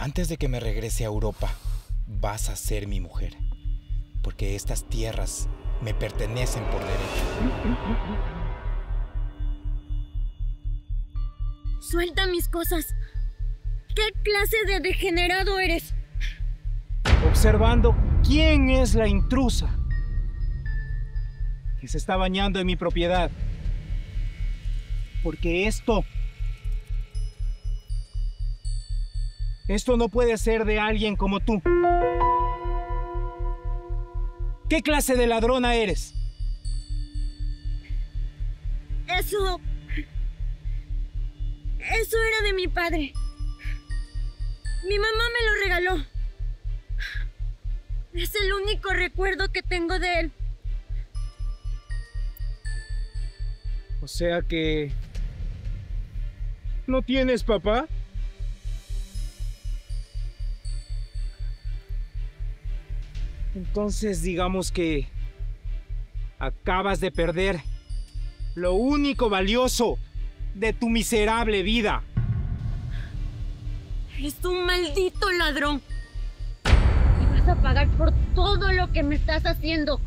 Antes de que me regrese a Europa, vas a ser mi mujer. Porque estas tierras me pertenecen por derecho. Suelta mis cosas. ¿Qué clase de degenerado eres? Observando quién es la intrusa que se está bañando en mi propiedad. Porque esto no puede ser de alguien como tú. ¿Qué clase de ladrona eres? Eso era de mi padre. Mi mamá me lo regaló. Es el único recuerdo que tengo de él. O sea que... ¿no tienes papá? Entonces digamos que acabas de perder lo único valioso de tu miserable vida. Eres un maldito ladrón. Y vas a pagar por todo lo que me estás haciendo.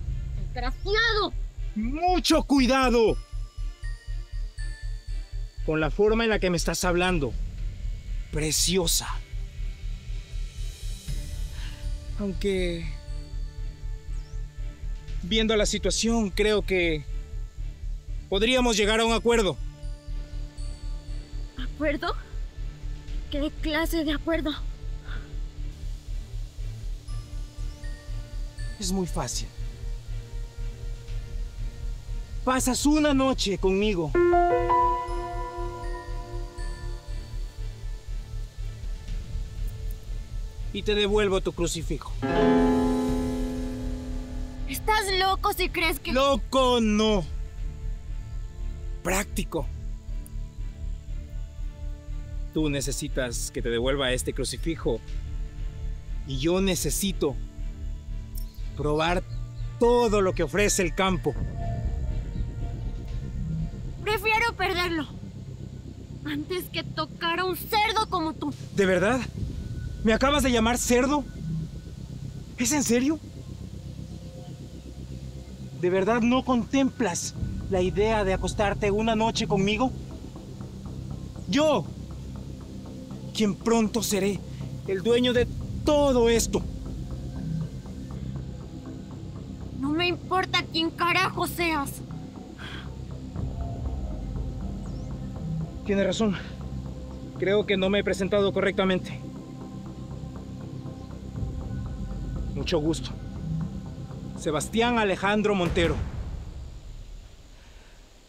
¡Desgraciado! ¡Mucho cuidado! Con la forma en la que me estás hablando. Preciosa. Aunque... viendo la situación, creo que... podríamos llegar a un acuerdo. ¿Acuerdo? ¿Qué clase de acuerdo? Es muy fácil. Pasas una noche conmigo. Y te devuelvo tu crucifijo. ¿Estás loco si crees que...? ¡Loco no! Práctico. Tú necesitas que te devuelva este crucifijo. Y yo necesito probar todo lo que ofrece el campo. Prefiero perderlo antes que tocar a un cerdo como tú. ¿De verdad? ¿Me acabas de llamar cerdo? ¿Es en serio? ¿De verdad no contemplas la idea de acostarte una noche conmigo? Yo, quien pronto seré el dueño de todo esto. No me importa quién carajo seas. Tienes razón. Creo que no me he presentado correctamente. Mucho gusto. Sebastián Alejandro Montero.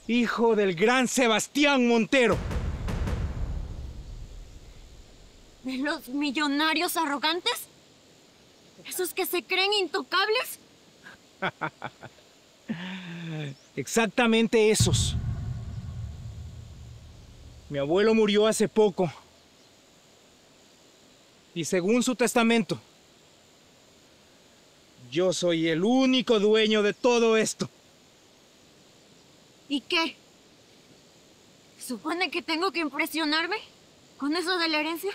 Hijo del gran Sebastián Montero. ¿De los millonarios arrogantes? ¿Esos que se creen intocables? Exactamente esos. Mi abuelo murió hace poco. Y según su testamento, yo soy el único dueño de todo esto. ¿Y qué? ¿Supone que tengo que impresionarme con eso de la herencia?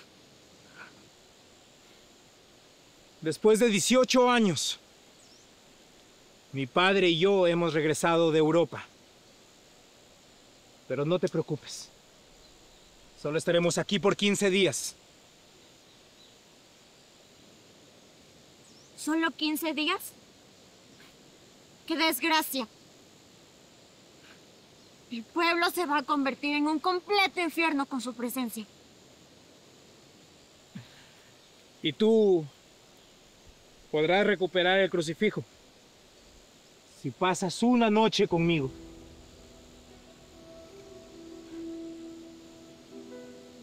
Después de 18 años, mi padre y yo hemos regresado de Europa. Pero no te preocupes. Solo estaremos aquí por 15 días. ¿Solo 15 días? ¡Qué desgracia! El pueblo se va a convertir en un completo infierno con su presencia. Y tú podrás recuperar el crucifijo si pasas una noche conmigo.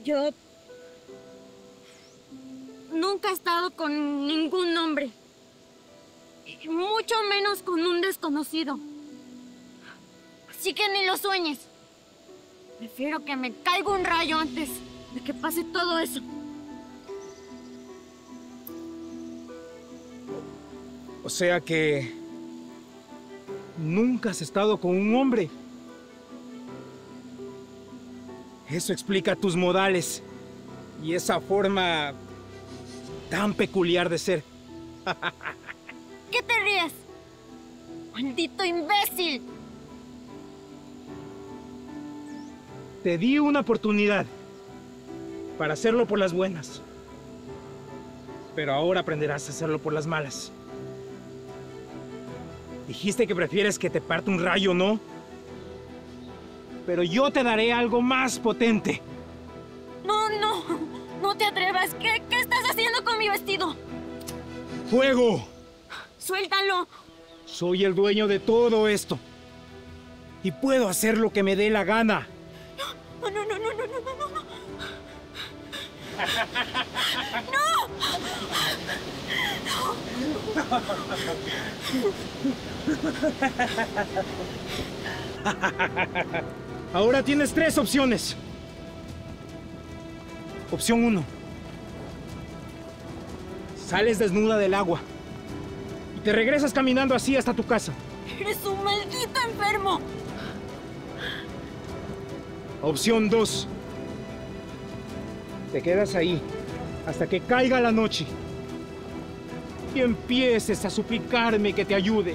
Yo nunca he estado con ningún hombre, y mucho menos con un desconocido. Así que ni lo sueñes. Prefiero que me caiga un rayo antes de que pase todo eso. O sea que nunca has estado con un hombre. Eso explica tus modales y esa forma tan peculiar de ser. ¿Qué te ríes? ¡Maldito imbécil! Te di una oportunidad para hacerlo por las buenas. Pero ahora aprenderás a hacerlo por las malas. Dijiste que prefieres que te parte un rayo, ¿no? Pero yo te daré algo más potente. No, no. No te atrevas. ¿Qué estás haciendo con mi vestido? ¡Fuego! Suéltalo. Soy el dueño de todo esto. Y puedo hacer lo que me dé la gana. No, no, no, no, no, no, no, no. Ahora tienes 3 opciones. Opción 1. Sales desnuda del agua y te regresas caminando así hasta tu casa. Eres un maldito enfermo. Opción 2. Te quedas ahí hasta que caiga la noche y empieces a suplicarme que te ayude.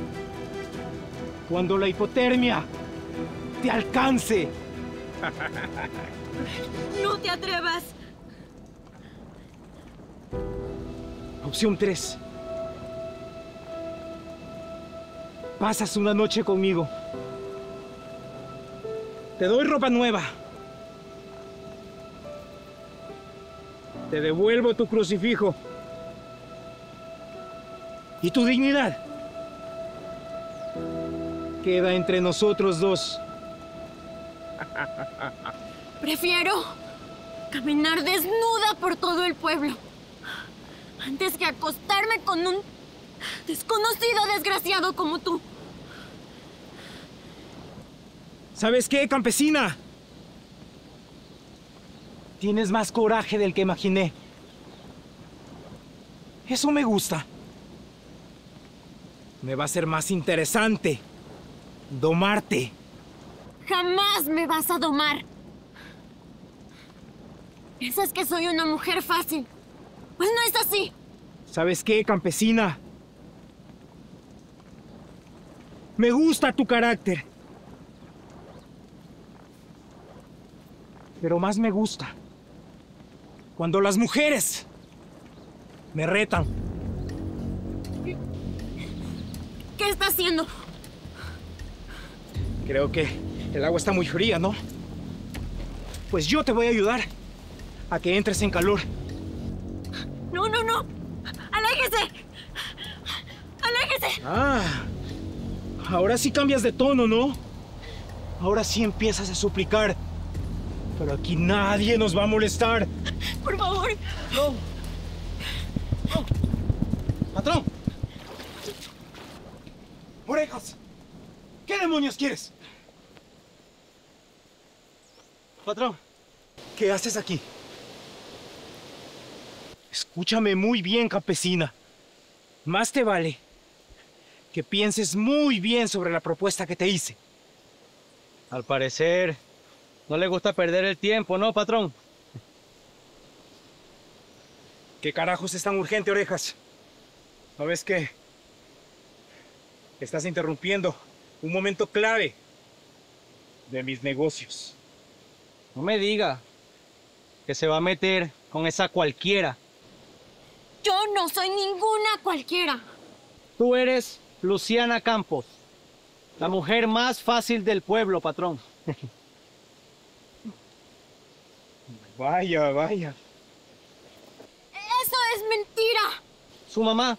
Cuando la hipotermia te alcance. No te atrevas. Opción 3. Pasas una noche conmigo. Te doy ropa nueva. Te devuelvo tu crucifijo. Y tu dignidad queda entre nosotros dos. Prefiero caminar desnuda por todo el pueblo antes que acostarme con un desconocido desgraciado como tú. ¿Sabes qué, campesina? Tienes más coraje del que imaginé. Eso me gusta. Me va a ser más interesante domarte. Jamás me vas a domar. ¿Piensas que soy una mujer fácil? Pues no es así. ¿Sabes qué, campesina? Me gusta tu carácter. Pero más me gusta cuando las mujeres me retan. ¿Qué está haciendo? Creo que el agua está muy fría, ¿no? Pues yo te voy a ayudar a que entres en calor. No, no, no. ¡Aléjese! ¡Aléjese! Ah, ahora sí cambias de tono, ¿no? Ahora sí empiezas a suplicar. Pero aquí nadie nos va a molestar. Por favor. No. No. Patrón. Orejas. ¿Qué demonios quieres? Patrón. ¿Qué haces aquí? Escúchame muy bien, campesina. Más te vale que pienses muy bien sobre la propuesta que te hice. Al parecer, no le gusta perder el tiempo, ¿no, patrón? ¿Qué carajos es tan urgente, Orejas? ¿No ves que estás interrumpiendo un momento clave de mis negocios? No me diga que se va a meter con esa cualquiera. Yo no soy ninguna cualquiera. Tú eres Luciana Campos, la mujer más fácil del pueblo, patrón. Vaya, vaya. Eso es mentira. Su mamá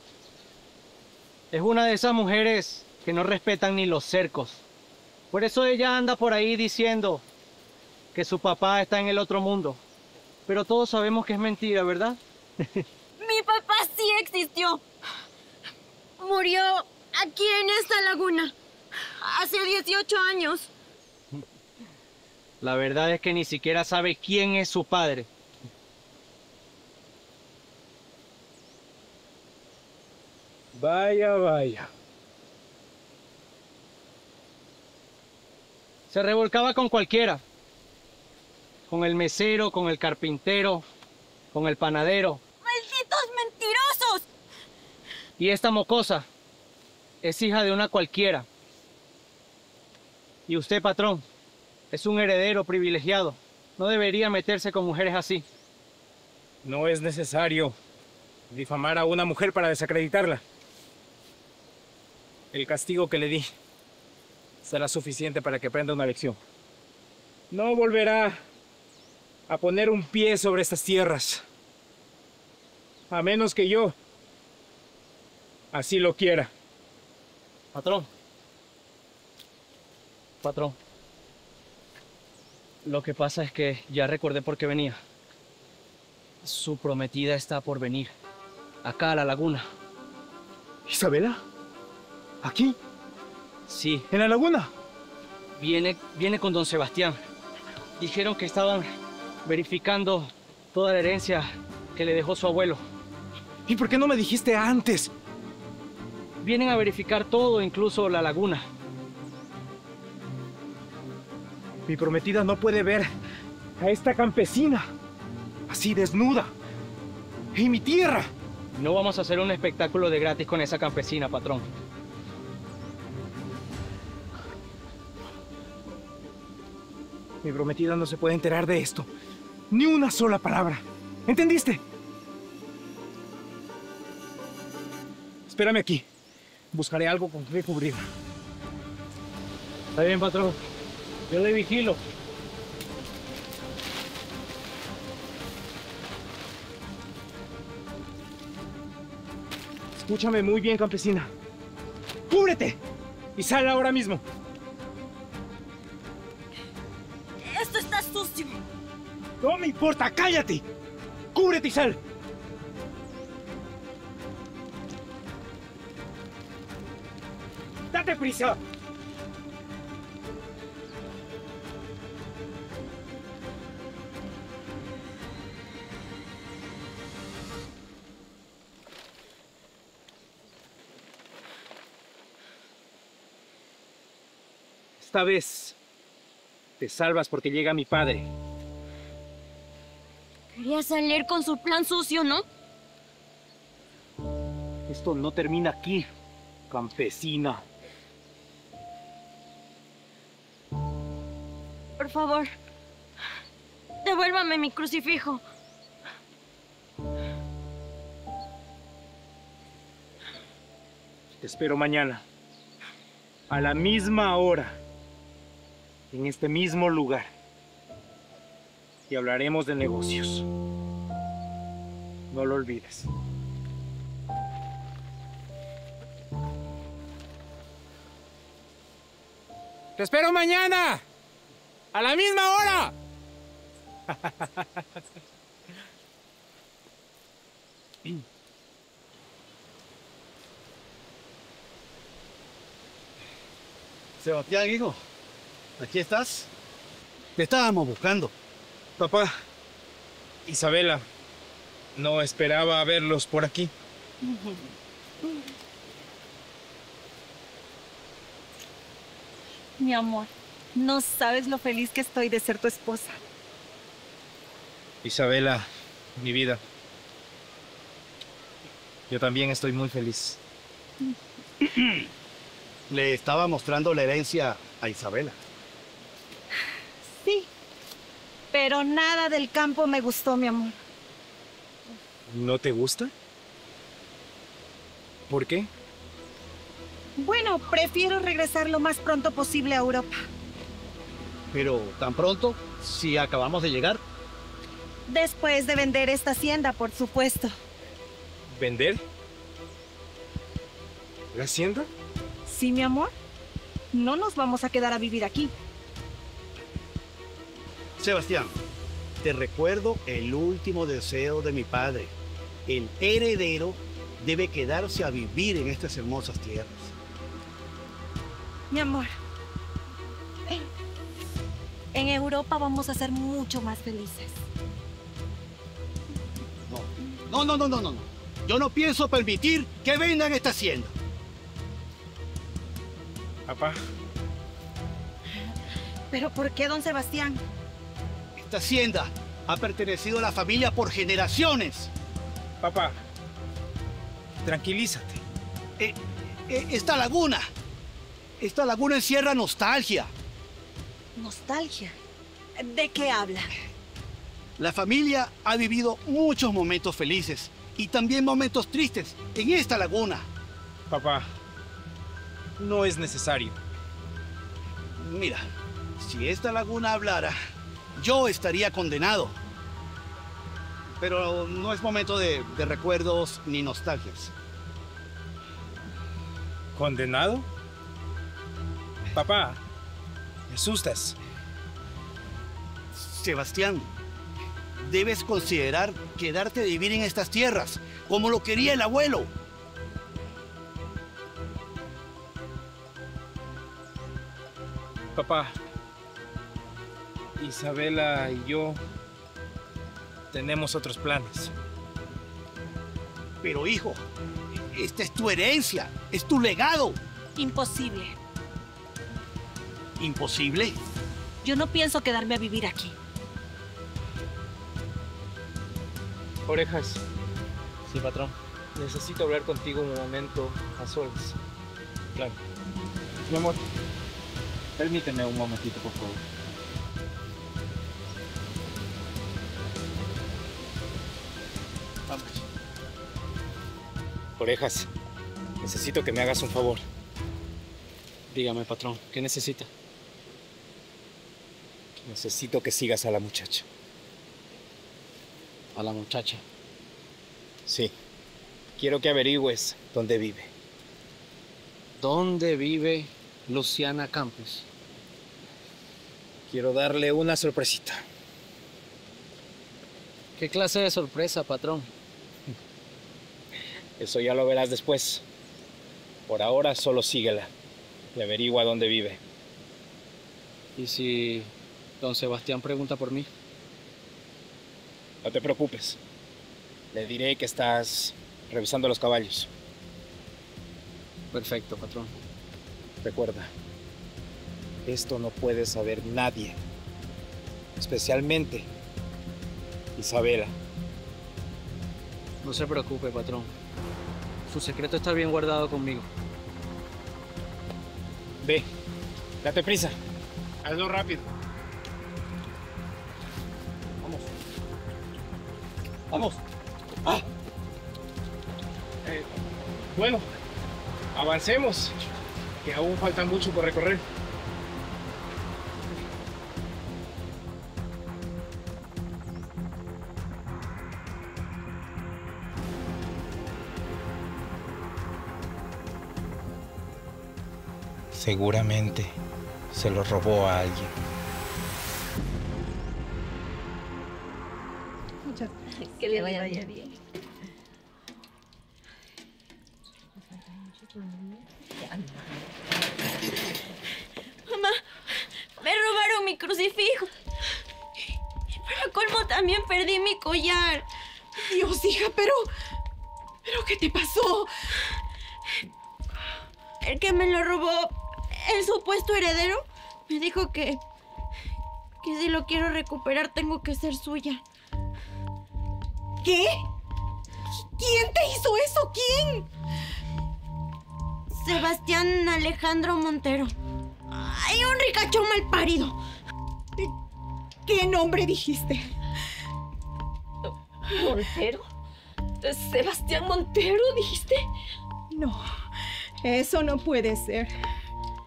es una de esas mujeres que no respetan ni los cercos. Por eso ella anda por ahí diciendo que su papá está en el otro mundo. Pero todos sabemos que es mentira, ¿verdad? Mi papá sí existió. Murió aquí en esta laguna hace 18 años. La verdad es que ni siquiera sabe quién es su padre. Vaya, vaya. Se revolcaba con cualquiera. Con el mesero, con el carpintero, con el panadero. ¡Malditos Y esta mocosa es hija de una cualquiera. Y usted, patrón, es un heredero privilegiado. No debería meterse con mujeres así. No es necesario difamar a una mujer para desacreditarla. El castigo que le di será suficiente para que aprenda una lección. No volverá a poner un pie sobre estas tierras, a menos que yo así lo quiera. Patrón. Patrón. Lo que pasa es que ya recordé por qué venía. Su prometida está por venir. Acá a la laguna. ¿Isabela? ¿Aquí? Sí, ¿En la laguna? viene con don Sebastián. Dijeron que estaban verificando toda la herencia que le dejó su abuelo. ¿Y por qué no me dijiste antes? Vienen a verificar todo, incluso la laguna. Mi prometida no puede ver a esta campesina así desnuda en mi tierra. No vamos a hacer un espectáculo de gratis con esa campesina, patrón. Mi prometida no se puede enterar de esto. Ni una sola palabra. ¿Entendiste? Espérame aquí. Buscaré algo con que cubrirla. Está bien, patrón. Yo le vigilo. Escúchame muy bien, campesina. ¡Cúbrete! Y sal ahora mismo. Esto está sucio. No me importa, cállate. ¡Cúbrete y sal! ¡Date prisa! Esta vez te salvas porque llega mi padre. Quería salir con su plan sucio, ¿no? Esto no termina aquí, campesina. Por favor, devuélvame mi crucifijo. Te espero mañana, a la misma hora, en este mismo lugar. Y hablaremos de negocios. No lo olvides. ¡Te espero mañana! ¡A la misma hora! Sebastián, hijo, ¿aquí estás? Te estábamos buscando. Papá, Isabela, no esperaba verlos por aquí. Mi amor, no sabes lo feliz que estoy de ser tu esposa. Isabela, mi vida. Yo también estoy muy feliz. Le estaba mostrando la herencia a Isabela. Sí, pero nada del campo me gustó, mi amor. ¿No te gusta? ¿Por qué? Bueno, prefiero regresar lo más pronto posible a Europa. Pero tan pronto, si acabamos de llegar. Después de vender esta hacienda, por supuesto. ¿Vender? ¿La hacienda? Sí, mi amor. No nos vamos a quedar a vivir aquí. Sebastián, te recuerdo el último deseo de mi padre. El heredero debe quedarse a vivir en estas hermosas tierras. Mi amor. En Europa vamos a ser mucho más felices. No. Yo no pienso permitir que vendan esta hacienda. Papá, ¿Pero por qué, don Sebastián? Esta hacienda ha pertenecido a la familia por generaciones. papá, tranquilízate. Esta laguna encierra nostalgia. Nostalgia. ¿De qué habla? La familia ha vivido muchos momentos felices y también momentos tristes en esta laguna. Papá, no es necesario. Mira, si esta laguna hablara, yo estaría condenado. Pero no es momento de recuerdos ni nostalgias. ¿Condenado? Papá, me asustas. Sebastián, debes considerar quedarte a vivir en estas tierras, como lo quería el abuelo. Papá, Isabela y yo tenemos otros planes. Pero hijo, esta es tu herencia, es tu legado. Imposible. ¿Imposible? Yo no pienso quedarme a vivir aquí. Orejas, Sí, patrón. necesito hablar contigo un momento a solas. Claro. Mi amor, permíteme un momentito, por favor. Vamos. Orejas, necesito que me hagas un favor. Dígame, patrón, ¿qué necesita? Necesito que sigas a la muchacha. A la muchacha. Sí. Quiero que averigües dónde vive. ¿Dónde vive Luciana Campos? Quiero darle una sorpresita. ¿Qué clase de sorpresa, patrón? Eso ya lo verás después. Por ahora solo síguela y averigua dónde vive. ¿Y si don Sebastián pregunta por mí? No te preocupes. Le diré que estás revisando los caballos. Perfecto, patrón. Recuerda, esto no puede saber nadie. Especialmente Isabela. No se preocupe, patrón. Su secreto está bien guardado conmigo. Ve, date prisa. Hazlo rápido. Vamos. Bueno, avancemos, que aún falta mucho por recorrer. Seguramente se lo robó a alguien. Que le vaya bien. Mamá, me robaron mi crucifijo. Y para colmo también perdí mi collar. Dios, hija, pero ¿qué te pasó? El que me lo robó, el supuesto heredero, me dijo que si lo quiero recuperar tengo que ser suya. ¿Qué? ¿Quién te hizo eso? ¿Quién? Sebastián Alejandro Montero. Ay, un ricachón mal parido. ¿Qué nombre dijiste? ¿Montero? ¿Sebastián Montero, dijiste? No, eso no puede ser.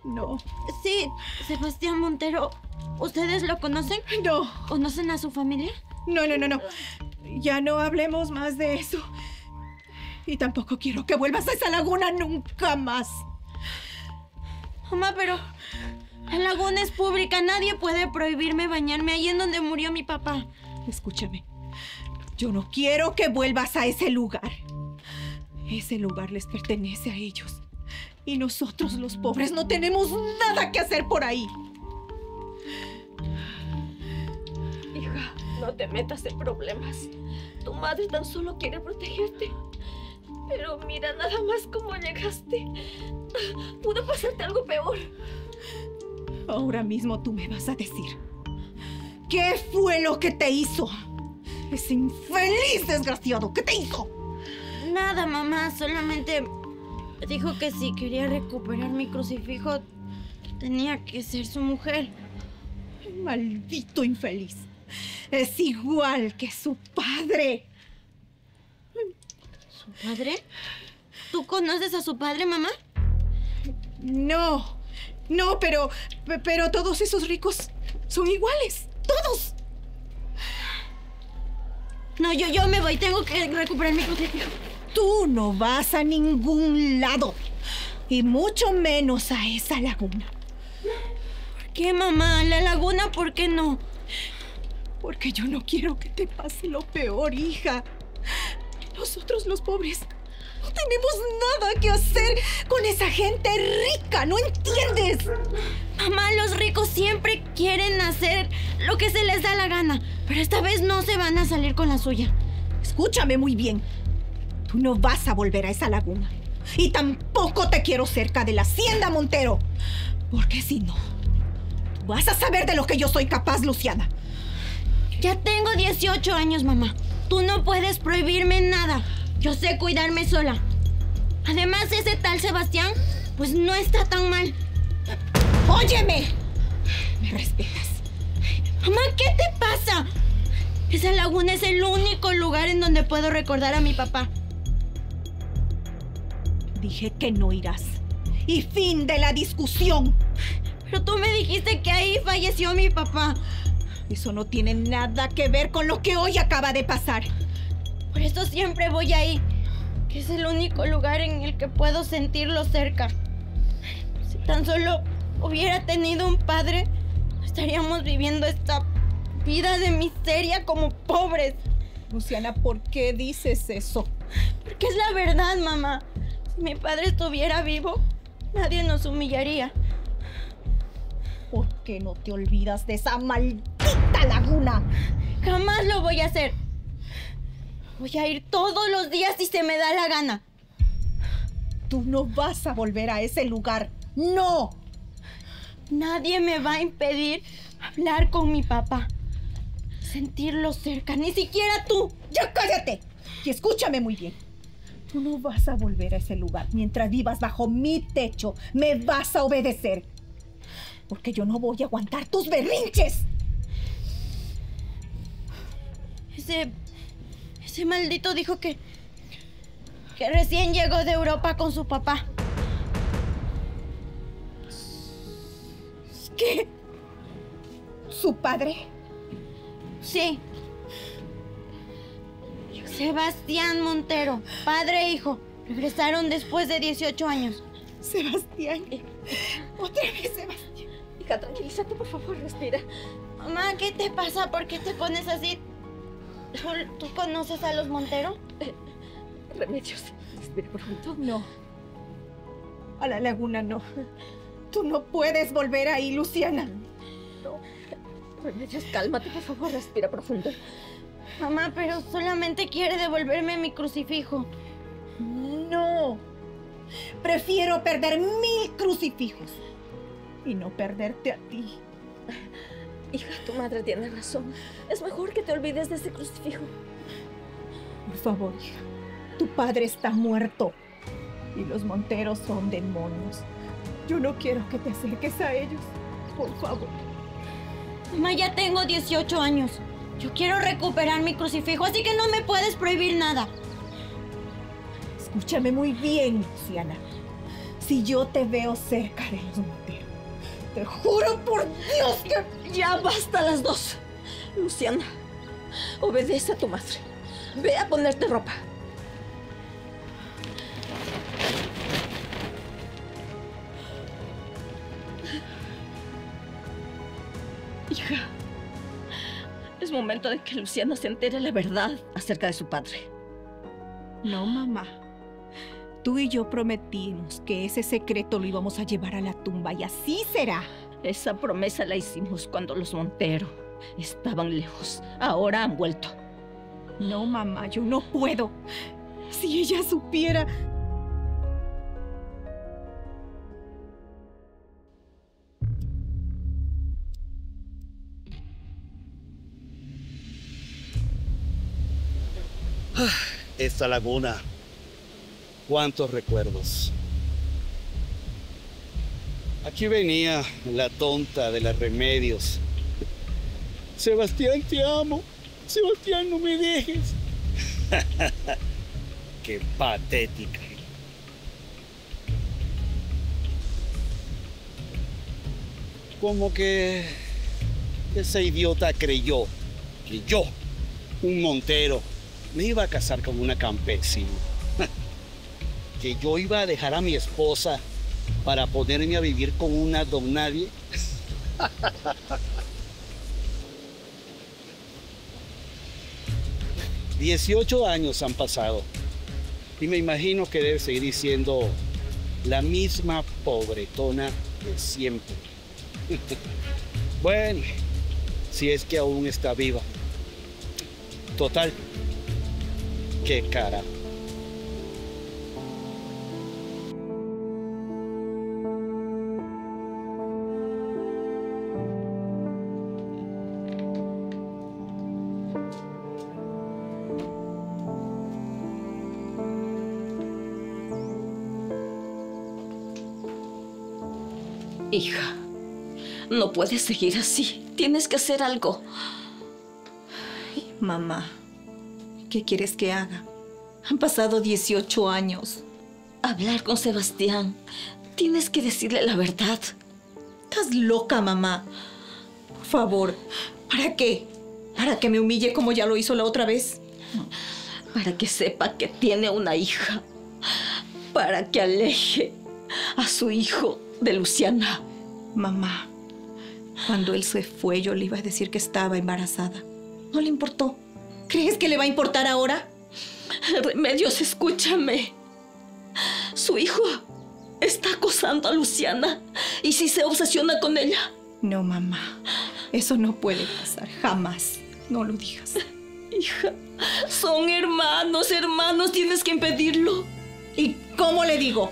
No. Sí, Sebastián Montero. ¿Ustedes lo conocen? No. ¿Conocen a su familia? No. Ya no hablemos más de eso. Y tampoco quiero que vuelvas a esa laguna nunca más. Mamá, pero la laguna es pública. Nadie puede prohibirme bañarme ahí en donde murió mi papá. Escúchame. Yo no quiero que vuelvas a ese lugar. Ese lugar les pertenece a ellos. Y nosotros, los pobres, no tenemos nada que hacer por ahí. Hija, no te metas en problemas. Tu madre tan solo quiere protegerte. Pero mira nada más cómo llegaste. Pudo pasarte algo peor. Ahora mismo tú me vas a decir ¿qué fue lo que te hizo? Ese infeliz desgraciado, ¿qué te hizo? Nada, mamá. Solamente Dijo que si quería recuperar mi crucifijo, tenía que ser su mujer. Maldito infeliz. Es igual que su padre. ¿Su padre? ¿Tú conoces a su padre, mamá? No, pero todos esos ricos son iguales. ¡Todos! No, yo me voy. Tengo que recuperar mi crucifijo. Tú no vas a ningún lado. Y mucho menos a esa laguna. ¿Por qué, mamá? ¿La laguna por qué no? Porque yo no quiero que te pase lo peor, hija. Nosotros los pobres no tenemos nada que hacer con esa gente rica, ¿no entiendes? Mamá, los ricos siempre quieren hacer lo que se les da la gana, pero esta vez no se van a salir con la suya. Escúchame muy bien. Tú no vas a volver a esa laguna. Y tampoco te quiero cerca de la hacienda Montero. Porque si no, tú vas a saber de lo que yo soy capaz, Luciana. Ya tengo 18 años, mamá. Tú no puedes prohibirme nada. Yo sé cuidarme sola. Además, ese tal Sebastián, pues no está tan mal. ¡Óyeme! ¿Me respetas? Mamá, ¿qué te pasa? Esa laguna es el único lugar en donde puedo recordar a mi papá. Dije que no irás. Y fin de la discusión. Pero tú me dijiste que ahí falleció mi papá. Eso no tiene nada que ver con lo que hoy acaba de pasar. Por eso siempre voy ahí, que es el único lugar en el que puedo sentirlo cerca. Si tan solo hubiera tenido un padre, no estaríamos viviendo esta vida de miseria como pobres. Luciana, ¿por qué dices eso? Porque es la verdad, mamá. Si mi padre estuviera vivo, nadie nos humillaría. ¿Por qué no te olvidas de esa maldita laguna? Jamás lo voy a hacer. Voy a ir todos los días si se me da la gana. Tú no vas a volver a ese lugar. ¡No! Nadie me va a impedir hablar con mi papá. Sentirlo cerca, ni siquiera tú. ¡Ya cállate! Y escúchame muy bien. Tú no vas a volver a ese lugar. Mientras vivas bajo mi techo, me vas a obedecer. Porque yo no voy a aguantar tus berrinches. Ese maldito dijo que recién llegó de Europa con su papá. ¿Qué? ¿Su padre? Sí. Sebastián Montero, padre e hijo, regresaron después de 18 años. Sebastián. Otra vez Sebastián. Hija, tranquilízate, por favor, respira. Mamá, ¿qué te pasa? ¿Por qué te pones así? ¿Tú conoces a los Montero? Remedios, respira profundo. No. A la laguna no. Tú no puedes volver ahí, Luciana. No. Remedios, cálmate, por favor, respira profundo. Mamá, pero solamente quiere devolverme mi crucifijo. No. Prefiero perder 1000 crucifijos y no perderte a ti. Hija, tu madre tiene razón. Es mejor que te olvides de ese crucifijo. Por favor, hija. Tu padre está muerto y los Monteros son demonios. Yo no quiero que te acerques a ellos. Por favor. Mamá, ya tengo 18 años. Yo quiero recuperar mi crucifijo, así que no me puedes prohibir nada. Escúchame muy bien, Luciana. Si yo te veo cerca de los Monteros, te juro por Dios que... Ya basta las dos. Luciana, obedece a tu madre. Ve a ponerte ropa. Hija, es momento de que Luciana se entere la verdad acerca de su padre. No, mamá. Tú y yo prometimos que ese secreto lo íbamos a llevar a la tumba y así será. Esa promesa la hicimos cuando los Montero estaban lejos. Ahora han vuelto. No, mamá, yo no puedo. Si ella supiera... Esta laguna. Cuántos recuerdos. Aquí venía la tonta de los remedios. Sebastián, te amo. Sebastián, no me dejes. Qué patética. Como que esa idiota creyó que yo, un montero, me iba a casar con una campesina. Que yo iba a dejar a mi esposa para ponerme a vivir con una don nadie. 18 años han pasado y me imagino que debe seguir siendo la misma pobretona de siempre. Bueno, si es que aún está viva. Total, qué cara. Hija, no puedes seguir así. Tienes que hacer algo. Mamá, ¿qué quieres que haga? Han pasado 18 años. Hablar con Sebastián. Tienes que decirle la verdad. Estás loca, mamá. Por favor, ¿para qué? ¿Para que me humille como ya lo hizo la otra vez? Para que sepa que tiene una hija. Para que aleje a su hijo de Luciana. Mamá, cuando él se fue, yo le iba a decir que estaba embarazada. No le importó. ¿Crees que le va a importar ahora? Remedios, escúchame. Su hijo está acosando a Luciana. ¿Y si se obsesiona con ella? No, mamá. Eso no puede pasar. Jamás. No lo digas. Hija, son hermanos. Tienes que impedirlo. ¿Y cómo le digo?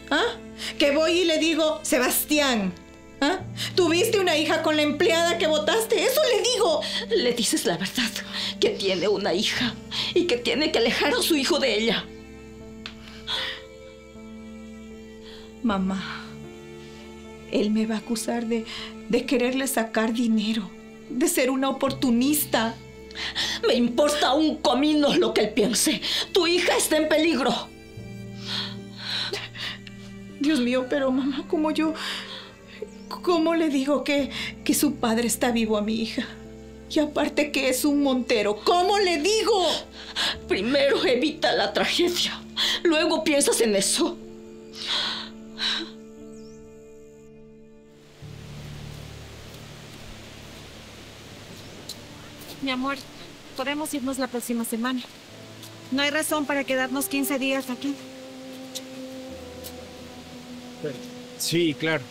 ¿Ah? Que voy y le digo, Sebastián, ¿ah? ¿Tuviste una hija con la empleada que votaste? Eso le digo. Le dices la verdad, que tiene una hija y que tiene que alejar a su hijo de ella. Mamá, él me va a acusar de quererle sacar dinero, de ser una oportunista. Me importa un comino lo que él piense. Tu hija está en peligro. Dios mío, pero mamá, ¿cómo le digo que su padre está vivo a mi hija? Y aparte que es un montero, ¿cómo le digo? Primero evita la tragedia, luego piensas en eso. Mi amor, podemos irnos la próxima semana. No hay razón para quedarnos 15 días aquí. Sí, claro.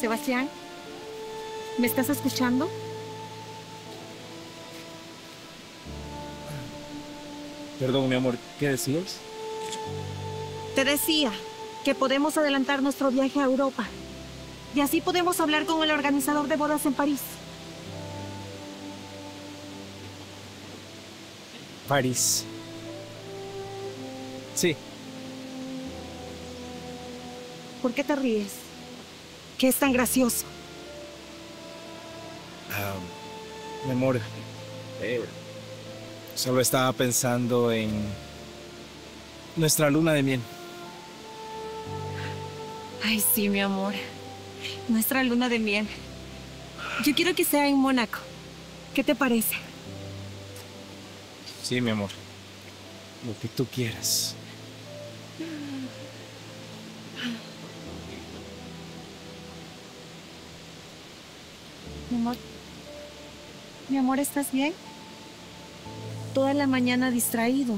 Sebastián, ¿me estás escuchando? Perdón, mi amor, ¿qué decías? Te decía que podemos adelantar nuestro viaje a Europa. Y así podemos hablar con el organizador de bodas en París. París. Sí. ¿Por qué te ríes? ¿Qué es tan gracioso? Mi amor, solo estaba pensando en nuestra luna de miel. Ay, sí, mi amor. Nuestra luna de miel. Yo quiero que sea en Mónaco. ¿Qué te parece? Sí, mi amor. Lo que tú quieras. Mi amor, ¿estás bien? Toda la mañana distraído.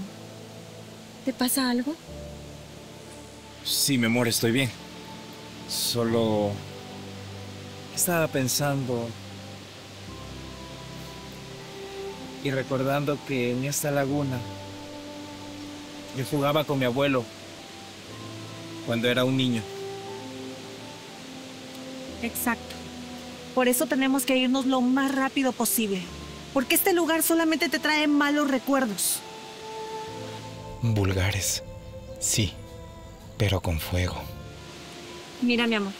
¿Te pasa algo? Sí, mi amor, estoy bien. Solo estaba pensando y recordando que en esta laguna yo jugaba con mi abuelo cuando era un niño. Exacto. Por eso tenemos que irnos lo más rápido posible. Porque este lugar solamente te trae malos recuerdos. Vulgares, sí. pero con fuego. Mira, mi amor,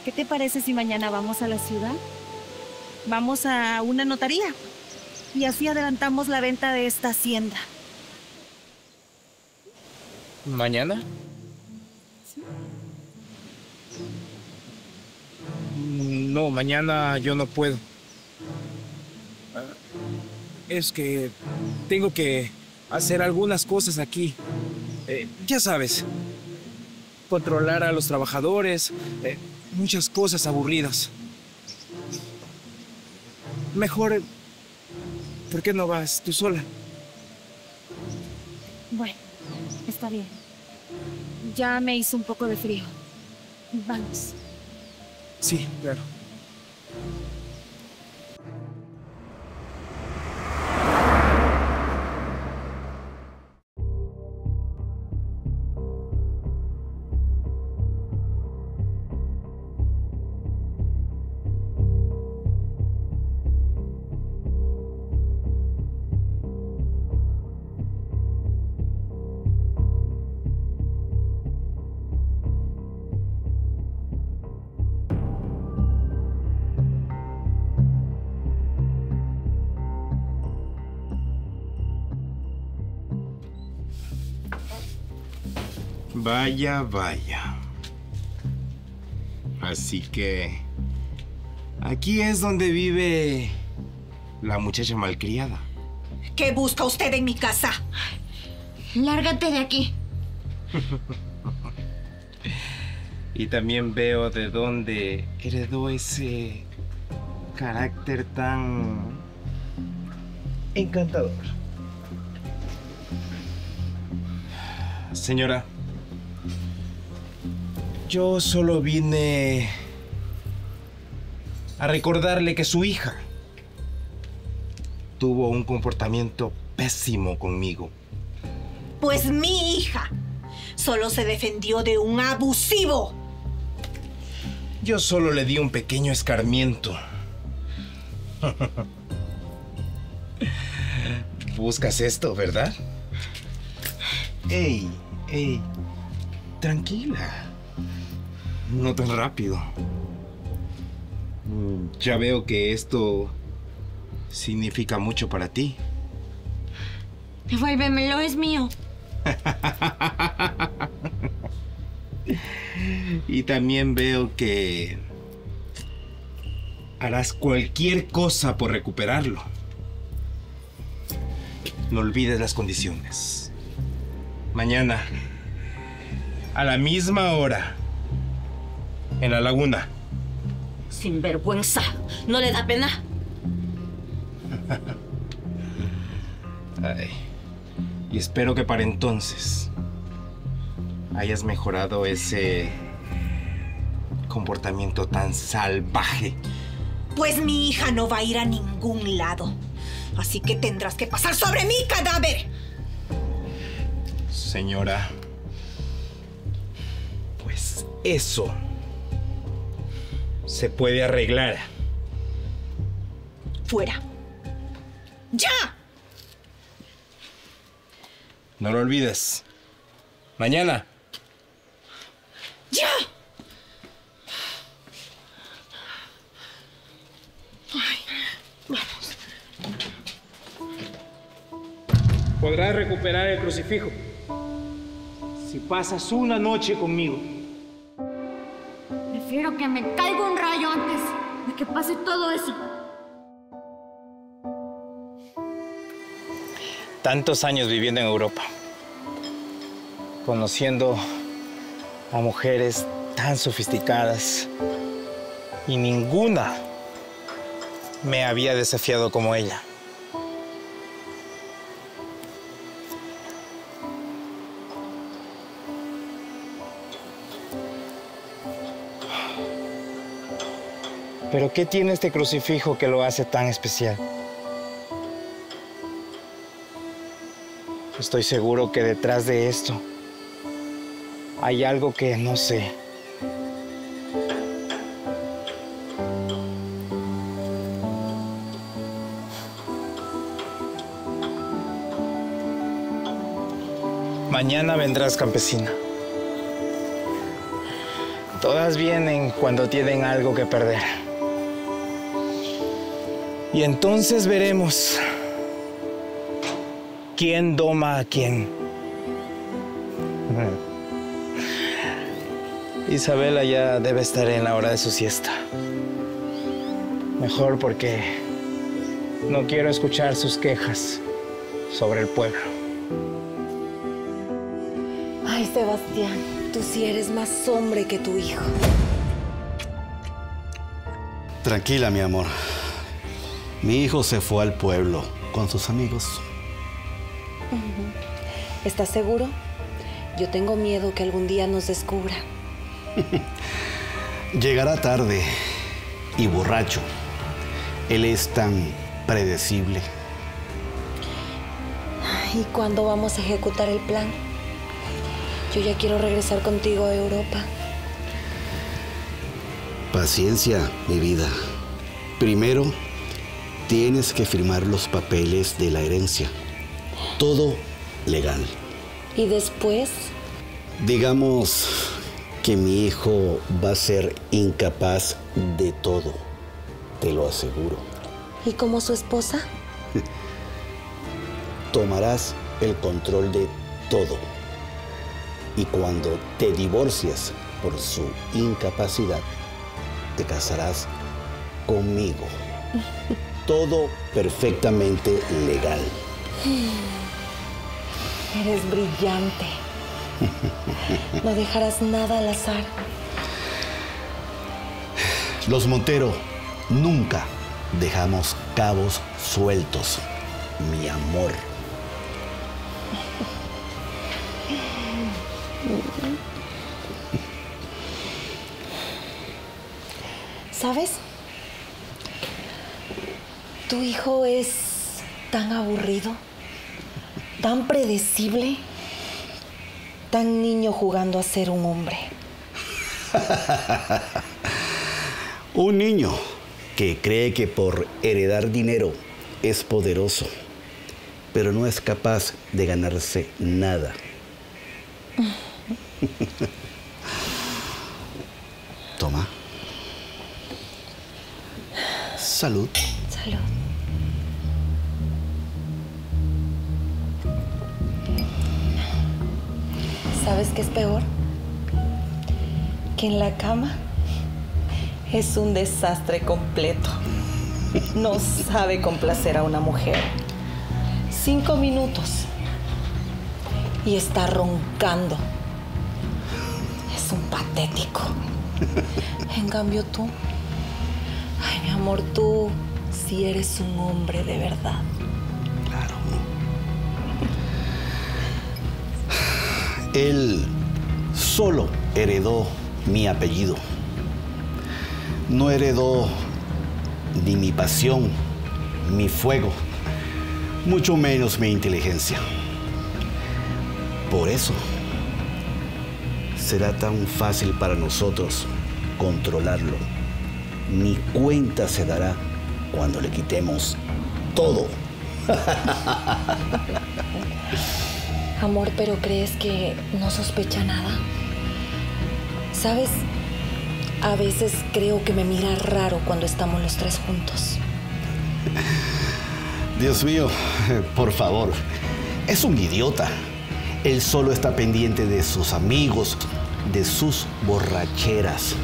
¿qué te parece si mañana vamos a la ciudad? Vamos a una notaría y así adelantamos la venta de esta hacienda. ¿Mañana? No, mañana yo no puedo. Es que tengo que hacer algunas cosas aquí. Ya sabes, controlar a los trabajadores, muchas cosas aburridas. Mejor, ¿por qué no vas tú sola? Bueno, está bien. Ya me hizo un poco de frío. Vamos. Sí, claro. Vaya, vaya. Así que aquí es donde vive la muchacha malcriada. ¿Qué busca usted en mi casa? Lárgate de aquí. Y también veo de dónde heredó ese carácter tan encantador. Señora, yo solo vine a recordarle que su hija tuvo un comportamiento pésimo conmigo. Pues mi hija solo se defendió de un abusivo. Yo solo le di un pequeño escarmiento. Buscas esto, ¿verdad? ¡Ey! ¡Ey! Tranquila. No tan rápido. Ya veo que esto significa mucho para ti. Devuélvemelo, es mío. Y también veo que harás cualquier cosa por recuperarlo. No olvides las condiciones. Mañana, a la misma hora, en la laguna. Sinvergüenza, ¿no le da pena? Ay, y espero que para entonces hayas mejorado ese comportamiento tan salvaje. Pues mi hija no va a ir a ningún lado. Así que tendrás que pasar sobre mi cadáver. Señora, pues eso se puede arreglar. Fuera. ¡Ya! No lo olvides. Mañana. ¡Ya! Podrás recuperar el crucifijo si pasas una noche conmigo. Prefiero que me caiga un rayo antes de que pase todo eso. Tantos años viviendo en Europa, conociendo a mujeres tan sofisticadas y ninguna me había desafiado como ella. Pero ¿qué tiene este crucifijo que lo hace tan especial? Estoy seguro que detrás de esto hay algo que no sé. Mañana vendrás, campesina. Todas vienen cuando tienen algo que perder. Y entonces veremos quién doma a quién. Isabela ya debe estar en la hora de su siesta. Mejor porque no quiero escuchar sus quejas sobre el pueblo. Ay, Sebastián, tú sí eres más hombre que tu hijo. Tranquila, mi amor. Mi hijo se fue al pueblo con sus amigos. ¿Estás seguro? Yo tengo miedo que algún día nos descubra. Llegará tarde y borracho. Él es tan predecible. ¿Y cuándo vamos a ejecutar el plan? Yo ya quiero regresar contigo a Europa. Paciencia, mi vida. Primero, tienes que firmar los papeles de la herencia. Todo legal. ¿Y después? Digamos que mi hijo va a ser incapaz de todo. Te lo aseguro. ¿Y como su esposa? Tomarás el control de todo. Y cuando te divorcies por su incapacidad, te casarás conmigo. Todo perfectamente legal. Eres brillante. No dejarás nada al azar. Los Montero nunca dejamos cabos sueltos, mi amor. ¿Sabes? Tu hijo es tan aburrido, tan predecible, tan niño jugando a ser un hombre. Un niño que cree que por heredar dinero es poderoso, pero no es capaz de ganarse nada. Toma. Salud. Salud. ¿Sabes qué es peor? Que en la cama es un desastre completo. No sabe complacer a una mujer. 5 minutos y está roncando. Es un patético. En cambio tú, ay, mi amor, tú sí eres un hombre de verdad. Claro. Él solo heredó mi apellido. No heredó ni mi pasión, mi fuego, mucho menos mi inteligencia. Por eso será tan fácil para nosotros controlarlo. Ni cuenta se dará cuando le quitemos todo. Amor, ¿pero crees que no sospecha nada? ¿Sabes? A veces creo que me mira raro cuando estamos los tres juntos. Dios mío, por favor, es un idiota. Él solo está pendiente de sus amigos, de sus borracheras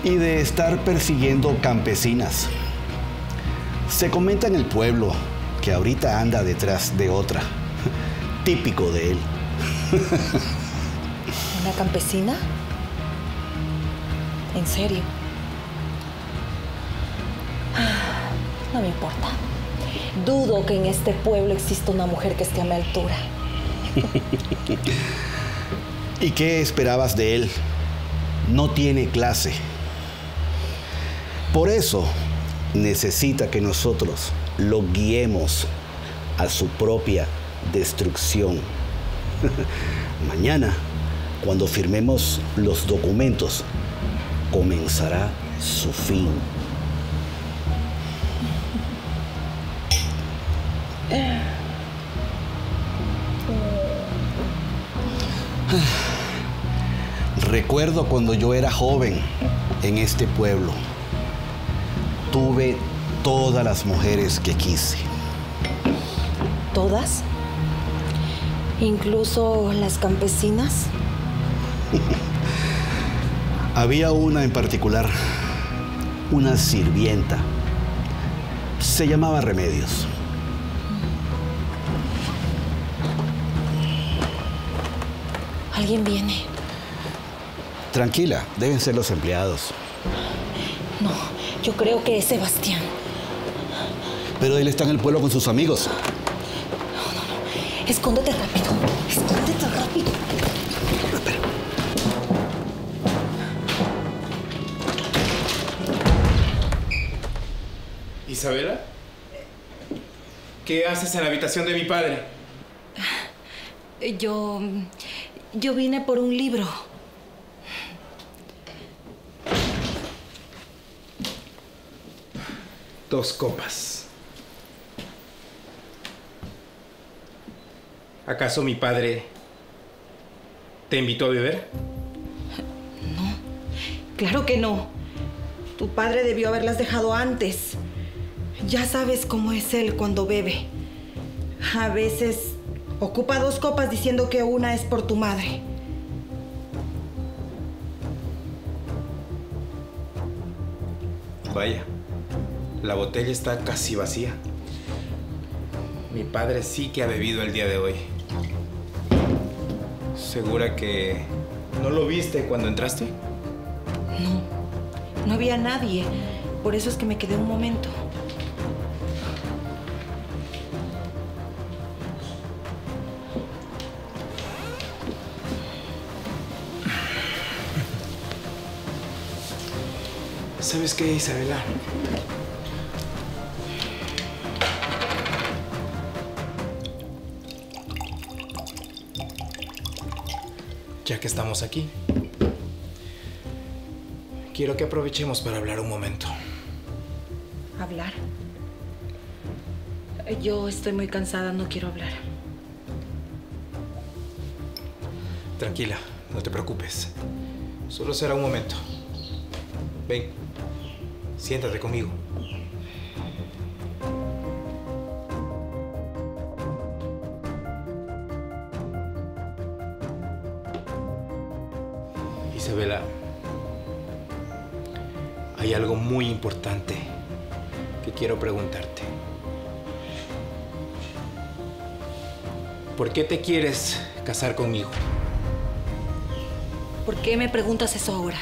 y de estar persiguiendo campesinas. Se comenta en el pueblo que ahorita anda detrás de otra. Típico de él. ¿Una campesina? ¿En serio? No me importa. Dudo que en este pueblo exista una mujer que esté a mi altura. ¿Y qué esperabas de él? No tiene clase. Por eso necesita que nosotros lo guiemos a su propia destrucción. Mañana, cuando firmemos los documentos, comenzará su fin. Recuerdo cuando yo era joven en este pueblo. Tuve todas las mujeres que quise. ¿Todas? ¿Incluso las campesinas? Había una en particular, una sirvienta. Se llamaba Remedios. Alguien viene. Tranquila, deben ser los empleados. No, yo creo que es Sebastián. Pero él está en el pueblo con sus amigos. No. Escóndete rápido. Escóndete rápido. Espera. ¿Isabela? ¿Qué haces en la habitación de mi padre? Yo vine por un libro. Dos copas. ¿Acaso mi padre te invitó a beber? No, claro que no. Tu padre debió haberlas dejado antes. Ya sabes cómo es él cuando bebe. A veces ocupa 2 copas diciendo que una es por tu madre. Vaya, la botella está casi vacía. Mi padre sí que ha bebido el día de hoy. ¿Segura que no lo viste cuando entraste? No había nadie. Por eso es que me quedé un momento. ¿Sabes qué, Isabela? Ya que estamos aquí, quiero que aprovechemos para hablar un momento. ¿Hablar? Yo estoy muy cansada, no quiero hablar. Tranquila, no te preocupes. Solo será un momento. Ven, siéntate conmigo. Isabela, hay algo muy importante que quiero preguntarte. ¿Por qué te quieres casar conmigo? ¿Por qué me preguntas eso ahora?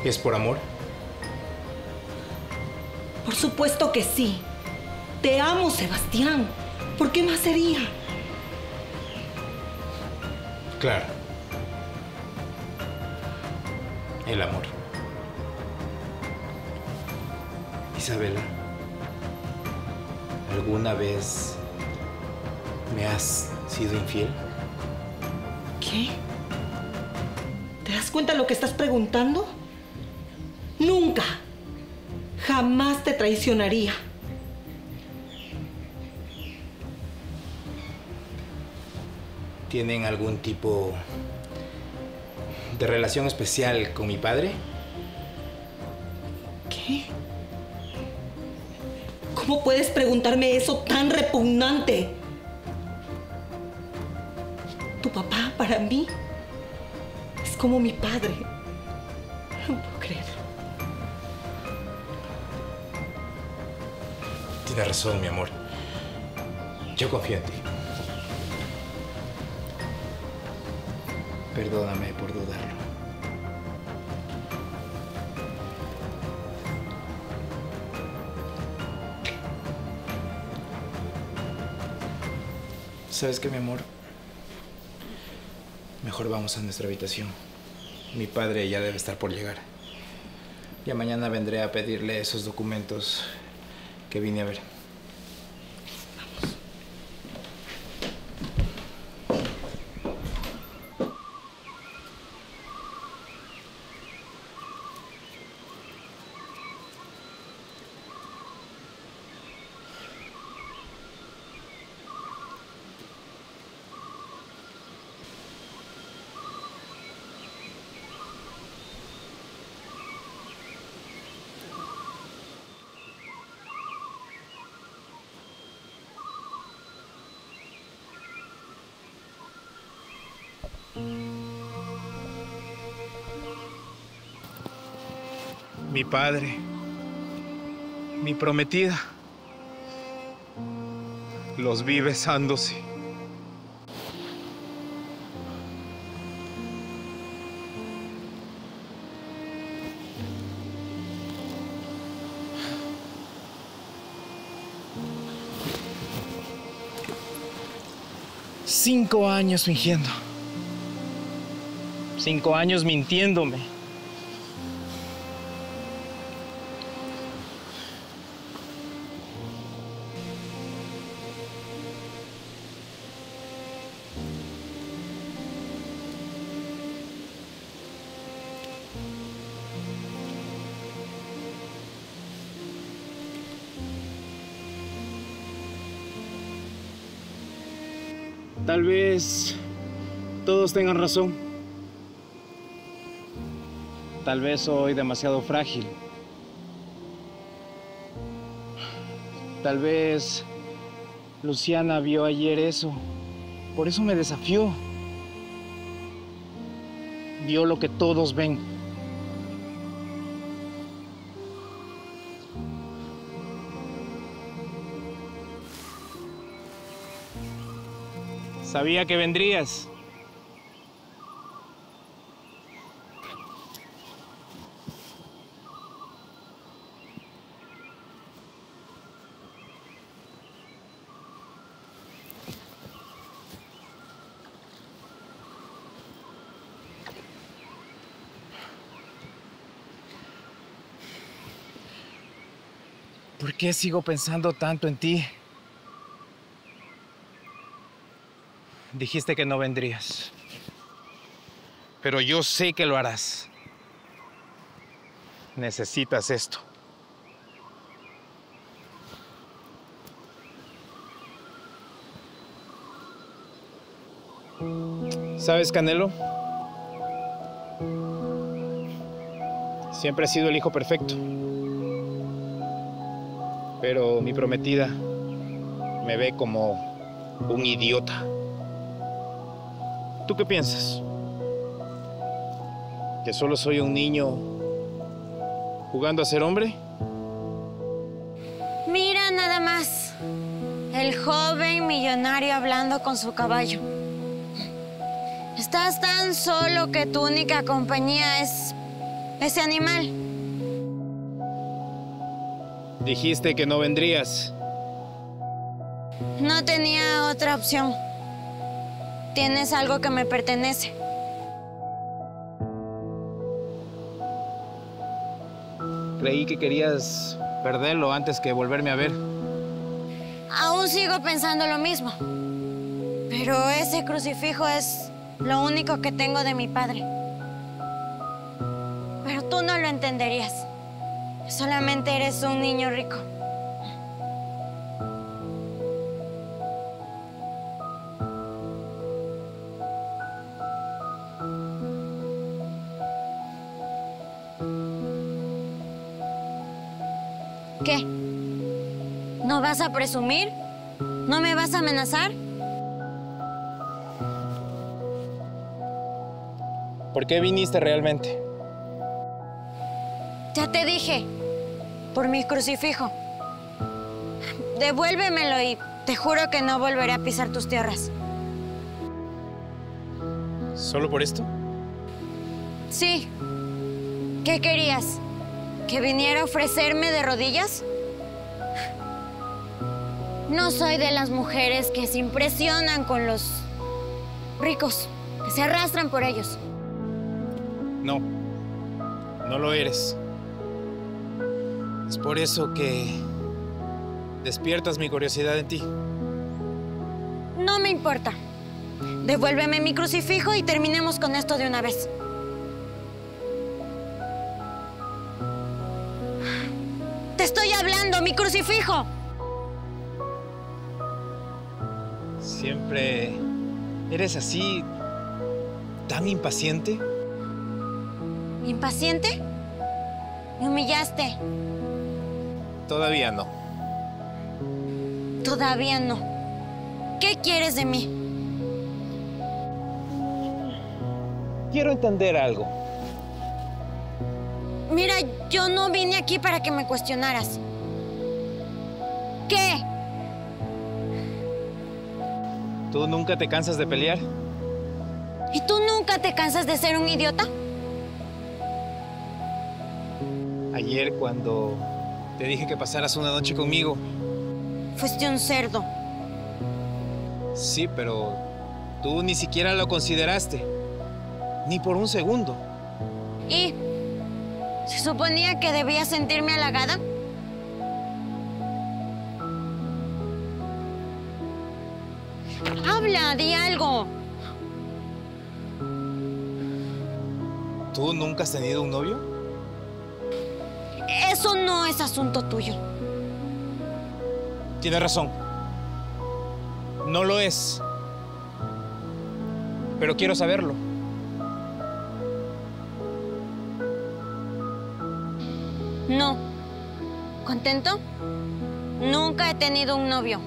¿Es por amor? Por supuesto que sí. Te amo, Sebastián. ¿Por qué más sería? Claro. El amor. Isabela, ¿alguna vez me has sido infiel? ¿Qué? ¿Te das cuenta de lo que estás preguntando? Nunca. Jamás te traicionaría. ¿Tienen algún tipo de relación especial con mi padre? ¿Qué? ¿Cómo puedes preguntarme eso tan repugnante? Tu papá, para mí, es como mi padre. No puedo creerlo. Tienes razón, mi amor. Yo confío en ti. Perdóname por dudarlo. ¿Sabes qué, mi amor? Mejor vamos a nuestra habitación. Mi padre ya debe estar por llegar. Ya mañana vendré a pedirle esos documentos que vine a ver. mi padre, mi prometida. Los vi besándose. Cinco años fingiendo. 5 años mintiéndome. Tal vez todos tengan razón. Tal vez soy demasiado frágil. Tal vez Luciana vio ayer eso. Por eso me desafió. Vio lo que todos ven. Sabía que vendrías. ¿Por qué sigo pensando tanto en ti? Dijiste que no vendrías. Pero yo sé que lo harás. Necesitas esto. ¿Sabes, Canelo? Siempre he sido el hijo perfecto. Pero mi prometida me ve como un idiota. ¿Tú qué piensas? ¿Que solo soy un niño jugando a ser hombre? Mira nada más. El joven millonario hablando con su caballo. Estás tan solo que tu única compañía es ese animal. Dijiste que no vendrías. No tenía otra opción. Tienes algo que me pertenece. Creí que querías perderlo antes que volverme a ver. Aún sigo pensando lo mismo. Pero ese crucifijo es lo único que tengo de mi padre. Pero tú no lo entenderías. Solamente eres un niño rico. ¿Qué? ¿No vas a presumir? ¿No me vas a amenazar? ¿Por qué viniste realmente? Ya te dije, por mi crucifijo. Devuélvemelo y te juro que no volveré a pisar tus tierras. ¿Solo por esto? Sí. ¿Qué querías? ¿Que viniera a ofrecerme de rodillas? No soy de las mujeres que se impresionan con los ricos, que se arrastran por ellos. No, no lo eres. Es por eso que despiertas mi curiosidad en ti. No me importa. Devuélveme mi crucifijo y terminemos con esto de una vez. ¡Te estoy hablando, mi crucifijo! ¿Siempre eres así, tan impaciente? ¿Impaciente? ¿Me humillaste? Todavía no. Todavía no. ¿Qué quieres de mí? Quiero entender algo. Mira, Yo no vine aquí para que me cuestionaras. ¿Qué? ¿Tú nunca te cansas de pelear? ¿Y tú nunca te cansas de ser un idiota? Ayer, cuando te dije que pasaras una noche conmigo. Fuiste un cerdo. Sí, pero tú ni siquiera lo consideraste. Ni por un segundo. ¿Y? ¿Se suponía que debía sentirme halagada? Habla, di algo. ¿Tú nunca has tenido un novio? Eso no es asunto tuyo. Tienes razón. No lo es. Pero quiero saberlo. No. ¿Contento? Nunca he tenido un novio.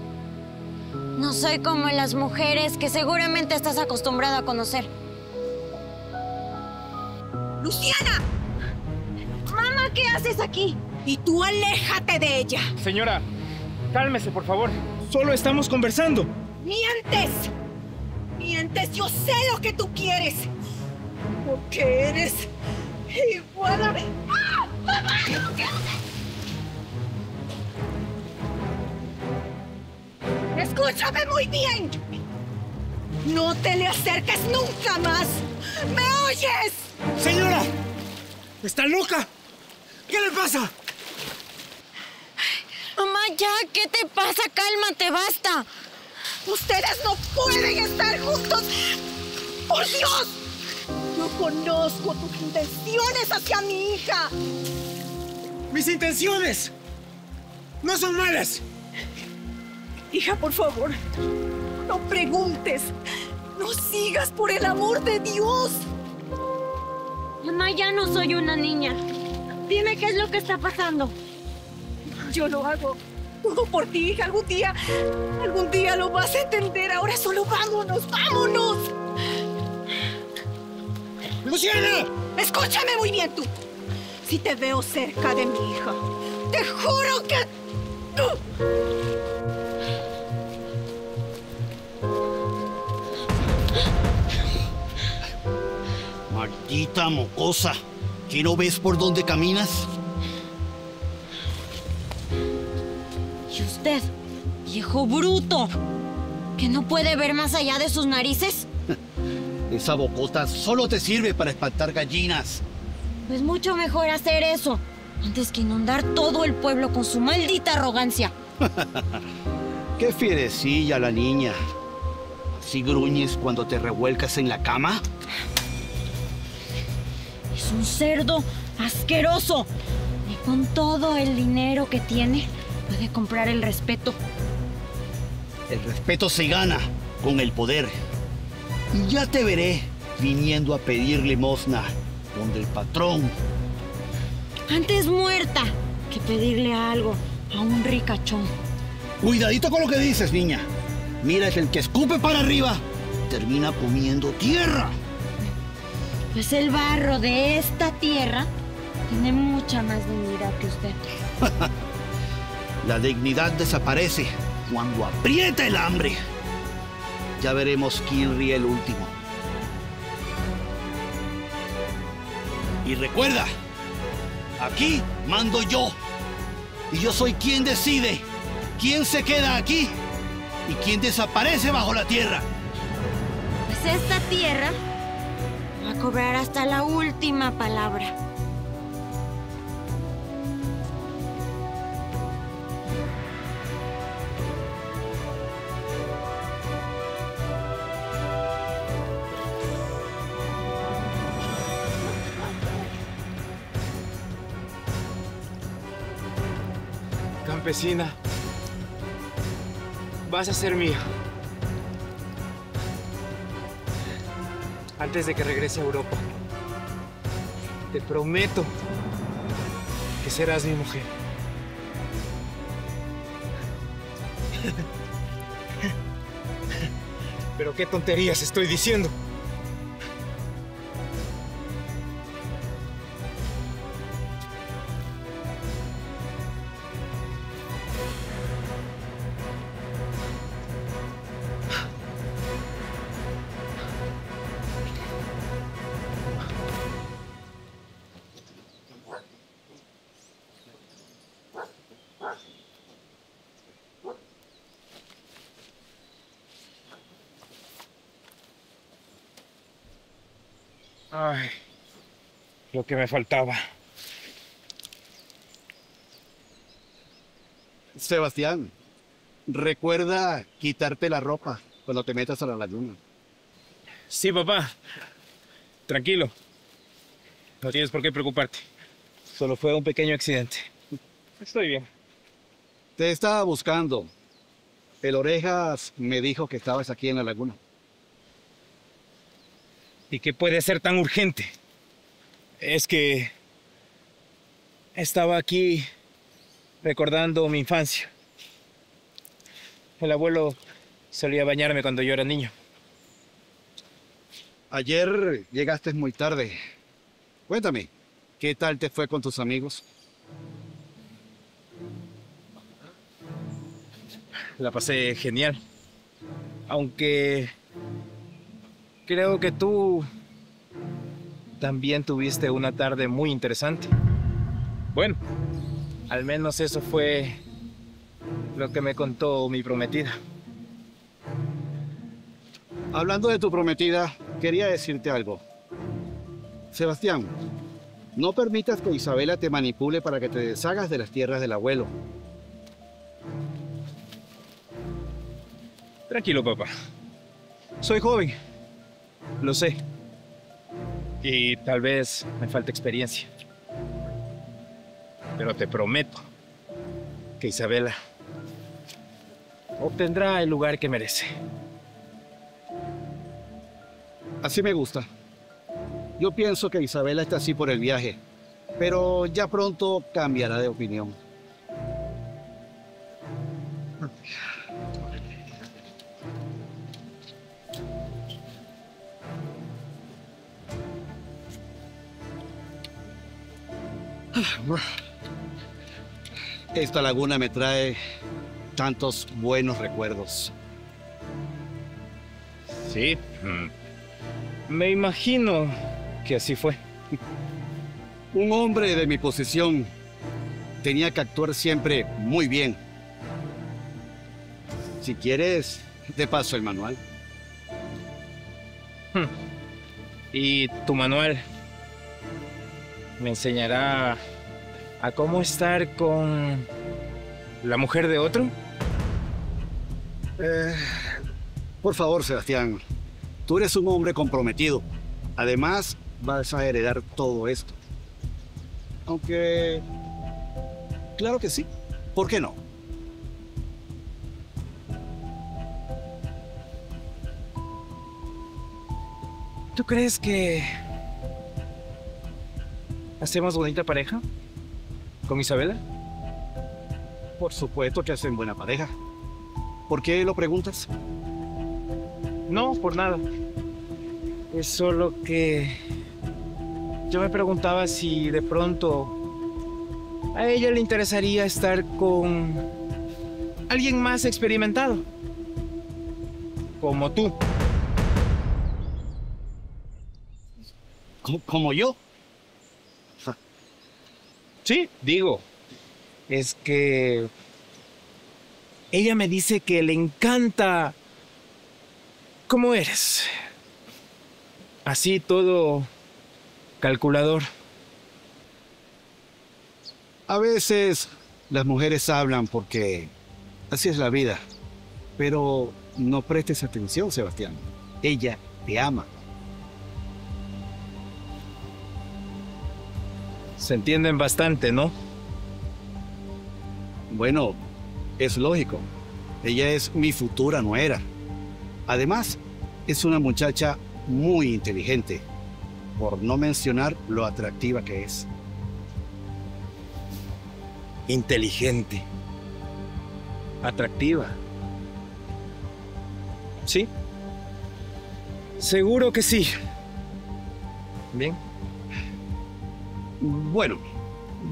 No soy como las mujeres que seguramente estás acostumbrado a conocer. ¡Luciana! ¡Mamá, qué haces aquí! Y tú aléjate de ella. Señora, cálmese, por favor. Solo estamos conversando. ¡Mientes! ¡Mientes! Yo sé lo que tú quieres. Porque eres igual a mí. ¡Ah! ¡Mamá! ¡No! ¿Qué haces? Escúchame muy bien. No te le acerques nunca más. ¿Me oyes? ¡Señora! ¿Está loca? ¿Qué le pasa? Mamá, ya, ¿qué te pasa? Cálmate, basta. Ustedes no pueden estar juntos. ¡Por Dios! Yo conozco tus intenciones hacia mi hija. ¡Mis intenciones no son malas! Hija, por favor, no preguntes. No sigas, por el amor de Dios. Mamá, ya no soy una niña. Dime qué es lo que está pasando. Yo lo hago todo por ti, hija. Algún día lo vas a entender. Ahora solo vámonos, vámonos. ¡Luciana! Escúchame muy bien tú. Si te veo cerca de mi hija, te juro que... Maldita mocosa. ¿Que no ves por dónde caminas? ¿Y usted, viejo bruto, que no puede ver más allá de sus narices? Esa bocota solo te sirve para espantar gallinas. Pues mucho mejor hacer eso antes que inundar todo el pueblo con su maldita arrogancia. Qué fierecilla la niña. ¿Así gruñes cuando te revuelcas en la cama? Es un cerdo asqueroso. Y con todo el dinero que tiene, puede comprar el respeto. El respeto se gana con el poder. Y ya te veré viniendo a pedir limosna donde el patrón. Antes muerta que pedirle algo a un ricachón. Cuidadito con lo que dices, niña. Mira que el que escupe para arriba termina comiendo tierra. Pues el barro de esta tierra tiene mucha más dignidad que usted. La dignidad desaparece cuando aprieta el hambre. Ya veremos quién ríe el último. Y recuerda, aquí mando yo. Y yo soy quien decide quién se queda aquí y quién desaparece bajo la tierra. Pues esta tierra va a cobrar hasta la última palabra. Campesina, vas a ser mía. Antes de que regrese a Europa, te prometo que serás mi mujer. Pero qué tonterías estoy diciendo. Ay, lo que me faltaba. Sebastián, recuerda quitarte la ropa cuando te metas a la laguna. Sí, papá. Tranquilo. No tienes por qué preocuparte. Solo fue un pequeño accidente. Estoy bien. Te estaba buscando. El Orejas me dijo que estabas aquí en la laguna. ¿Y qué puede ser tan urgente? Es que estaba aquí recordando mi infancia. El abuelo solía bañarme cuando yo era niño. Ayer llegaste muy tarde. Cuéntame, ¿qué tal te fue con tus amigos? La pasé genial. Aunque creo que tú también tuviste una tarde muy interesante. Bueno, al menos eso fue lo que me contó mi prometida. Hablando de tu prometida, quería decirte algo. Sebastián, no permitas que Isabela te manipule para que te deshagas de las tierras del abuelo. Tranquilo, papá. Soy joven. Lo sé. Y tal vez me falte experiencia. Pero te prometo que Isabela obtendrá el lugar que merece. Así me gusta. Yo pienso que Isabela está así por el viaje, pero ya pronto cambiará de opinión. Esta laguna me trae tantos buenos recuerdos. Sí. Me imagino que así fue. Un hombre de mi posición tenía que actuar siempre muy bien. Si quieres, te paso el manual. ¿Y tu manual me enseñará a cómo estar con la mujer de otro? Por favor, Sebastián, tú eres un hombre comprometido. Además, vas a heredar todo esto. Aunque, claro que sí. ¿Por qué no? ¿Tú crees que hacemos bonita pareja con Isabela? Por supuesto que hacen buena pareja. ¿Por qué lo preguntas? No, por nada. Es solo que yo me preguntaba si de pronto a ella le interesaría estar con alguien más experimentado, como tú. ¿Como yo? Sí, digo, es que ella me dice que le encanta cómo eres. Así todo calculador. A veces las mujeres hablan porque así es la vida. Pero no prestes atención, Sebastián. Ella te ama. Se entienden bastante, ¿no? Bueno, es lógico. Ella es mi futura nuera. Además, es una muchacha muy inteligente, por no mencionar lo atractiva que es. Inteligente. Atractiva. ¿Sí? Seguro que sí. Bien. Bueno,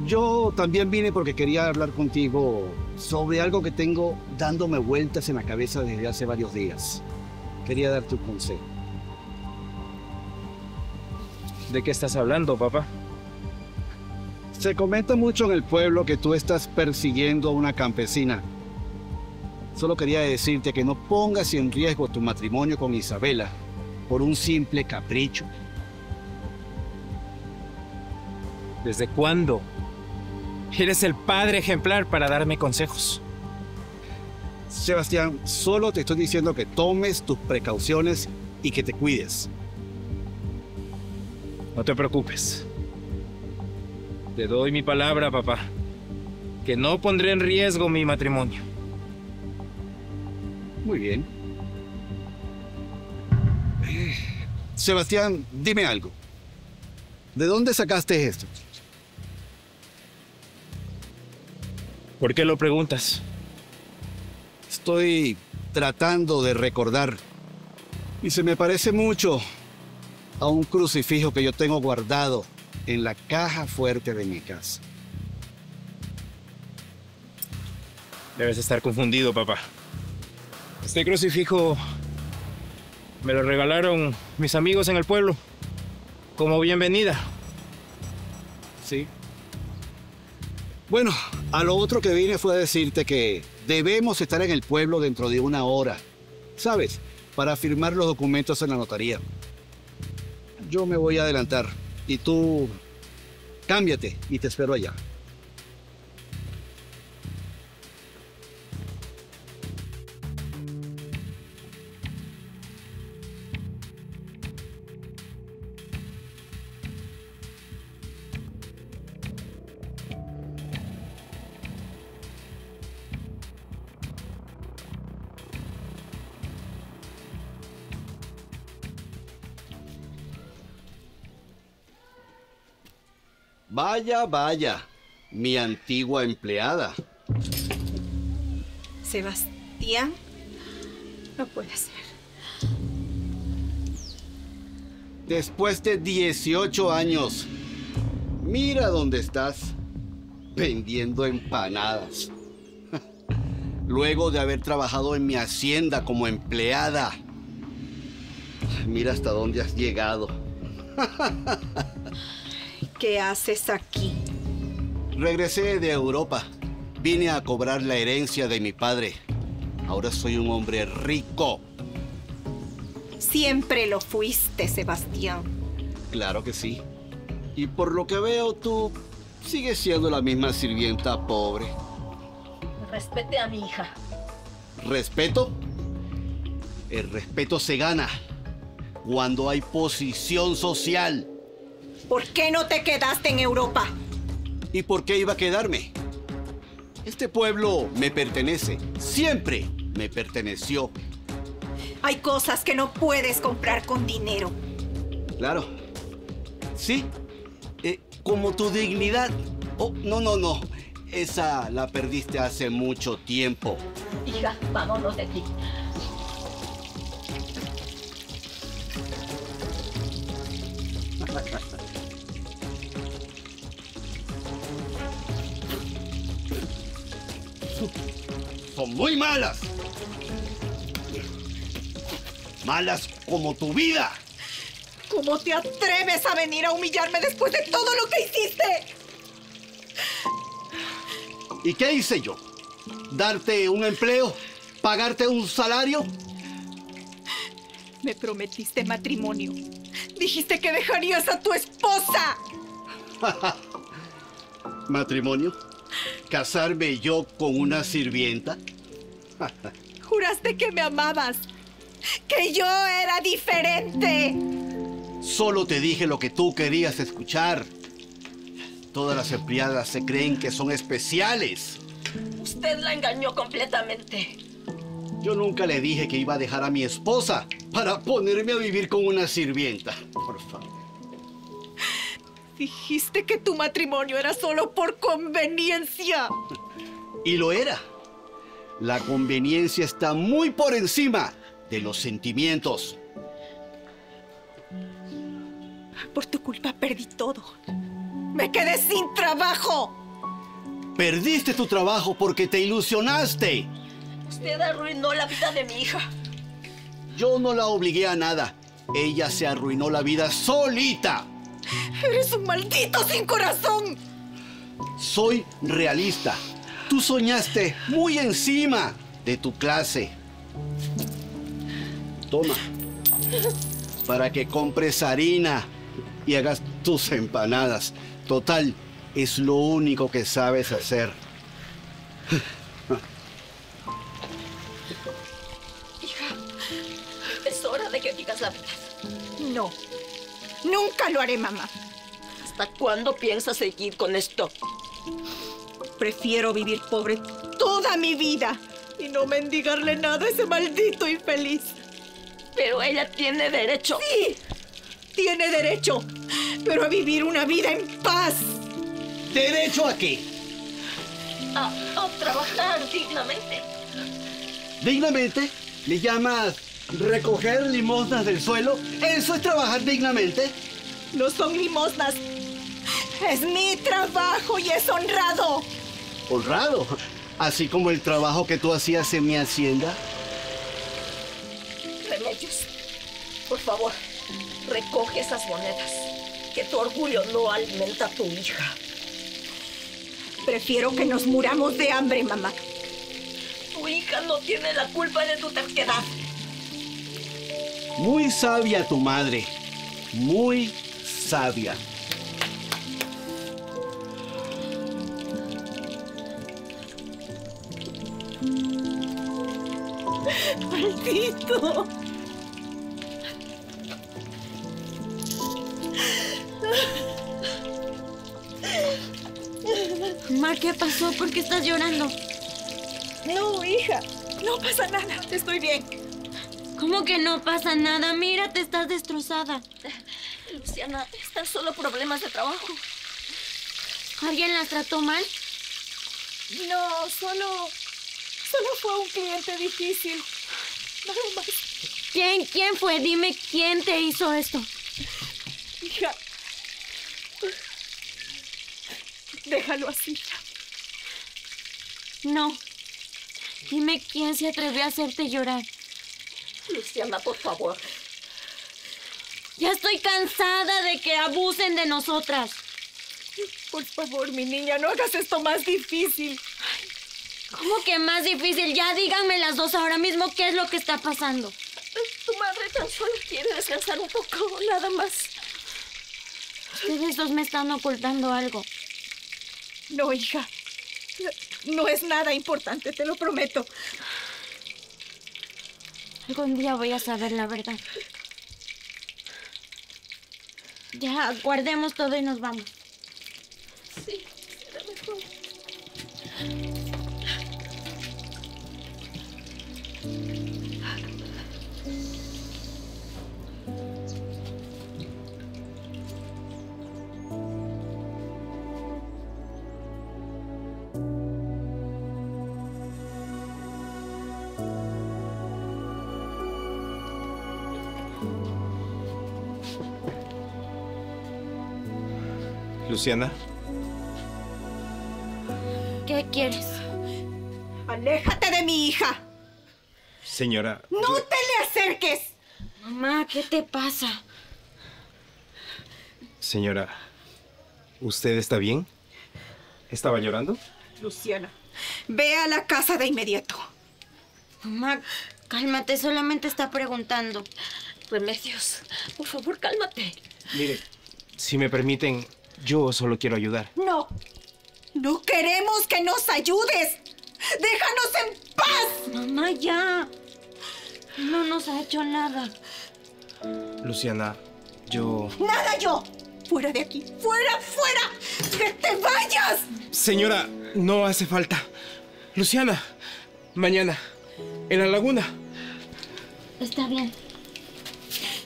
yo también vine porque quería hablar contigo sobre algo que tengo dándome vueltas en la cabeza desde hace varios días. Quería darte un consejo. ¿De qué estás hablando, papá? Se comenta mucho en el pueblo que tú estás persiguiendo a una campesina. Solo quería decirte que no pongas en riesgo tu matrimonio con Isabela por un simple capricho. ¿Desde cuándo? Eres el padre ejemplar para darme consejos. Sebastián, solo te estoy diciendo que tomes tus precauciones y que te cuides. No te preocupes. Te doy mi palabra, papá, que no pondré en riesgo mi matrimonio. Muy bien. Sebastián, dime algo. ¿De dónde sacaste esto? ¿Por qué lo preguntas? Estoy tratando de recordar y se me parece mucho a un crucifijo que yo tengo guardado en la caja fuerte de mi casa. Debes estar confundido, papá. Este crucifijo me lo regalaron mis amigos en el pueblo como bienvenida. Sí. Bueno, a lo otro que vine fue a decirte que debemos estar en el pueblo dentro de 1 hora, ¿sabes? Para firmar los documentos en la notaría. Yo me voy a adelantar y tú cámbiate y te espero allá. Vaya, vaya, mi antigua empleada. Sebastián, no puede ser. Después de 18 años, mira dónde estás, vendiendo empanadas. Luego de haber trabajado en mi hacienda como empleada. Mira hasta dónde has llegado. ¿Qué haces aquí? Regresé de Europa. Vine a cobrar la herencia de mi padre. Ahora soy un hombre rico. Siempre lo fuiste, Sebastián. Claro que sí. Y por lo que veo, tú sigues siendo la misma sirvienta pobre. Respete a mi hija. ¿Respeto? El respeto se gana cuando hay posición social. ¿Por qué no te quedaste en Europa? ¿Y por qué iba a quedarme? Este pueblo me pertenece. Siempre me perteneció. Hay cosas que no puedes comprar con dinero. Claro. Sí. Como tu dignidad. Oh, no. Esa la perdiste hace mucho tiempo. Hija, vámonos de aquí. Son muy malas. Malas como tu vida. ¿Cómo te atreves a venir a humillarme después de todo lo que hiciste? ¿Y qué hice yo? ¿Darte un empleo? ¿Pagarte un salario? Me prometiste matrimonio. Dijiste que dejarías a tu esposa. ¿Matrimonio? ¿Casarme yo con una sirvienta? Juraste que me amabas. Que yo era diferente. Solo te dije lo que tú querías escuchar. Todas las empleadas se creen que son especiales. Usted la engañó completamente. Yo nunca le dije que iba a dejar a mi esposa para ponerme a vivir con una sirvienta. Por favor. Dijiste que tu matrimonio era solo por conveniencia. Y lo era. La conveniencia está muy por encima de los sentimientos. Por tu culpa perdí todo. Me quedé sin trabajo. Perdiste tu trabajo porque te ilusionaste. Usted arruinó la vida de mi hija. Yo no la obligué a nada. Ella se arruinó la vida solita. Eres un maldito sin corazón. Soy realista. Tú soñaste muy encima de tu clase. Toma, para que compres harina y hagas tus empanadas. Total, es lo único que sabes hacer. Hija, es hora de que digas la verdad. No, nunca lo haré, mamá. ¿Hasta cuándo piensas seguir con esto? Prefiero vivir pobre toda mi vida y no mendigarle nada a ese maldito infeliz. Pero ella tiene derecho. Sí, tiene derecho, pero a vivir una vida en paz. ¿Derecho a qué? A trabajar dignamente. ¿Dignamente? ¿Le llamas recoger limosnas del suelo? ¿Eso es trabajar dignamente? No son limosnas. Es mi trabajo y es honrado. Honrado. Así como el trabajo que tú hacías en mi hacienda. Remedios, por favor, recoge esas monedas. Que tu orgullo no alimenta a tu hija. Prefiero que nos muramos de hambre, mamá. Tu hija no tiene la culpa de tu terquedad. Muy sabia tu madre. Muy sabia. ¡Maldito! Mamá, ¿qué pasó? ¿Por qué estás llorando? No, hija, no pasa nada. Estoy bien. ¿Cómo que no pasa nada? Mírate, estás destrozada. Luciana, están solo problemas de trabajo. ¿Alguien las trató mal? No, solo fue un cliente difícil. Nada más. ¿Quién fue? Dime, ¿quién te hizo esto? Hija. Déjalo así. No. Dime quién se atrevió a hacerte llorar. Luciana, por favor. Ya estoy cansada de que abusen de nosotras. Por favor, mi niña, no hagas esto más difícil. ¿Cómo que más difícil? Ya díganme las dos ahora mismo qué es lo que está pasando. Tu madre tan solo quiere descansar un poco, nada más. Ustedes dos me están ocultando algo. No, hija. No es nada importante, te lo prometo. Algún día voy a saber la verdad. Ya, guardemos todo y nos vamos. Sí, será mejor. Luciana. ¿Qué quieres? ¡Aléjate de mi hija! Señora. ¡No te le acerques! Mamá, ¿qué te pasa? Señora, ¿usted está bien? ¿Estaba llorando? Luciana, ve a la casa de inmediato. Mamá, cálmate, solamente está preguntando. Remedios, por favor, cálmate. Mire, si me permiten, yo solo quiero ayudar. No, no queremos que nos ayudes. ¡Déjanos en paz! Mamá, ya. No nos ha hecho nada. Luciana, yo... ¡Nada yo! ¡Fuera de aquí! ¡Fuera, fuera! ¡Que te vayas! Señora, no hace falta. Luciana, mañana, en la laguna. Está bien.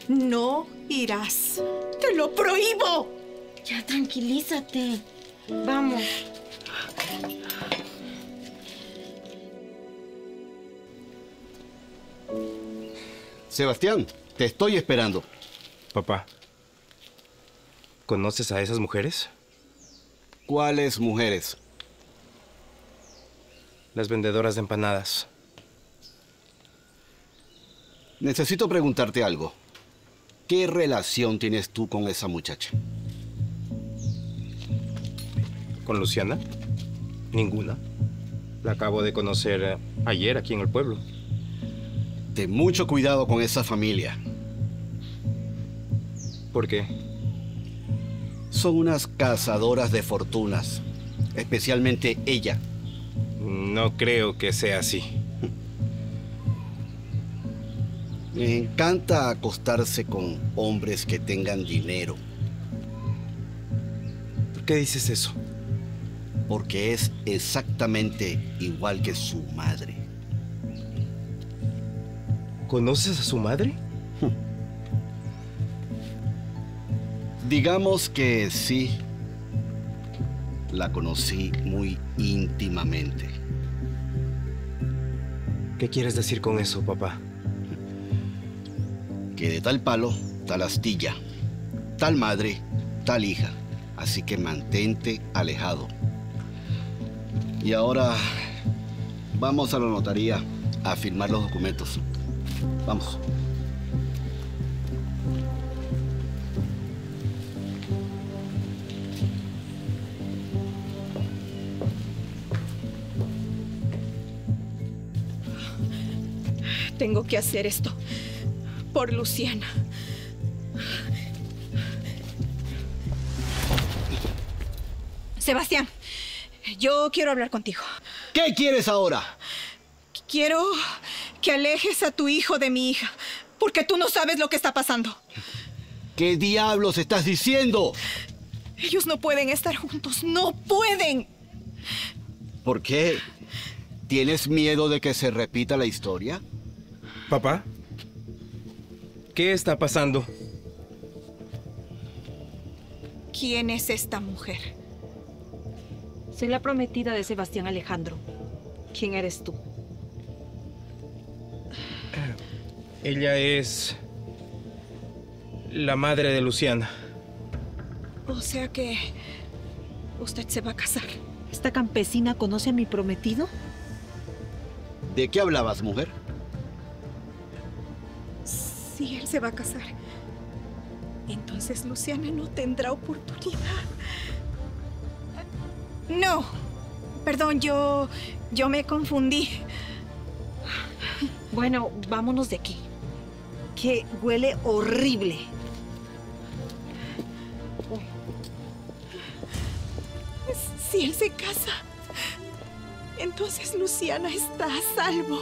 No irás. ¡Te lo prohíbo! Ya, tranquilízate. Vamos. Sebastián, te estoy esperando. Papá, ¿conoces a esas mujeres? ¿Cuáles mujeres? Las vendedoras de empanadas. Necesito preguntarte algo. ¿Qué relación tienes tú con esa muchacha? ¿Con Luciana? Ninguna. La acabo de conocer ayer aquí en el pueblo. Ten mucho cuidado con esa familia. ¿Por qué? Son unas cazadoras de fortunas, especialmente ella. No creo que sea así. Me encanta acostarse con hombres que tengan dinero. ¿Por qué dices eso? Porque es exactamente igual que su madre. ¿Conoces a su madre? Digamos que sí. La conocí muy íntimamente. ¿Qué quieres decir con eso, papá? Que de tal palo, tal astilla. Tal madre, tal hija. Así que mantente alejado. Y ahora vamos a la notaría a firmar los documentos. Vamos. Tengo que hacer esto por Luciana. Sebastián, yo quiero hablar contigo. ¿Qué quieres ahora? Quiero que alejes a tu hijo de mi hija, porque tú no sabes lo que está pasando. ¿Qué diablos estás diciendo? Ellos no pueden estar juntos, no pueden. ¿Por qué? ¿Tienes miedo de que se repita la historia? Papá, ¿qué está pasando? ¿Quién es esta mujer? Soy la prometida de Sebastián Alejandro. ¿Quién eres tú? Ella es la madre de Luciana. O sea que usted se va a casar. ¿Esta campesina conoce a mi prometido? ¿De qué hablabas, mujer? Si él se va a casar, entonces Luciana no tendrá oportunidad. No, perdón, yo me confundí. Bueno, vámonos de aquí. Que huele horrible. Si él se casa, entonces Luciana está a salvo.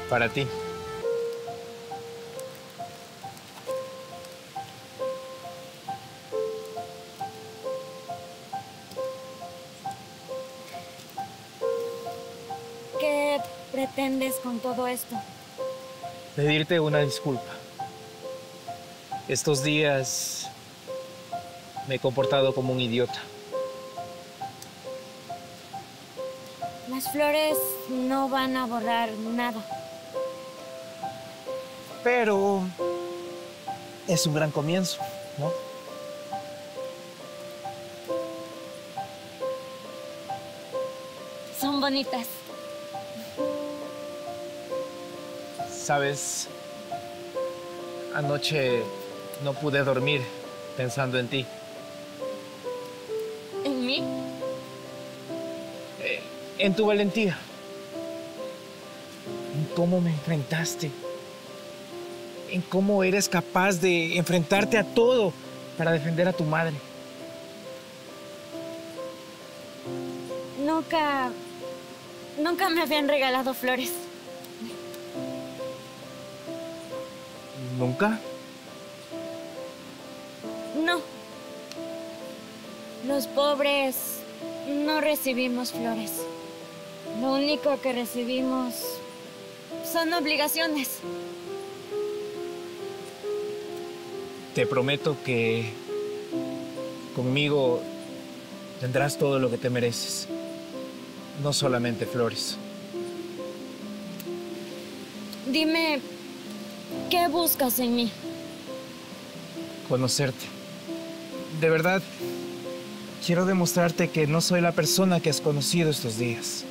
Para ti. ¿Qué pretendes con todo esto? Pedirte una disculpa. Estos días me he comportado como un idiota. Las flores no van a borrar nada. Pero es un gran comienzo, ¿no? Son bonitas. Sabes, anoche no pude dormir pensando en ti. ¿En mí? En tu valentía. En cómo me enfrentaste. En cómo eres capaz de enfrentarte a todo para defender a tu madre. Nunca me habían regalado flores. ¿Nunca? No. Los pobres no recibimos flores. Lo único que recibimos son obligaciones. Te prometo que conmigo tendrás todo lo que te mereces. No solamente flores. Dime, ¿qué buscas en mí? Conocerte. De verdad, quiero demostrarte que no soy la persona que has conocido estos días.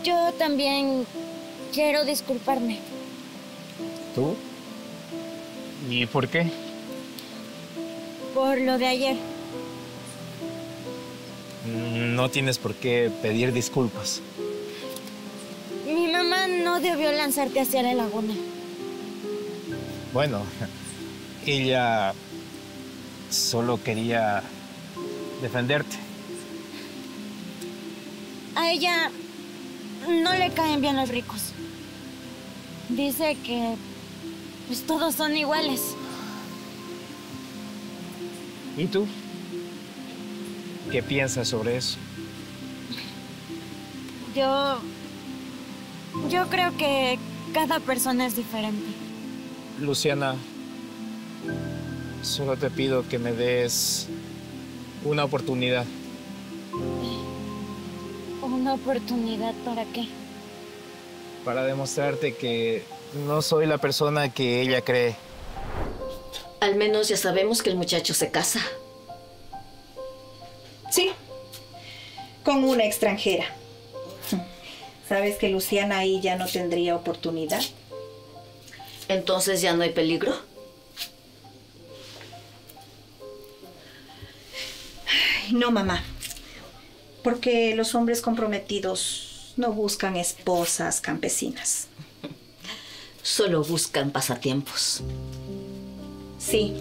Yo también quiero disculparme. ¿Tú? ¿Y por qué? por lo de ayer. No tienes por qué pedir disculpas. Mi mamá no debió lanzarte hacia la laguna. Bueno, ella solo quería defenderte. A ella no le caen bien los ricos. Dice que pues todos son iguales. ¿Y tú? ¿Qué piensas sobre eso? Yo creo que cada persona es diferente. Luciana, solo te pido que me des una oportunidad. ¿Una oportunidad para qué? Para demostrarte que no soy la persona que ella cree. Al menos ya sabemos que el muchacho se casa. Sí, con una extranjera. ¿Sabes que Luciana ahí ya no tendría oportunidad? Entonces ya no hay peligro. Ay, no, mamá. Porque los hombres comprometidos no buscan esposas campesinas. Solo buscan pasatiempos. Sí,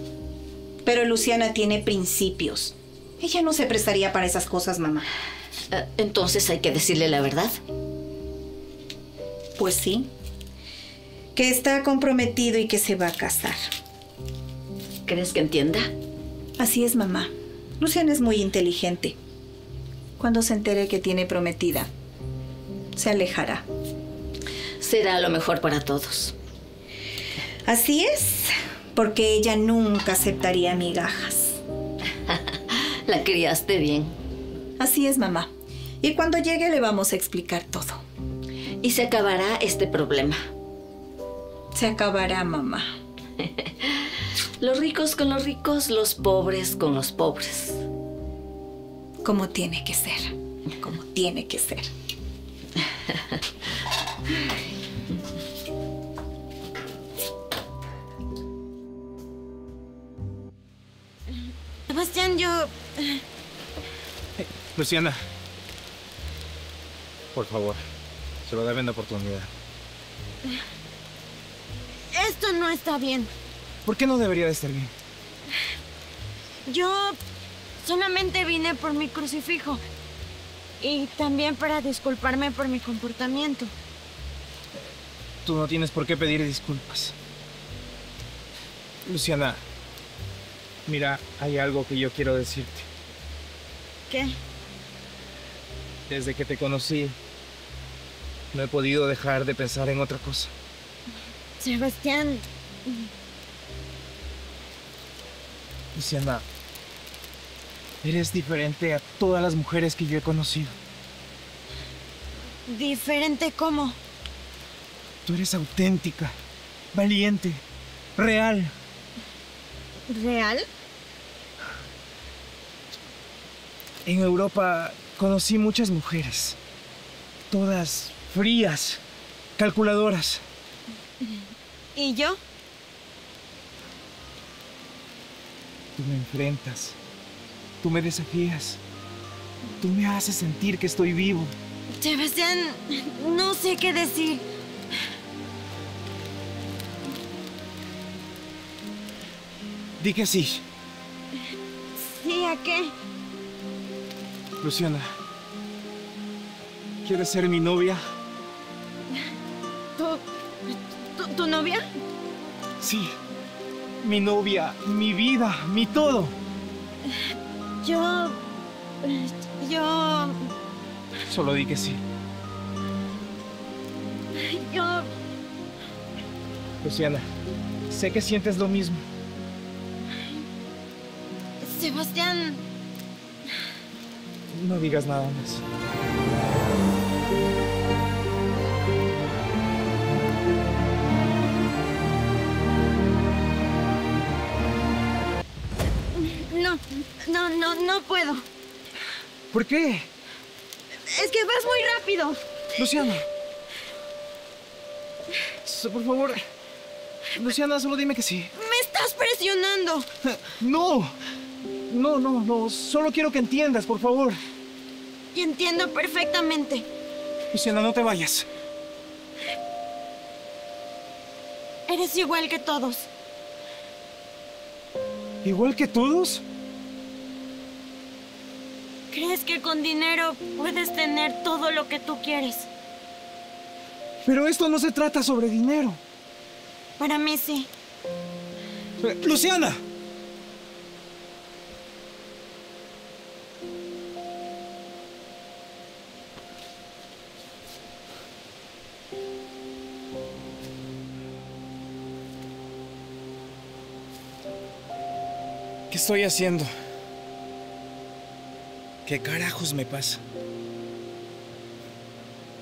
pero Luciana tiene principios. Ella no se prestaría para esas cosas, mamá. Entonces hay que decirle la verdad. Pues sí, que está comprometido y que se va a casar. ¿Crees que entienda? Así es, mamá. Luciana es muy inteligente. Cuando se entere que tiene prometida, se alejará. Será lo mejor para todos. Así es, porque ella nunca aceptaría migajas. La criaste bien. Así es, mamá. Y cuando llegue le vamos a explicar todo. Y se acabará este problema. Se acabará, mamá. Los ricos con los ricos, los pobres con los pobres. Como tiene que ser. Como tiene que ser. Sebastián, Luciana, por favor, solo dame una oportunidad. Esto no está bien. ¿Por qué no debería de estar bien? Yo solamente vine por mi crucifijo. Y también para disculparme por mi comportamiento. Tú no tienes por qué pedir disculpas. Luciana, mira, hay algo que yo quiero decirte. ¿Qué? Desde que te conocí, no he podido dejar de pensar en otra cosa. Sebastián... Luciana, eres diferente a todas las mujeres que yo he conocido. ¿Diferente cómo? Tú eres auténtica, valiente, real. ¿Real? En Europa conocí muchas mujeres, todas frías, calculadoras. ¿Y yo? Tú me enfrentas, tú me desafías, tú me haces sentir que estoy vivo. Sebastián, no sé qué decir. Di que sí. ¿Sí a qué? Luciana, ¿quieres ser mi novia? ¿Tu novia? Sí, mi novia, mi vida, mi todo. Yo... Solo di que sí. Yo... Luciana, sé que sientes lo mismo. Sebastián... No digas nada más. No puedo. ¿Por qué? Es que vas muy rápido. Luciana. Por favor. Luciana, solo dime que sí. Me estás presionando. No. No. Solo quiero que entiendas, por favor. Y entiendo perfectamente. Luciana, no te vayas. Eres igual que todos. ¿Igual que todos? ¿Crees que con dinero puedes tener todo lo que tú quieres? Pero esto no se trata sobre dinero. Para mí sí. ¡Luciana! ¿Qué estoy haciendo? ¿Qué carajos me pasa?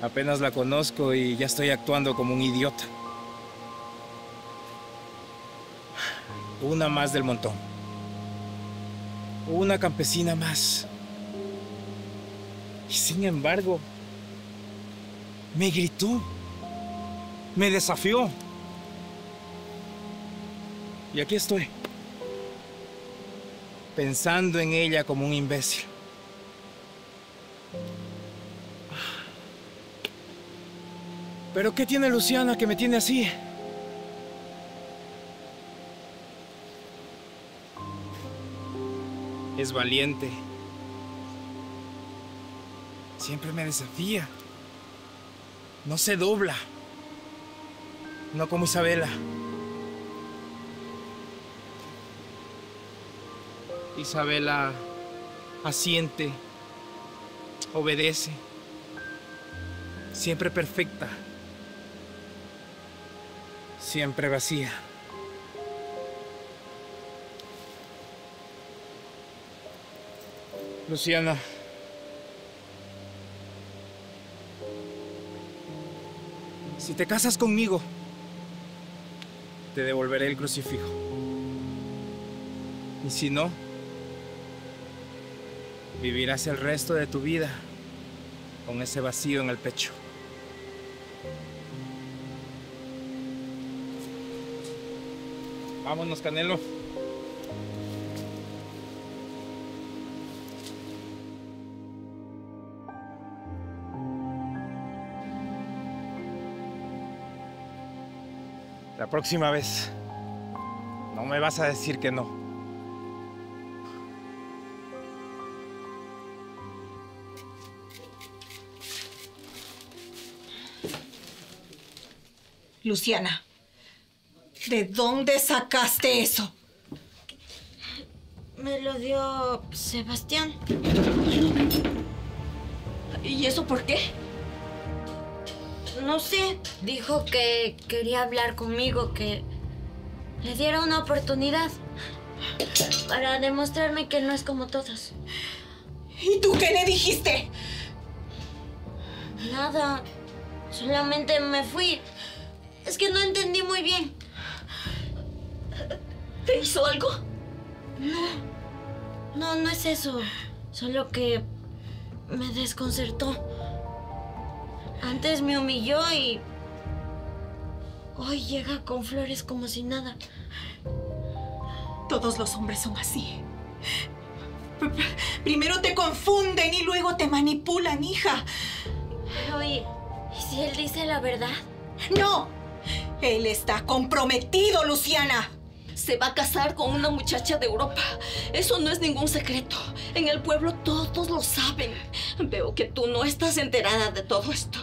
Apenas la conozco y ya estoy actuando como un idiota. Una más del montón. Una campesina más. Y sin embargo, me gritó. Me desafió. Y aquí estoy. Pensando en ella como un imbécil. ¿Pero qué tiene Luciana que me tiene así? Es valiente. Siempre me desafía. No se dobla. No como Isabela. Isabela asiente, obedece, siempre perfecta, siempre vacía. Luciana, si te casas conmigo, te devolveré el crucifijo. Y si no, vivirás el resto de tu vida con ese vacío en el pecho. Vámonos, Canelo. La próxima vez no me vas a decir que no. Luciana, ¿de dónde sacaste eso? Me lo dio Sebastián. ¿Y eso por qué? No sé, dijo que quería hablar conmigo, que le diera una oportunidad para demostrarme que no es como todos. ¿Y tú qué le dijiste? Nada, solamente me fui. Es que no entendí muy bien. ¿Te hizo algo? No es eso. Solo que me desconcertó. Antes me humilló y hoy llega con flores como si nada. Todos los hombres son así. Primero te confunden y luego te manipulan, hija. Pero ¿y si él dice la verdad? ¡No! Él está comprometido, Luciana. Se va a casar con una muchacha de Europa. Eso no es ningún secreto. En el pueblo todos lo saben. Veo que tú no estás enterada de todo esto.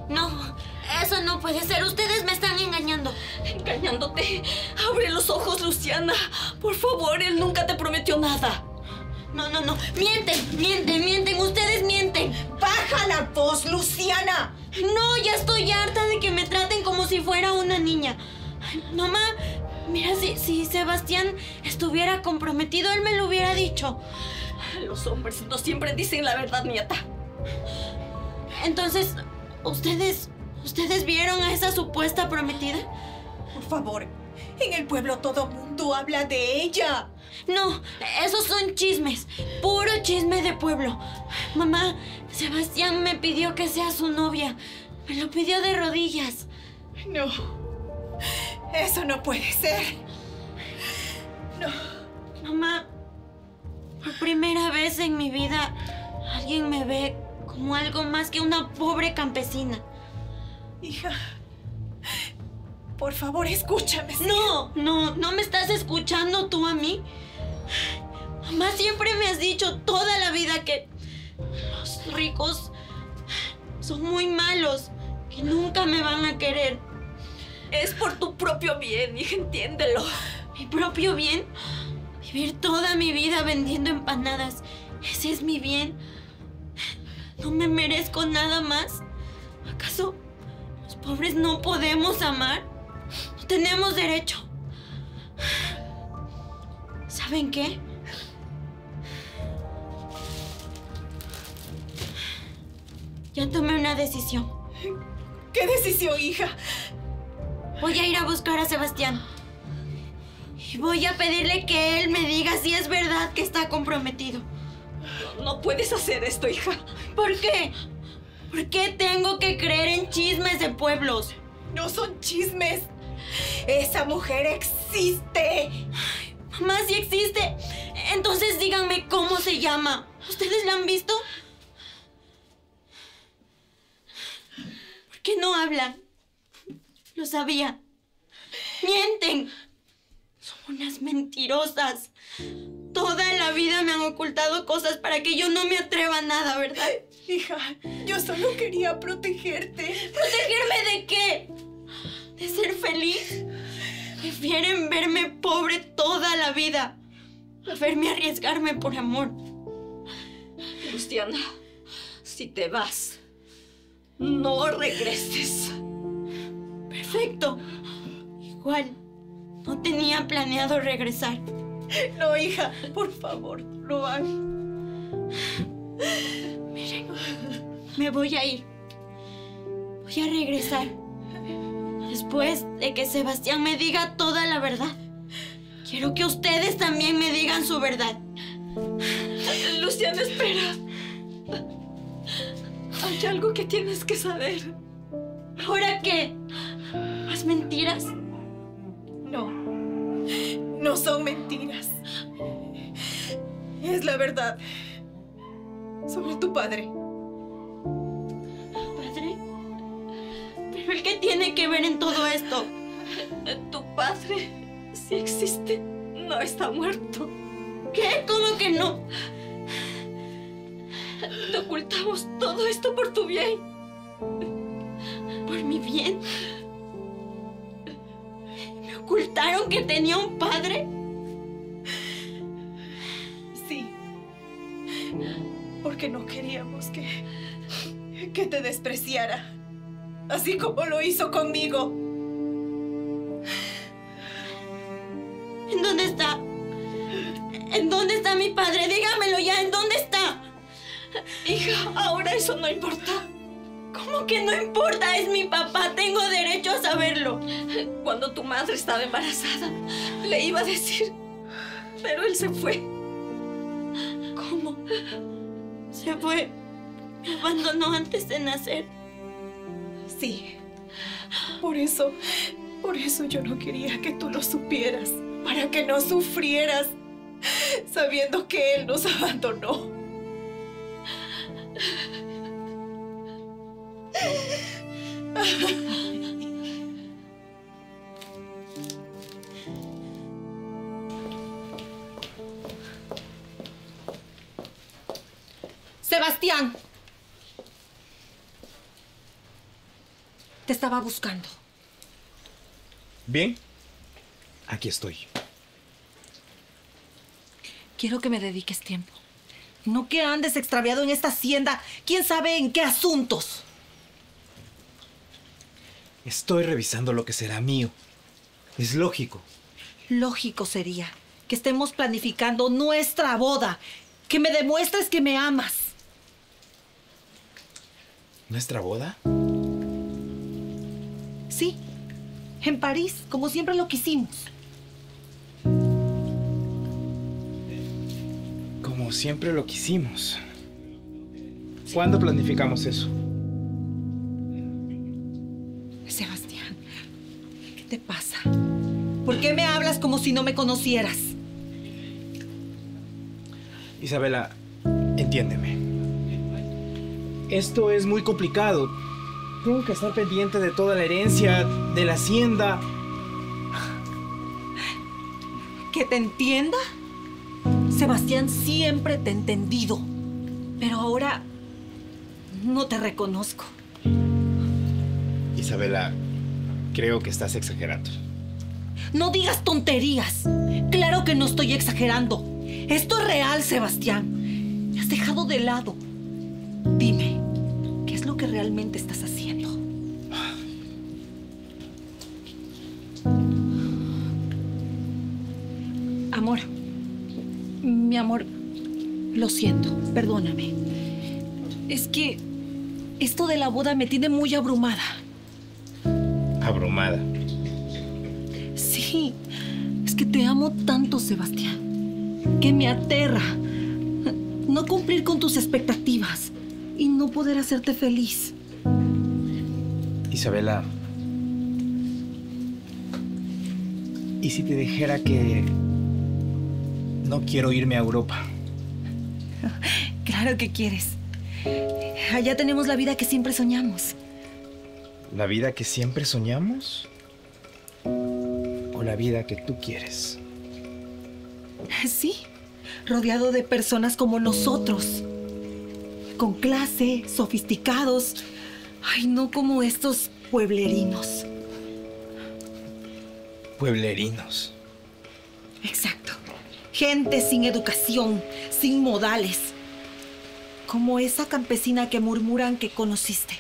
No, eso no puede ser. Ustedes me están engañando. ¿Engañándote? Abre los ojos, Luciana. Por favor, él nunca te prometió nada. No. Mienten. Ustedes mienten. ¡Baja la voz, Luciana! No, ya estoy harta de que me traten como si fuera una niña. Mamá, mira, si Sebastián estuviera comprometido, él me lo hubiera dicho. Los hombres no siempre dicen la verdad, nieta. Entonces, ¿ustedes vieron a esa supuesta prometida? Por favor, en el pueblo todo mundo habla de ella. No, esos son chismes. Puro chisme de pueblo. Mamá, Sebastián me pidió que sea su novia. Me lo pidió de rodillas. No. Eso no puede ser. No. Mamá, Por primera vez en mi vida, alguien me ve como algo más que una pobre campesina. Hija, por favor, escúchame. ¿Sí? No me estás escuchando tú a mí. Mamá, siempre me has dicho toda la vida que los ricos son muy malos, que nunca me van a querer. Es por tu propio bien, hija, entiéndelo. ¿Mi propio bien? Vivir toda mi vida vendiendo empanadas. ¿Ese es mi bien? ¿No me merezco nada más? ¿Acaso los pobres no podemos amar? ¿No tenemos derecho? ¿Saben qué? Ya tomé una decisión. ¿Qué decisión, hija? Voy a ir a buscar a Sebastián. Y voy a pedirle que él me diga si es verdad que está comprometido. No puedes hacer esto, hija. ¿Por qué? ¿Por qué tengo que creer en chismes de pueblos? No son chismes. Esa mujer existe. Mamá, sí existe. Entonces díganme cómo se llama. ¿Ustedes la han visto? ¿Por qué no hablan? Lo sabía. Mienten. Son unas mentirosas. Toda la vida me han ocultado cosas para que yo no me atreva a nada, ¿verdad? Hija, yo solo quería protegerte. ¿Protegerme de qué? ¿De ser feliz? Prefieren verme pobre toda la vida a verme arriesgarme por amor. Luciana, si te vas, no regreses. Perfecto. Igual, no tenía planeado regresar. No, hija, por favor, no hagas. Miren, me voy a ir. Voy a regresar. Después de que Sebastián me diga toda la verdad. Quiero que ustedes también me digan su verdad. Luciana, espera. Hay algo que tienes que saber. ¿Ahora qué? ¿Más mentiras? No. No son mentiras. Es la verdad. Sobre tu padre. ¿Padre? ¿Pero el qué tiene que ver en todo esto? Tu padre sí existe. No está muerto. ¿Qué? ¿Cómo que no? Te ocultamos todo esto por tu bien. ¿Por mi bien? ¿Me ocultaron que tenía un padre? Sí. Porque no queríamos que te despreciara. Así como lo hizo conmigo. ¿En dónde está? ¿En dónde está mi padre? Dígamelo ya, ¿en dónde está? Hija, ahora eso no importa. ¿Cómo que no importa? Es mi papá, tengo derecho a saberlo. Cuando tu madre estaba embarazada, le iba a decir, pero él se fue. ¿Cómo? Se fue. Me abandonó antes de nacer. Sí. Por eso yo no quería que tú lo supieras. Para que no sufrieras, sabiendo que él nos abandonó. Sebastián. Te estaba buscando. Bien, aquí estoy. Quiero que me dediques tiempo. No que andes extraviado en esta hacienda. ¿Quién sabe en qué asuntos? Estoy revisando lo que será mío. Es lógico. Lógico sería que estemos planificando nuestra boda. Que me demuestres que me amas. ¿Nuestra boda? Sí, en París, como siempre lo quisimos. Como siempre lo quisimos. ¿Cuándo planificamos eso? Sebastián, ¿qué te pasa? ¿Por qué me hablas como si no me conocieras? Isabela, entiéndeme. Esto es muy complicado. Tengo que estar pendiente de toda la herencia, de la hacienda. ¿Que te entienda? Sebastián siempre te ha entendido. Pero ahora no te reconozco. Isabela, creo que estás exagerando. No digas tonterías. Claro que no estoy exagerando. Esto es real, Sebastián. Me has dejado de lado. Dime, ¿qué es lo que realmente estás haciendo? Amor, mi amor, lo siento, perdóname. Es que esto de la boda me tiene muy abrumada. ¿Abrumada? Sí, es que te amo tanto, Sebastián, que me aterra no cumplir con tus expectativas y no poder hacerte feliz. Isabela, ¿y si te dijera que no quiero irme a Europa? Claro que quieres. Allá tenemos la vida que siempre soñamos. ¿La vida que siempre soñamos? ¿O la vida que tú quieres? Sí, rodeado de personas como nosotros. Con clase, sofisticados. Ay, no como estos pueblerinos. Pueblerinos. Exacto. Gente sin educación, sin modales. Como esa campesina que murmuran que conociste.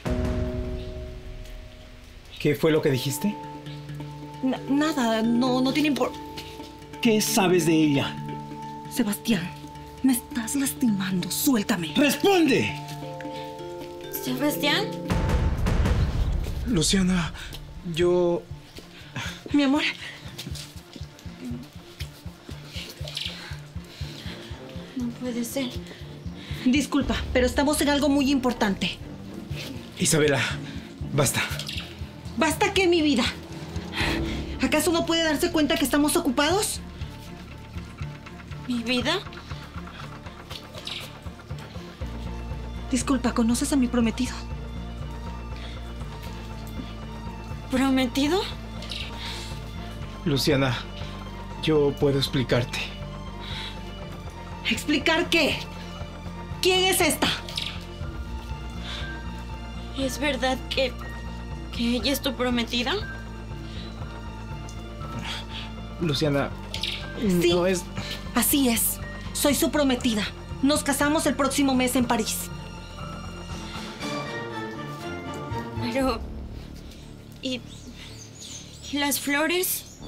¿Qué fue lo que dijiste? Nada, no tiene importancia. ¿Qué sabes de ella? Sebastián, me estás lastimando. Suéltame. ¡Responde! ¿Sebastián? Luciana, yo... Mi amor. No puede ser. Disculpa, pero estamos en algo muy importante. Isabela, basta. ¿Basta qué, mi vida? ¿Acaso no puede darse cuenta que estamos ocupados? ¿Mi vida? Disculpa, ¿conoces a mi prometido? ¿Prometido? Luciana, yo puedo explicarte. ¿Explicar qué? ¿Quién es esta? ¿Es verdad que ella es tu prometida? Luciana, Sí, no es... así es. Soy su prometida. Nos casamos el próximo mes en París. Pero... ¿Y las flores?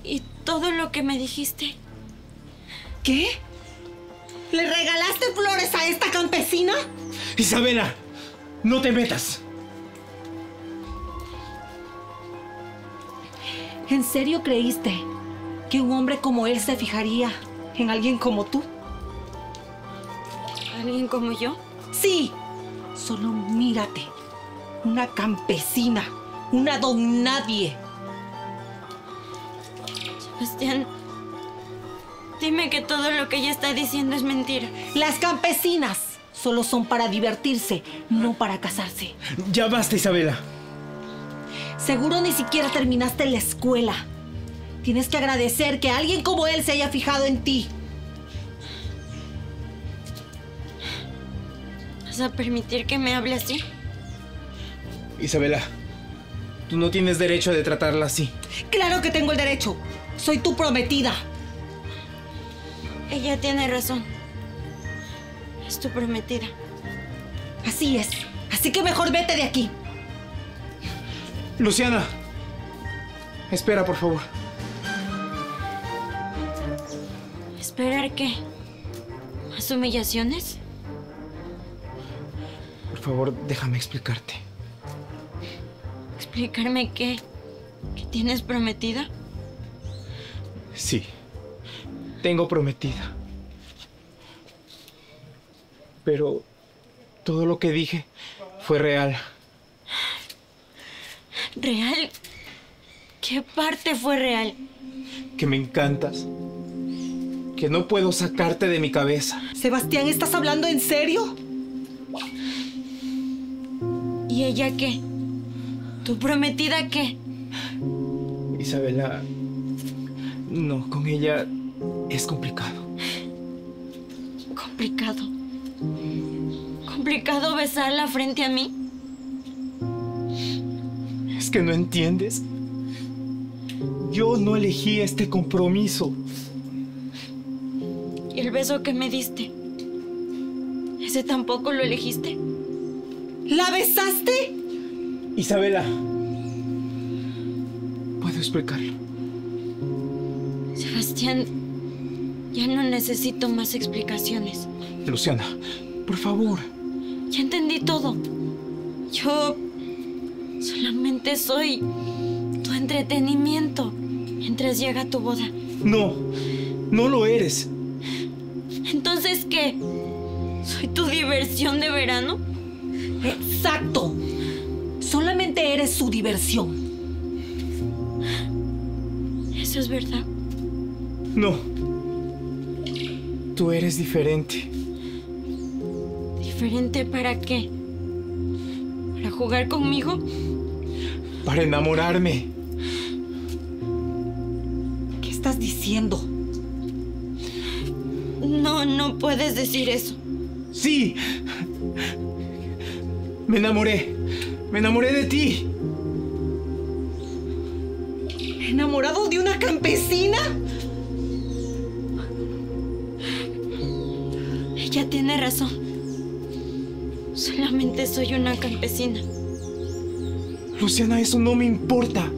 ¿Y todo lo que me dijiste? ¿Qué? ¿Le regalaste flores a esta campesina? Isabela, no te metas. ¿En serio creíste que un hombre como él se fijaría en alguien como tú? ¿Alguien como yo? Sí. Solo mírate. Una campesina. Una don nadie. Sebastián, dime que todo lo que ella está diciendo es mentira. Las campesinas solo son para divertirse, no para casarse. Ya basta, Isabela. Seguro ni siquiera terminaste la escuela. Tienes que agradecer que alguien como él se haya fijado en ti. ¿Vas a permitir que me hable así? Isabela, tú no tienes derecho de tratarla así. Claro que tengo el derecho. Soy tu prometida. Ella tiene razón. Es tu prometida. Así es. Así que mejor vete de aquí. Luciana, espera, por favor. ¿Esperar qué? ¿Más humillaciones? Por favor, déjame explicarte. ¿Explicarme qué? ¿Que tienes prometida? Sí, tengo prometida. Pero todo lo que dije fue real. ¿Real? ¿Qué parte fue real? Que me encantas. que no puedo sacarte de mi cabeza. Sebastián, ¿estás hablando en serio? ¿Y ella qué? ¿Tu prometida qué? Isabela, no, con ella es complicado. ¿Complicado? ¿Complicado besarla frente a mí? Es que no entiendes. Yo no elegí este compromiso. ¿Y el beso que me diste? ¿Ese tampoco lo elegiste? ¿La besaste? Isabela, puedo explicarlo. Sebastián, ya no necesito más explicaciones. Luciana, por favor. Ya entendí todo. Yo solamente soy tu entretenimiento mientras llega tu boda. No, no lo eres. ¿Entonces qué? ¿Soy tu diversión de verano? Exacto. Solamente eres su diversión. ¿Eso es verdad? No. Tú eres diferente. ¿Diferente para qué? ¿Para jugar conmigo? Para enamorarme. ¿Qué estás diciendo? No, no puedes decir eso. Sí. Me enamoré. Me enamoré de ti. ¿Enamorado de una campesina? Ella tiene razón. Solamente soy una campesina. Luciana, eso no me importa.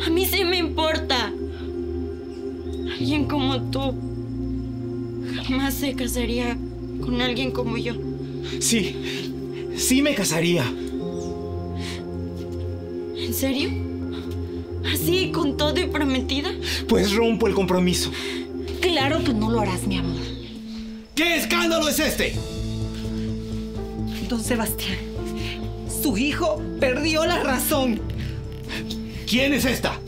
A mí sí me importa. Alguien como tú jamás se casaría con alguien como yo. Sí, sí me casaría. ¿En serio? ¿Así, con todo y prometida? Pues rompo el compromiso. Claro que no lo harás, mi amor. ¿Qué escándalo es este? Don Sebastián, su hijo perdió la razón. ¿Quién es esta?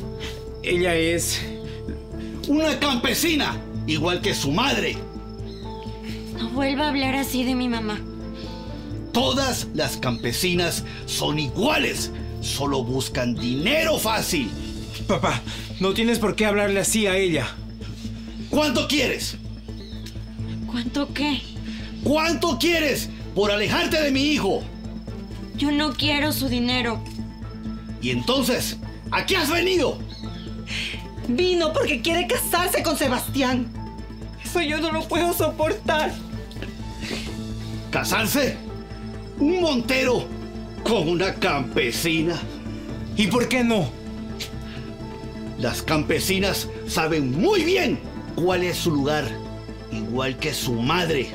Ella es... Una campesina, igual que su madre. No vuelva a hablar así de mi mamá. Todas las campesinas son iguales. Solo buscan dinero fácil. Papá, no tienes por qué hablarle así a ella. ¿Cuánto quieres? ¿Cuánto qué? ¿Cuánto quieres por alejarte de mi hijo? Yo no quiero su dinero. Y entonces, ¿a qué has venido? Vino porque quiere casarse con Sebastián. Eso yo no lo puedo soportar. ¿Casarse? ¿Un montero con una campesina? ¿Y por qué no? Las campesinas saben muy bien cuál es su lugar, igual que su madre.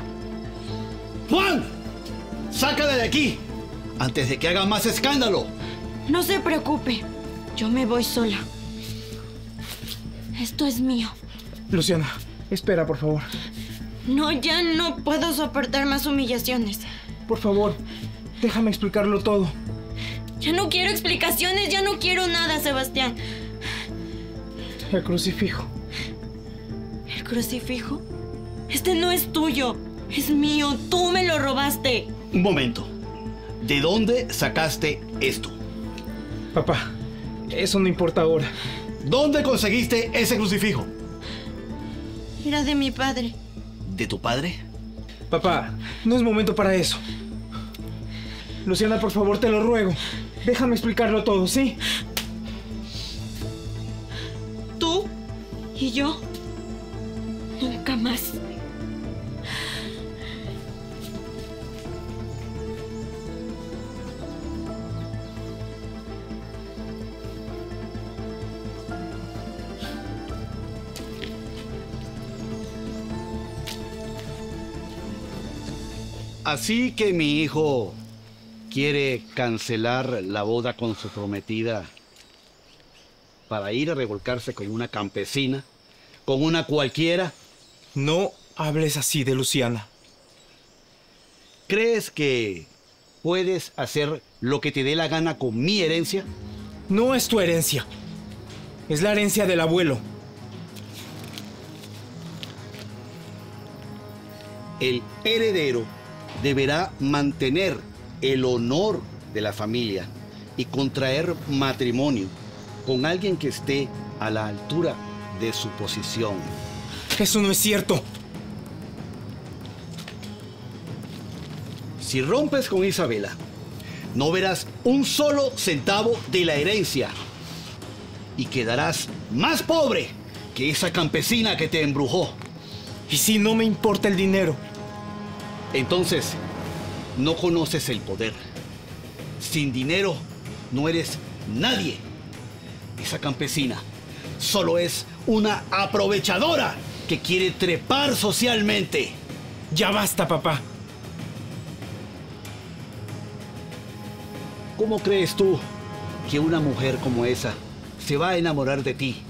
¡Juan! ¡Sácala de aquí! Antes de que haga más escándalo. No se preocupe. Yo me voy sola. Esto es mío. Luciana, espera, por favor. No, ya no puedo soportar más humillaciones. Por favor, déjame explicarlo todo. Ya no quiero explicaciones, ya no quiero nada, Sebastián. El crucifijo. ¿El crucifijo? Este no es tuyo, es mío. Tú me lo robaste. Un momento. ¿De dónde sacaste esto? Papá, eso no importa ahora. ¿Dónde conseguiste ese crucifijo? Era de mi padre. ¿De tu padre? Papá, no es momento para eso. Luciana, por favor, te lo ruego. Déjame explicarlo todo, ¿sí? Tú y yo nunca más. Así que mi hijo quiere cancelar la boda con su prometida para ir a revolcarse con una campesina, con una cualquiera. No hables así de Luciana. ¿Crees que puedes hacer lo que te dé la gana con mi herencia? No es tu herencia. Es la herencia del abuelo. el heredero deberá mantener el honor de la familia y contraer matrimonio con alguien que esté a la altura de su posición. Eso no es cierto. Si rompes con Isabela, no verás un solo centavo de la herencia y quedarás más pobre que esa campesina que te embrujó. ¿Y si no me importa el dinero? Entonces, no conoces el poder. Sin dinero, no eres nadie. Esa campesina solo es una aprovechadora que quiere trepar socialmente. Ya basta, papá. ¿Cómo crees tú que una mujer como esa se va a enamorar de ti?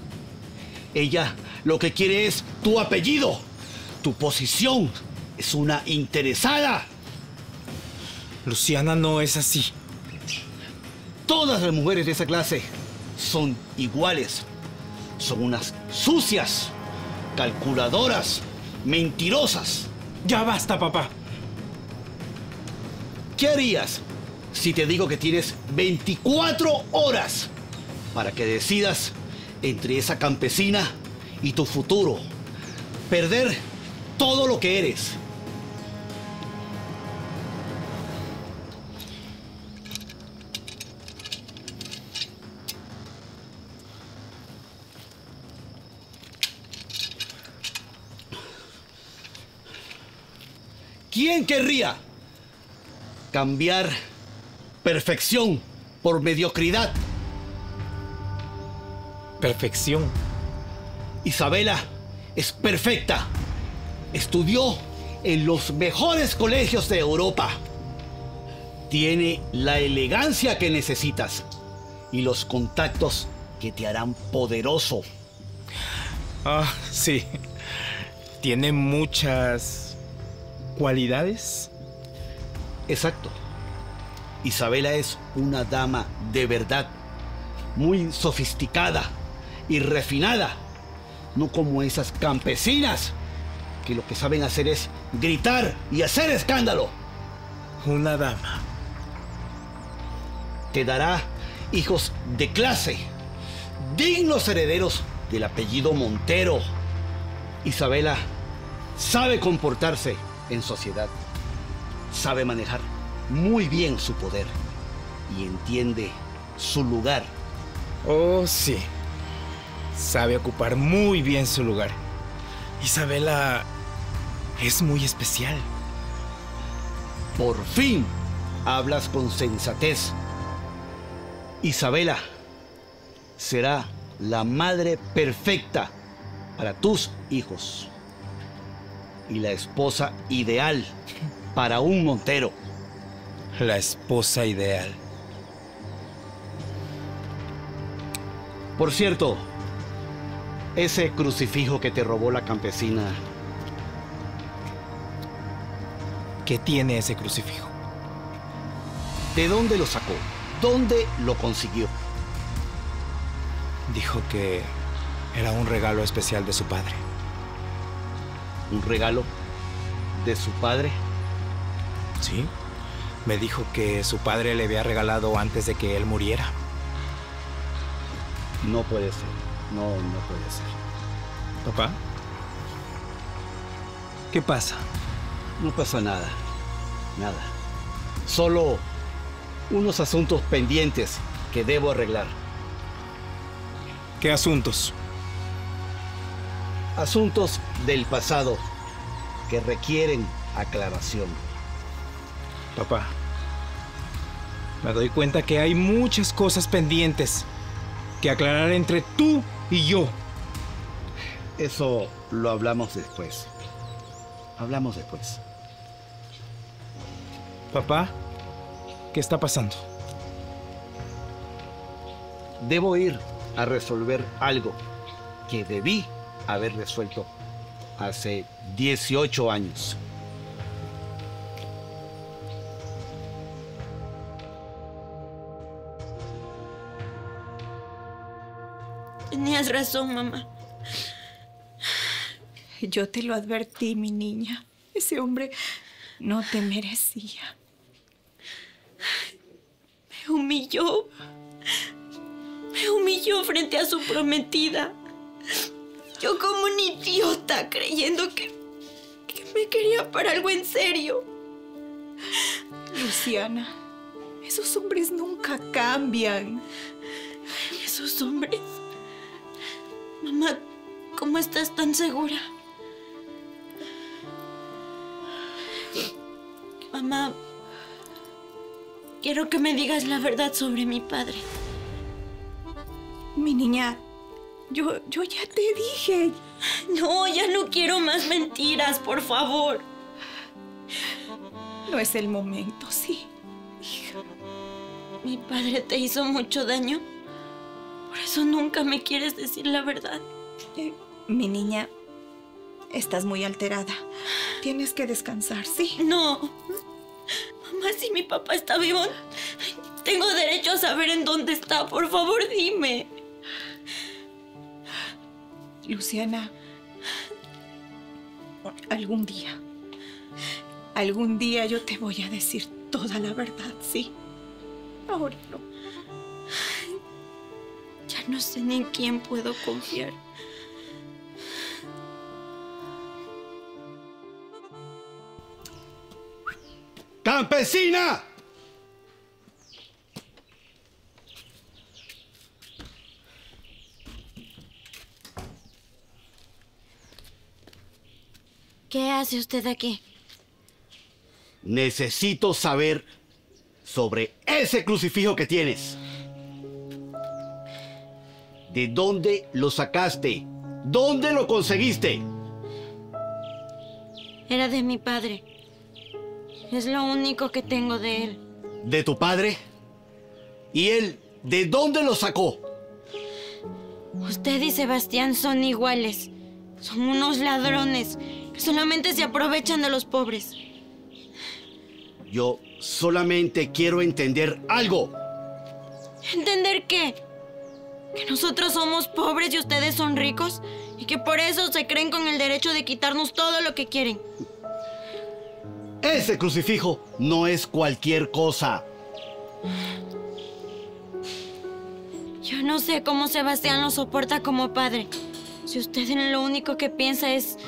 Ella lo que quiere es tu apellido, tu posición. Es una interesada. Luciana no es así. Todas las mujeres de esa clase son iguales. Son unas sucias, calculadoras, mentirosas. Ya basta, papá. ¿Qué harías si te digo que tienes 24 horas para que decidas entre esa campesina y tu futuro? Perder todo lo que eres. ¿Quién querría cambiar perfección por mediocridad? Perfección. Isabela es perfecta. Estudió en los mejores colegios de Europa. Tiene la elegancia que necesitas y los contactos que te harán poderoso. Ah, sí. Tiene muchas cualidades. Exacto. Isabela es una dama de verdad, muy sofisticada y refinada, no como esas campesinas que lo que saben hacer es gritar y hacer escándalo. Una dama. Te dará hijos de clase, dignos herederos del apellido Montero. Isabela sabe comportarse en sociedad, sabe manejar muy bien su poder y entiende su lugar. Oh, sí. Sabe ocupar muy bien su lugar. Isabela es muy especial. Por fin hablas con sensatez. Isabela será la madre perfecta para tus hijos y la esposa ideal para un Montero. La esposa ideal. Por cierto, ese crucifijo que te robó la campesina, ¿qué tiene ese crucifijo? ¿de dónde lo sacó? ¿Dónde lo consiguió? Dijo que era un regalo especial de su padre. ¿Un regalo de su padre? Sí. Me dijo que su padre le había regalado antes de que él muriera. No puede ser. No puede ser. ¿Papá? ¿Qué pasa? No pasa nada. Nada. Solo unos asuntos pendientes que debo arreglar. ¿Qué asuntos? Asuntos del pasado que requieren aclaración. Papá, me doy cuenta que hay muchas cosas pendientes que aclarar entre tú y yo. Eso lo hablamos después. Hablamos después. Papá, ¿qué está pasando? Debo ir a resolver algo que debí haber resuelto hace 18 años. Tenías razón, mamá. Yo te lo advertí, mi niña. Ese hombre no te merecía. Me humilló. Me humilló frente a su prometida. Yo como un idiota creyendo que me quería para algo en serio. Luciana, esos hombres nunca cambian. Esos hombres. Mamá, ¿cómo estás tan segura? Mamá, quiero que me digas la verdad sobre mi padre. Mi niña, yo ya te dije. No, ya no quiero más mentiras, por favor. No es el momento, sí, hija. ¿Mi padre te hizo mucho daño? Por eso nunca me quieres decir la verdad. Mi niña, estás muy alterada. Tienes que descansar, ¿sí? No. Mamá, si mi papá está vivo, tengo derecho a saber en dónde está. Por favor, dime. Luciana, algún día yo te voy a decir toda la verdad, ¿sí? Ahora no. Ya no sé ni en quién puedo confiar. ¡Campesina! ¿Qué hace usted aquí? Necesito saber sobre ese crucifijo que tienes. ¿De dónde lo sacaste? ¿Dónde lo conseguiste? Era de mi padre. Es lo único que tengo de él. ¿De tu padre? ¿Y él de dónde lo sacó? Usted y Sebastián son iguales. Son unos ladrones que solamente se aprovechan de los pobres. Yo solamente quiero entender algo. ¿Entender qué? ¿Que nosotros somos pobres y ustedes son ricos? ¿Y que por eso se creen con el derecho de quitarnos todo lo que quieren? Ese crucifijo no es cualquier cosa. Yo no sé cómo Sebastián lo soporta como padre. Si usted en lo único que piensa es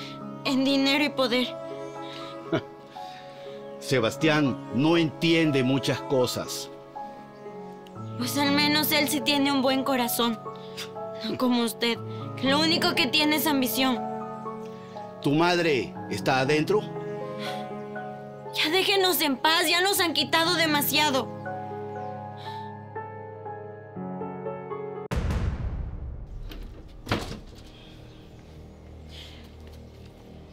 en dinero y poder. Sebastián no entiende muchas cosas. Pues al menos él sí tiene un buen corazón. No como usted, que lo único que tiene es ambición. ¿Tu madre está adentro? Ya déjenos en paz, ya nos han quitado demasiado.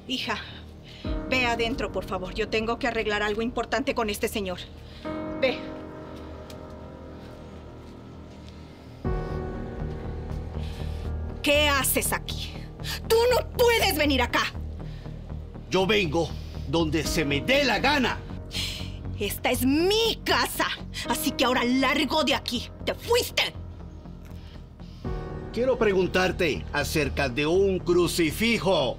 Hija, ve adentro, por favor. Yo tengo que arreglar algo importante con este señor. Ve. ¿Qué haces aquí? ¡Tú no puedes venir acá! Yo vengo donde se me dé la gana. Esta es mi casa, así que ahora largo de aquí. ¡Te fuiste! Quiero preguntarte acerca de un crucifijo.